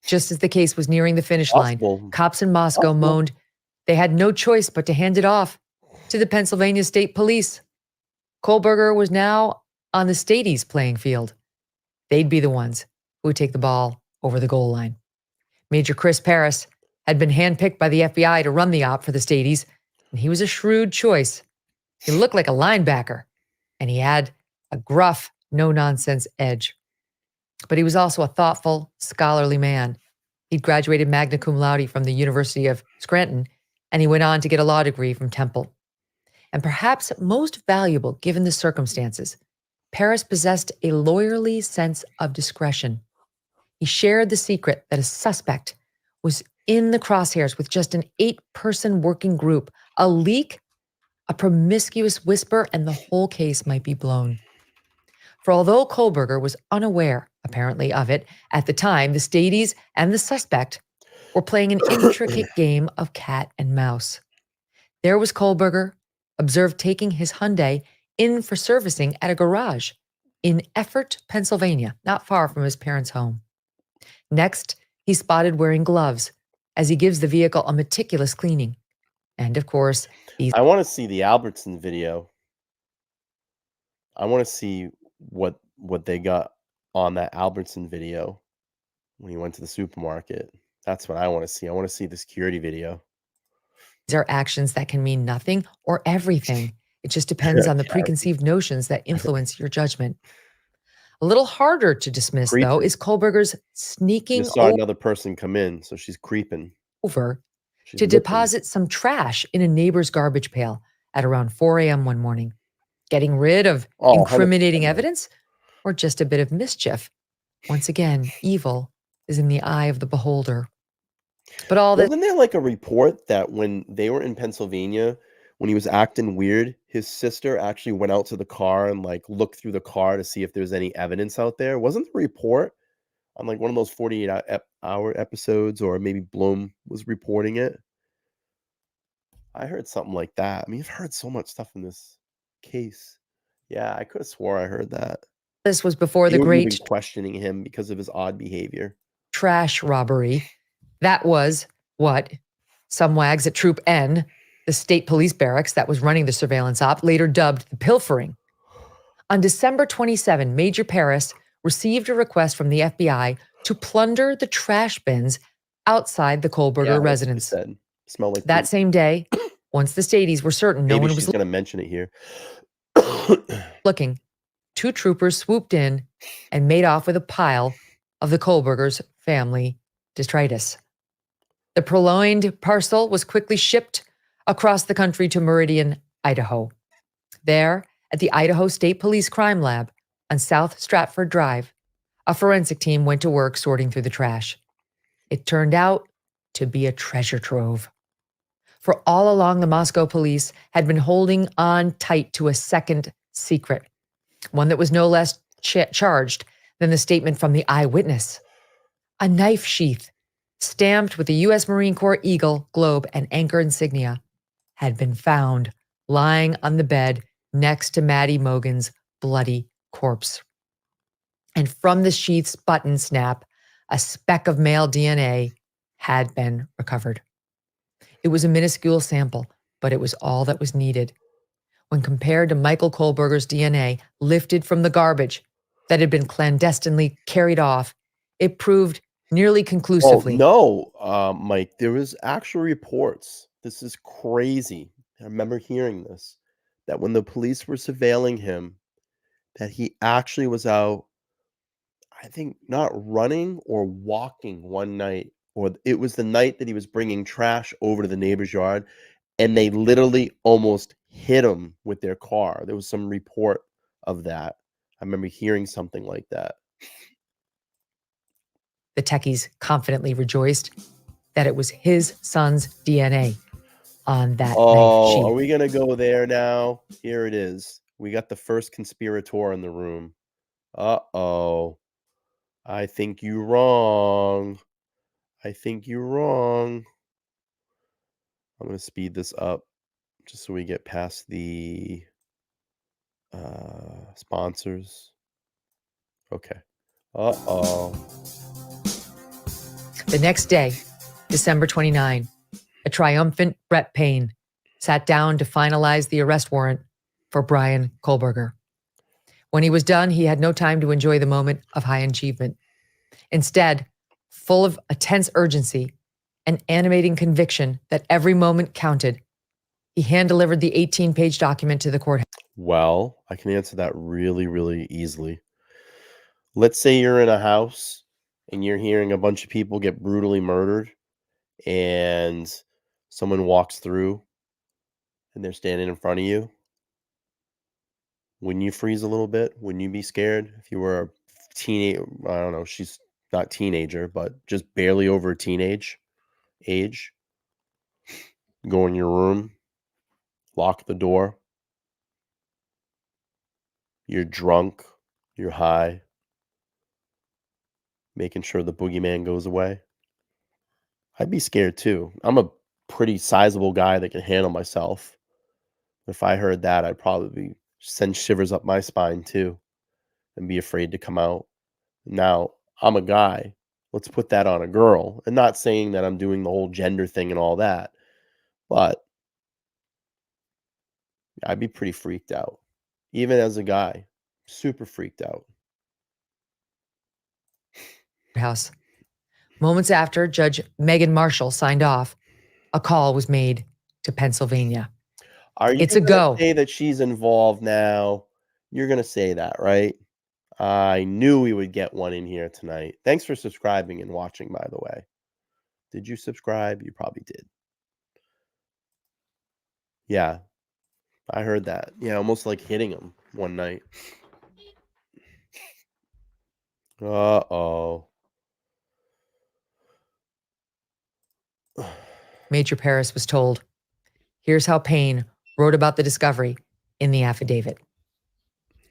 B: Just as the case was nearing the finish line, cops in Moscow moaned they had no choice but to hand it off to the Pennsylvania State Police. Kohberger was now on the Stateys playing field. They'd be the ones who would take the ball over the goal line. Major Chris Paris had been handpicked by the FBI to run the op for the Stateys, and he was a shrewd choice. He looked like a linebacker, and he had a gruff, no-nonsense edge. But he was also a thoughtful, scholarly man. He'd graduated magna cum laude from the University of Scranton, and he went on to get a law degree from Temple. And perhaps most valuable given the circumstances, Paris possessed a lawyerly sense of discretion. He shared the secret that a suspect was in the crosshairs with just an 8-person working group. A leak, a promiscuous whisper, and the whole case might be blown. For although Kohberger was unaware, apparently, of it, at the time, the Stateys and the suspect were playing an intricate game of cat and mouse. There was Kohberger, observed taking his Hyundai in for servicing at a garage in Effort, Pennsylvania, not far from his parents' home. Next, he's spotted wearing gloves as he gives the vehicle a meticulous cleaning. And of course,
A: I want to see the Albertson video. I want to see what they got on that Albertson video when he went to the supermarket. That's what I want to see. I want to see the security video.
B: These are actions that can mean nothing or everything. It just depends on the preconceived notions that influence your judgment. A little harder to dismiss, though, is Kohberger's sneaking
A: Just saw another person come in, so she's creeping
B: over
A: She's
B: to
A: looking.
B: deposit some trash in a neighbor's garbage pail at around 4 a.m. one morning. Getting rid of incriminating
A: 100%.
B: evidence or just a bit of mischief? Once again, evil is in the eye of the beholder. But all that
A: Wasn't there like a report that when they were in Pennsylvania, when he was acting weird, his sister actually went out to the car and like looked through the car to see if there's any evidence out there? Wasn't the report on like one of those 48-hour episodes, or maybe Bloom was reporting it? I heard something like that. I mean, I've heard so much stuff in this case. Yeah, I could have swore I heard that.
B: this was before
A: They
B: the
A: were even
B: great
A: questioning him because of his odd behavior.
B: trash robbery. That was what some wags at Troop N, the state police barracks that was running the surveillance op, later dubbed the pilfering. On December 27, Major Paris received a request from the FBI to plunder the trash bins outside the Kohberger residence.
A: Smell like
B: That
A: poop.
B: same day, once the Stateys were certain no
A: Maybe
B: one
A: she's
B: was
A: going to mention it here.
B: looking, 2 troopers swooped in and made off with a pile of the Kohberger's family detritus. The purloined parcel was quickly shipped across the country to Meridian, Idaho. There, at the Idaho State Police Crime Lab on South Stratford Drive, a forensic team went to work sorting through the trash. It turned out to be a treasure trove. For all along, the Moscow police had been holding on tight to a second secret, one that was no less charged than the statement from the eyewitness. A knife sheath, stamped with the U.S. Marine Corps Eagle, Globe, and Anchor insignia, had been found lying on the bed next to Maddie Mogen's bloody corpse. And from the sheath's button snap, a speck of male DNA had been recovered. It was a minuscule sample, but it was all that was needed. When compared to Michael Kohberger's DNA lifted from the garbage that had been clandestinely carried off, it proved nearly conclusively.
A: Oh, no, Mike, there was actual reports. This is crazy. I remember hearing this, that when the police were surveilling him, that he actually was out, I think, not running or walking one night, or it was the night that he was bringing trash over to the neighbor's yard, and they literally almost hit him with their car. There was some report of that. I remember hearing something like that.
B: The techies confidently rejoiced that it was his son's DNA on that knife sheath.
A: Are we going to go there now? Here it is. We got the first conspirator in the room. Uh-oh. I think you're wrong. I think you're wrong. I'm going to speed this up just so we get past the sponsors. Okay. Uh-oh.
B: The next day, December 29, a triumphant Brett Payne sat down to finalize the arrest warrant for Bryan Kohberger. When he was done, he had no time to enjoy the moment of high achievement. Instead, full of a tense urgency and animating conviction that every moment counted, he hand-delivered the 18-page document to the courthouse.
A: Well, I can answer that really, really easily. Let's say you're in a house and you're hearing a bunch of people get brutally murdered, and someone walks through and they're standing in front of you. Wouldn't you freeze a little bit? Wouldn't you be scared if you were a teenager? I don't know. She's not teenager, but just barely over teenage age. Go in your room, lock the door. You're drunk. You're high. Making sure the boogeyman goes away. I'd be scared too. I'm a pretty sizable guy that can handle myself. If I heard that, I'd probably send shivers up my spine too and be afraid to come out. Now, I'm a guy. Let's put that on a girl. And not saying that I'm doing the whole gender thing and all that, but I'd be pretty freaked out. Even as a guy, super freaked out.
B: House. Moments after Judge Megyn Marshall signed off, a call was made to Pennsylvania.
A: It's a go. Say that she's involved now. You're going to say that, right? I knew we would get one in here tonight. Thanks for subscribing and watching, by the way. Did you subscribe? You probably did. Yeah, I heard that. Yeah, almost like hitting him one night. Uh-oh.
B: Major Paris was told, here's how Payne wrote about the discovery in the affidavit.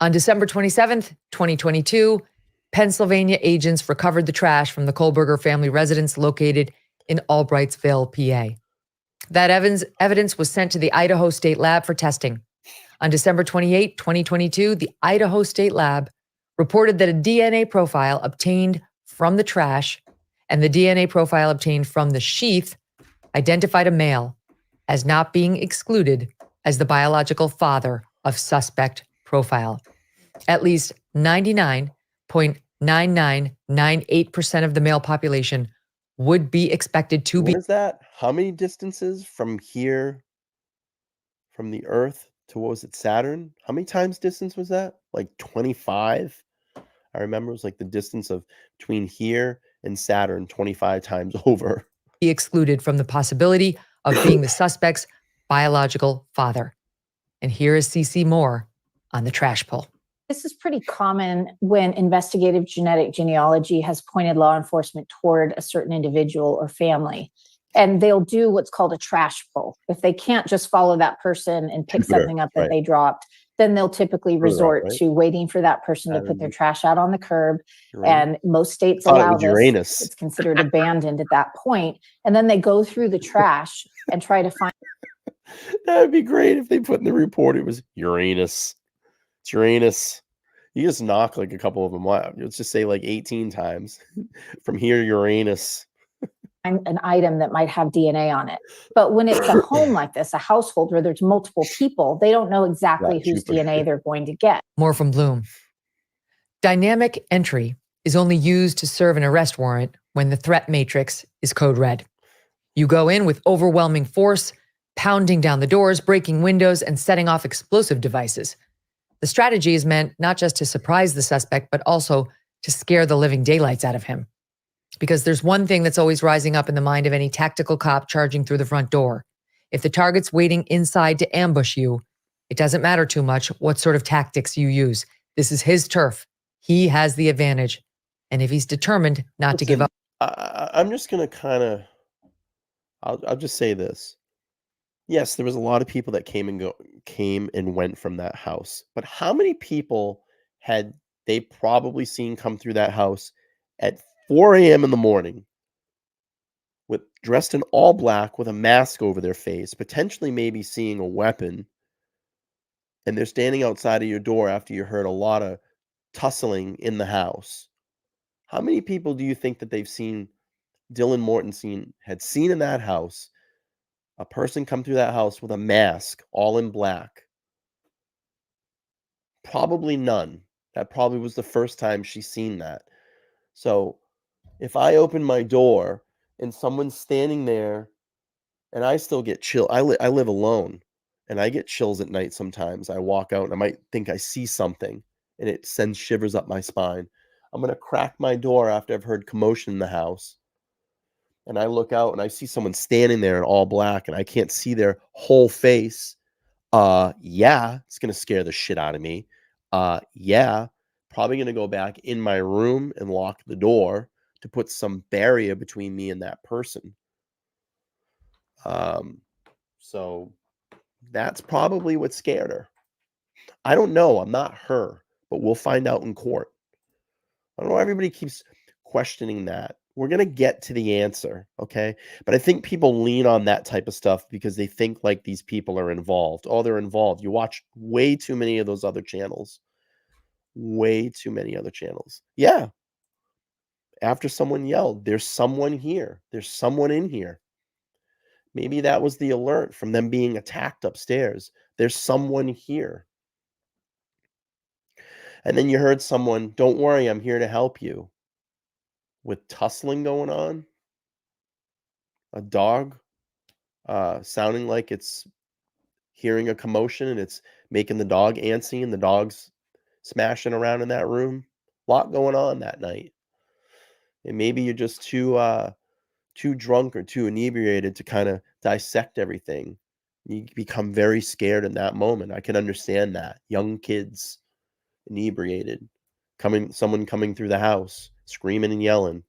B: On December 27th, 2022, Pennsylvania agents recovered the trash from the Kohberger family residence located in Albrightsville, PA. That evidence was sent to the Idaho State Lab for testing. On December 28, 2022, the Idaho State Lab reported that a DNA profile obtained from the trash and the DNA profile obtained from the sheath identified a male as not being excluded as the biological father of suspect profile. At least 99.9998% of the male population would be expected to be.
A: What is that? How many distances from here, from the Earth to, what was it, Saturn? How many times distance was that? Like 25? I remember it was like the distance of between here and Saturn 25 times over.
B: Be excluded from the possibility of being the suspect's biological father. And here is CC Moore on the trash pull.
O: This is pretty common when investigative genetic genealogy has pointed law enforcement toward a certain individual or family. And they'll do what's called a trash pull. If they can't just follow that person and pick something up that they dropped, then they'll typically resort to waiting for that person to put their trash out on the curb. And most states allow this. It's considered abandoned at that point. And then they go through the trash and try to find.
A: That would be great if they put in the report it was Uranus. It's Uranus. You just knock like a couple of them out. Let's just say like 18 times. From here, Uranus.
O: An item that might have DNA on it. But when it's a home like this, a household where there's multiple people, they don't know exactly whose DNA they're going to get.
B: More from Bloom. Dynamic entry is only used to serve an arrest warrant when the threat matrix is code red. You go in with overwhelming force, pounding down the doors, breaking windows, and setting off explosive devices. The strategy is meant not just to surprise the suspect, but also to scare the living daylights out of him. Because there's one thing that's always rising up in the mind of any tactical cop charging through the front door. If the target's waiting inside to ambush you, it doesn't matter too much what sort of tactics you use. This is his turf. He has the advantage. And if he's determined not to give up.
A: I'm just going to I'll just say this. Yes, there was a lot of people that came and went from that house. But how many people had they probably seen come through that house at 4 a.m. in the morning, dressed in all black with a mask over their face, potentially maybe seeing a weapon, and they're standing outside of your door after you heard a lot of tussling in the house? How many people do you think that they've seen Dylan Morton had seen in that house, a person come through that house with a mask, all in black? Probably none. That probably was the first time she's seen that. So if I open my door and someone's standing there and I still get chill, I live alone and I get chills at night sometimes. I walk out and I might think I see something and it sends shivers up my spine. I'm going to crack my door after I've heard commotion in the house. And I look out and I see someone standing there in all black and I can't see their whole face. Yeah, it's going to scare the shit out of me. Yeah, probably going to go back in my room and lock the door to put some barrier between me and that person. So that's probably what scared her. I don't know. I'm not her, but we'll find out in court. I don't know. Everybody keeps questioning that. We're going to get to the answer, okay? But I think people lean on that type of stuff because they think like these people are involved. Oh, they're involved. You watch way too many of those other channels. Way too many other channels. Yeah. After someone yelled, there's someone here. There's someone in here. Maybe that was the alert from them being attacked upstairs. There's someone here. And then you heard someone, don't worry, I'm here to help you. With tussling going on. A dog sounding like it's hearing a commotion and it's making the dog antsy and the dog's smashing around in that room. A lot going on that night. And maybe you're just too drunk or too inebriated to kind of dissect everything. You become very scared in that moment. I can understand that. Young kids, inebriated, someone coming through the house, screaming and yelling.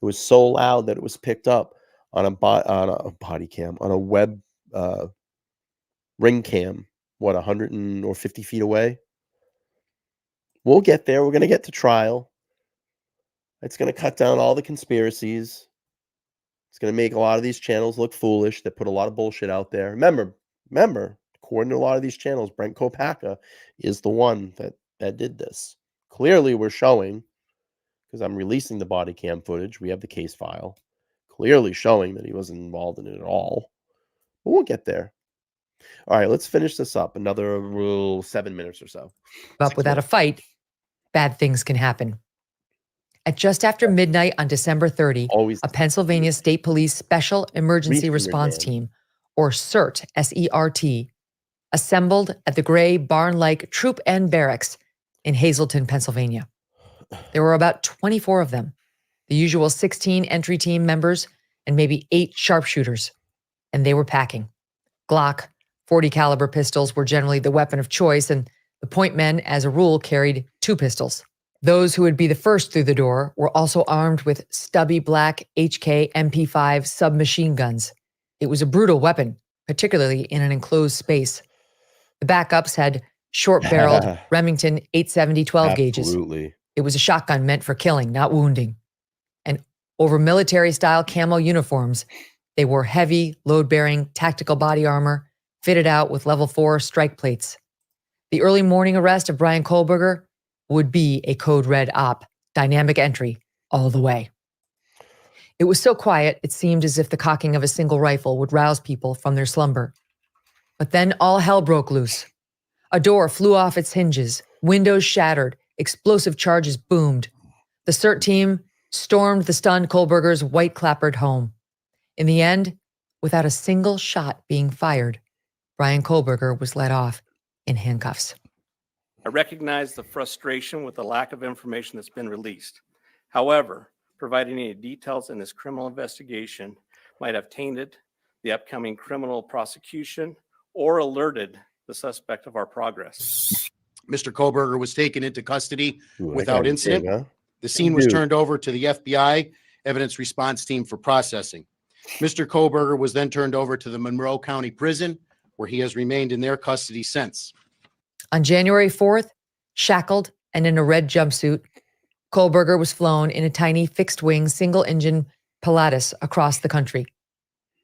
A: It was so loud that it was picked up on a body cam, on a web ring cam, 150 feet away? We'll get there. We're going to get to trial. It's going to cut down all the conspiracies. It's going to make a lot of these channels look foolish that put a lot of bullshit out there. Remember, according to a lot of these channels, Bryan Kohberger is the one that did this. Clearly, we're showing, because I'm releasing the body cam footage. We have the case file. Clearly showing that he wasn't involved in it at all. But we'll get there. All right, let's finish this up. Another 7 minutes or so.
B: Up without a fight, bad things can happen. At just after midnight on December 30, a Pennsylvania State Police Special Emergency Response Team, or CERT, S-E-R-T, assembled at the gray barn-like Troop N Barracks in Hazleton, Pennsylvania. There were about 24 of them, the usual 16 entry team members and maybe 8 sharpshooters, and they were packing. Glock 40 caliber pistols were generally the weapon of choice, and the point men, as a rule, carried 2 pistols. Those who would be the first through the door were also armed with stubby black HK MP5 submachine guns. It was a brutal weapon, particularly in an enclosed space. The backups had short-barreled Remington 870 12 gauges.
A: Absolutely.
B: It was a shotgun meant for killing, not wounding. And over military-style camo uniforms, they wore heavy, load-bearing tactical body armor fitted out with level 4 strike plates. The early morning arrest of Bryan Kohberger would be a code red op, dynamic entry, all the way. It was so quiet, it seemed as if the cocking of a single rifle would rouse people from their slumber. But then all hell broke loose. A door flew off its hinges, windows shattered, explosive charges boomed. The CERT team stormed the stunned Kohberger's white-clappered home. In the end, without a single shot being fired, Bryan Kohberger was let off in handcuffs.
M: I recognize the frustration with the lack of information that's been released. However, providing any details in this criminal investigation might have tainted the upcoming criminal prosecution or alerted the suspect of our progress.
T: Mr. Kohberger was taken into custody without
A: guy's
T: incident.
A: big, huh?
T: The scene was
A: Dude.
T: turned over to the FBI evidence response team for processing. Mr. Kohberger was then turned over to the Monroe County Prison, where he has remained in their custody since.
B: On January 4th, shackled and in a red jumpsuit, Kohberger was flown in a tiny fixed-wing single-engine Pilatus across the country.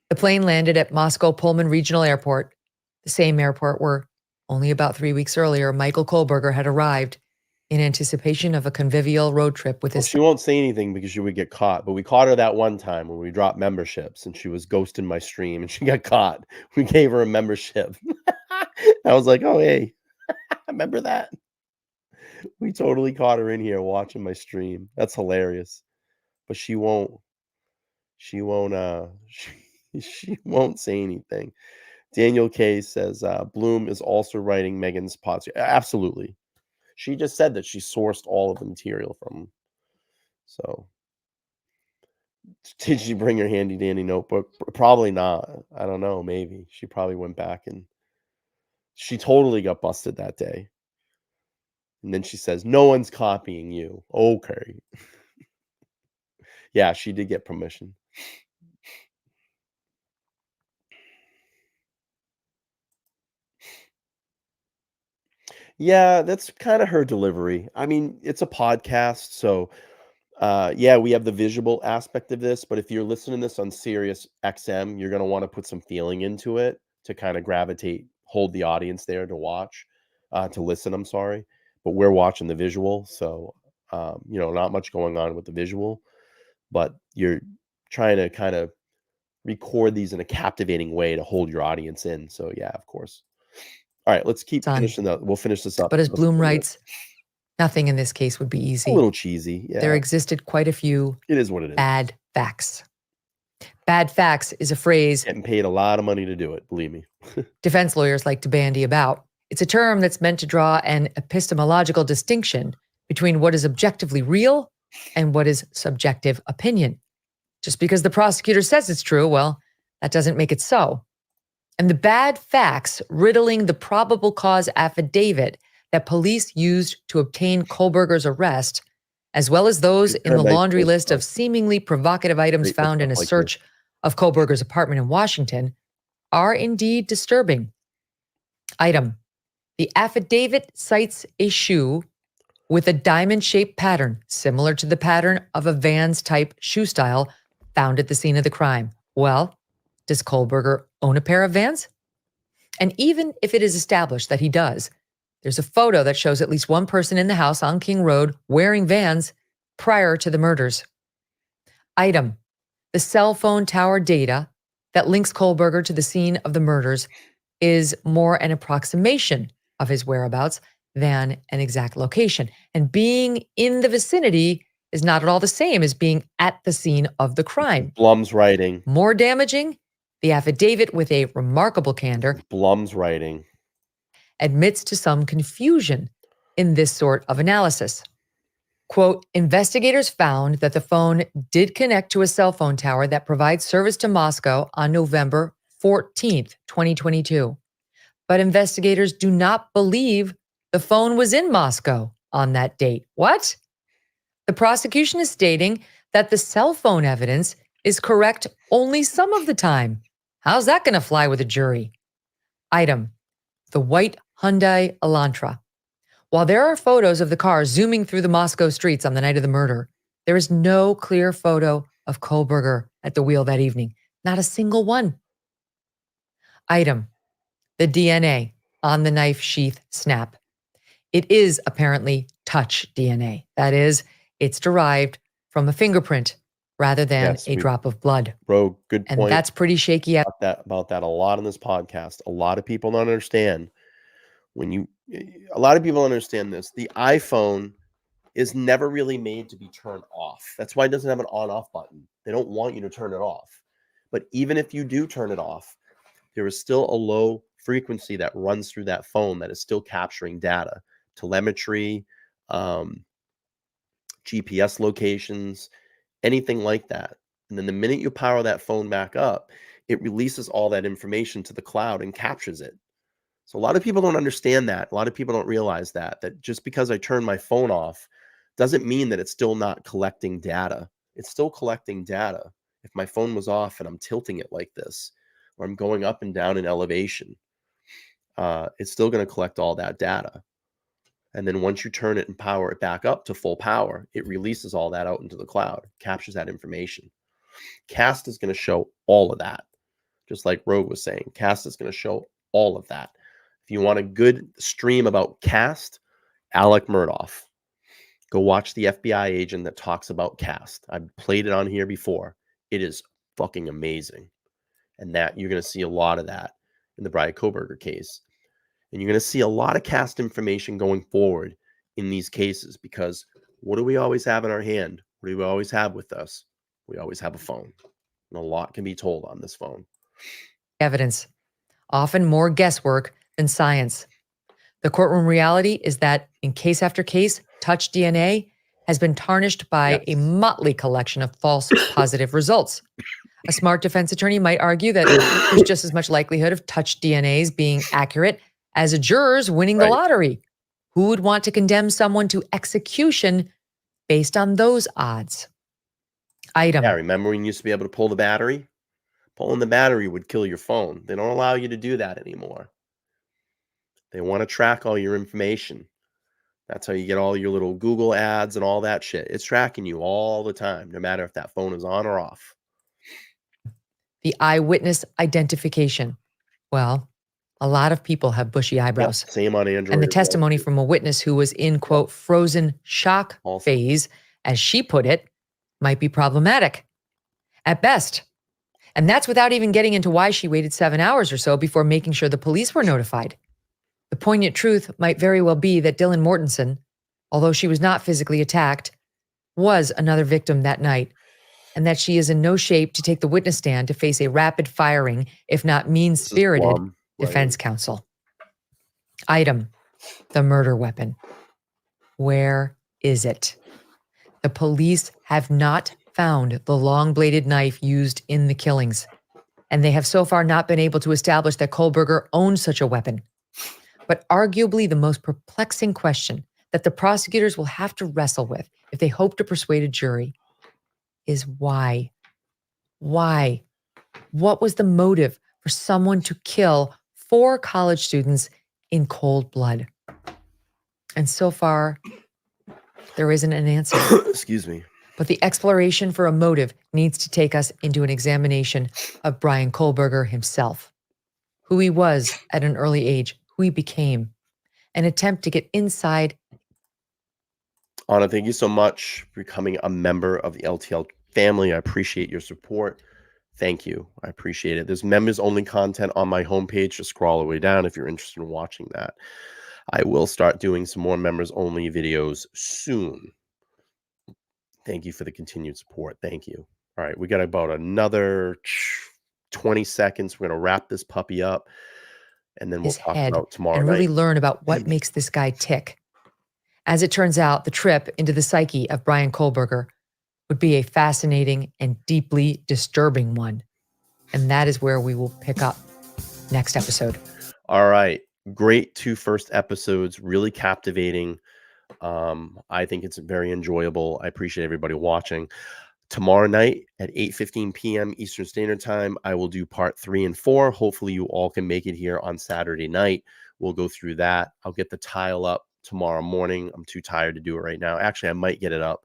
B: The plane landed at Moscow Pullman Regional Airport, the same airport where only about 3 weeks earlier, Michael Kohberger had arrived in anticipation of a convivial road trip with
A: Well,
B: his...
A: she won't say anything because she would get caught, but we caught her that one time when we dropped memberships and she was ghosting my stream and she got caught. We gave her a membership. I was like, oh, hey, remember that? We totally caught her in here watching my stream. That's hilarious. But she won't she won't say anything. Daniel K says Bloom is also writing Megyn's pods. Absolutely. She just said that she sourced all of the material from him. So did she bring her handy dandy notebook? Probably not. I don't know. Maybe she probably went back and she totally got busted that day. And then she says, no one's copying you. Okay. Yeah, she did get permission. Yeah, that's kind of her delivery. I mean, it's a podcast, so yeah, we have the visual aspect of this, but if you're listening to this on Sirius XM, you're going to want to put some feeling into it to kind of hold the audience there to watch, to listen, I'm sorry. But we're watching the visual, so not much going on with the visual, but you're trying to kind of record these in a captivating way to hold your audience in. So yeah, of course. All right, let's keep finishing that. We'll finish this up.
B: But as Bloom writes, nothing in this case would be easy.
A: A little cheesy. Yeah.
B: There existed quite a few
A: It is what it is.
B: bad facts. Bad facts is a phrase
A: Getting paid a lot of money to do it, believe me.
B: defense lawyers like to bandy about. It's a term that's meant to draw an epistemological distinction between what is objectively real and what is subjective opinion. Just because the prosecutor says it's true, well, that doesn't make it so. And the bad facts riddling the probable cause affidavit that police used to obtain Kohberger's arrest, as well as those in the laundry list of seemingly provocative items found in a search of Kohberger's apartment in Washington, are indeed disturbing. Item: the affidavit cites a shoe with a diamond-shaped pattern similar to the pattern of a Vans-type shoe style found at the scene of the crime. Well, does Kohberger own a pair of Vans? And even if it is established that he does, there's a photo that shows at least one person in the house on King Road wearing Vans prior to the murders. Item: the cell phone tower data that links Kohberger to the scene of the murders is more an approximation of his whereabouts than an exact location. And being in the vicinity is not at all the same as being at the scene of the crime.
A: Blum's writing.
B: More damaging, the affidavit with a remarkable candor
A: Blum's writing.
B: admits to some confusion in this sort of analysis. Quote, investigators found that the phone did connect to a cell phone tower that provides service to Moscow on November 14th, 2022. But investigators do not believe the phone was in Moscow on that date. What? The prosecution is stating that the cell phone evidence is correct only some of the time. How's that going to fly with a jury? Item, the white Hyundai Elantra. While there are photos of the car zooming through the Moscow streets on the night of the murder, there is no clear photo of Kohberger at the wheel that evening. Not a single one. Item, the DNA on the knife sheath snap. It is apparently touch DNA. That is, it's derived from a fingerprint rather than a drop of blood.
A: Bro, good point.
B: And that's pretty shaky.
A: About that a lot on this podcast. A lot of people don't understand a lot of people understand this. The iPhone is never really made to be turned off. That's why it doesn't have an on-off button. They don't want you to turn it off. But even if you do turn it off, there is still a low frequency that runs through that phone that is still capturing data, telemetry, GPS locations, anything like that. And then the minute you power that phone back up, it releases all that information to the cloud and captures it. So a lot of people don't understand that. A lot of people don't realize that just because I turn my phone off doesn't mean that it's still not collecting data. It's still collecting data. If my phone was off and I'm tilting it like this, or I'm going up and down in elevation, it's still going to collect all that data. And then once you turn it and power it back up to full power, it releases all that out into the cloud, captures that information. CAST is going to show all of that. Just like Rogue was saying, CAST is going to show all of that. If you want a good stream about CAST, Alec Murdoff. Go watch the FBI agent that talks about CAST. I've played it on here before. It is fucking amazing. And that you're going to see a lot of that in the Bryan Kohberger case. And you're going to see a lot of CAST information going forward in these cases, because what do we always have in our hand? What do we always have with us? We always have a phone. And a lot can be told on this phone.
B: Evidence, often more guesswork than science. The courtroom reality is that in case after case, touch DNA has been tarnished by a motley collection of false positive results. A smart defense attorney might argue that there's just as much likelihood of touch DNAs being accurate as a juror's winning the lottery. Who would want to condemn someone to execution based on those odds? Item.
A: Yeah, remember when you used to be able to pull the battery? Pulling the battery would kill your phone. They don't allow you to do that anymore. They want to track all your information. That's how you get all your little Google ads and all that shit. It's tracking you all the time, no matter if that phone is on or off.
B: The eyewitness identification. Well, a lot of people have bushy eyebrows.
A: Yep, same on Android.
B: And the testimony from a witness who was in, quote, frozen shock phase, as she put it, might be problematic at best. And that's without even getting into why she waited 7 hours or so before making sure the police were notified. The poignant truth might very well be that Dylan Mortensen, although she was not physically attacked, was another victim that night, and that she is in no shape to take the witness stand to face a rapid-firing, if not mean-spirited, defense counsel. Item, the murder weapon. Where is it? The police have not found the long-bladed knife used in the killings, and they have so far not been able to establish that Kohberger owned such a weapon. But arguably the most perplexing question that the prosecutors will have to wrestle with if they hope to persuade a jury is why? Why? What was the motive for someone to kill 4 college students in cold blood? And so far, there isn't an answer.
A: Excuse me.
B: But the exploration for a motive needs to take us into an examination of Bryan Kohberger himself, who he was at an early age, who he became, an attempt to get inside.
A: Anna, thank you so much for becoming a member of the LTL family. I appreciate your support. Thank you. I appreciate it. There's members only content on my homepage. Just scroll all the way down if you're interested in watching that. I will start doing some more members only videos soon. Thank you for the continued support. Thank you. All right, we got about another 20 seconds. We're going to wrap this puppy up. and then we'll
B: his
A: talk
B: head
A: about tomorrow
B: and
A: night.
B: really learn about what makes this guy tick. As it turns out, the trip into the psyche of Bryan Kohberger would be a fascinating and deeply disturbing one. And that is where we will pick up next episode.
A: All right. Great 2 first episodes, really captivating. I think it's very enjoyable. I appreciate everybody watching. Tomorrow night at 8:15 p.m. Eastern Standard Time, I will do part 3 and 4. Hopefully you all can make it here on Saturday night. We'll go through that. I'll get the tile up tomorrow morning. I'm too tired to do it right now. Actually, I might get it up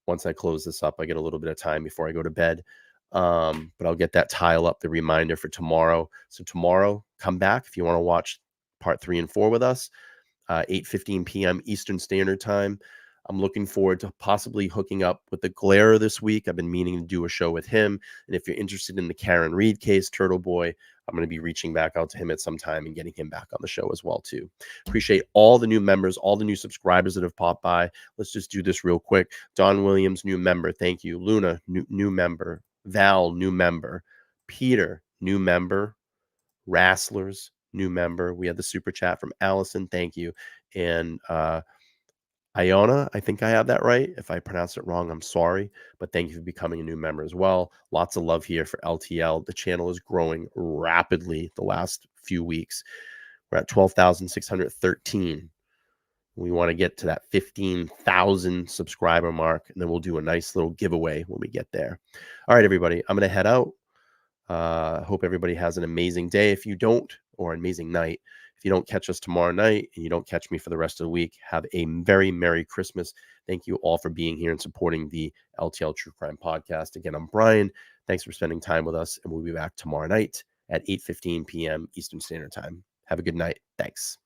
A: once I close this up. I get a little bit of time before I go to bed. But I'll get that tile up, the reminder for tomorrow. So tomorrow, come back if you want to watch part 3 and 4 with us. 8:15 p.m. Eastern Standard Time. I'm looking forward to possibly hooking up with the Glare this week. I've been meaning to do a show with him. And if you're interested in the Karen Reed case, Turtle Boy, I'm going to be reaching back out to him at some time and getting him back on the show as well, too. Appreciate all the new members, all the new subscribers that have popped by. Let's just do this real quick. Don Williams, new member. Thank you. Luna, new member. Val, new member. Peter, new member. Rasslers, new member. We had the super chat from Allison. Thank you. And Iona, I think I have that right. If I pronounce it wrong, I'm sorry. But thank you for becoming a new member as well. Lots of love here for LTL. The channel is growing rapidly the last few weeks. We're at 12,613. We want to get to that 15,000 subscriber mark, and then we'll do a nice little giveaway when we get there. All right, everybody, I'm going to head out. Hope everybody has an amazing day. If you don't, or an amazing night, if you don't catch us tomorrow night and you don't catch me for the rest of the week, have a very Merry Christmas. Thank you all for being here and supporting the LTL True Crime Podcast. Again, I'm Bryan. Thanks for spending time with us, and we'll be back tomorrow night at 8:15 p.m. Eastern Standard Time. Have a good night. Thanks.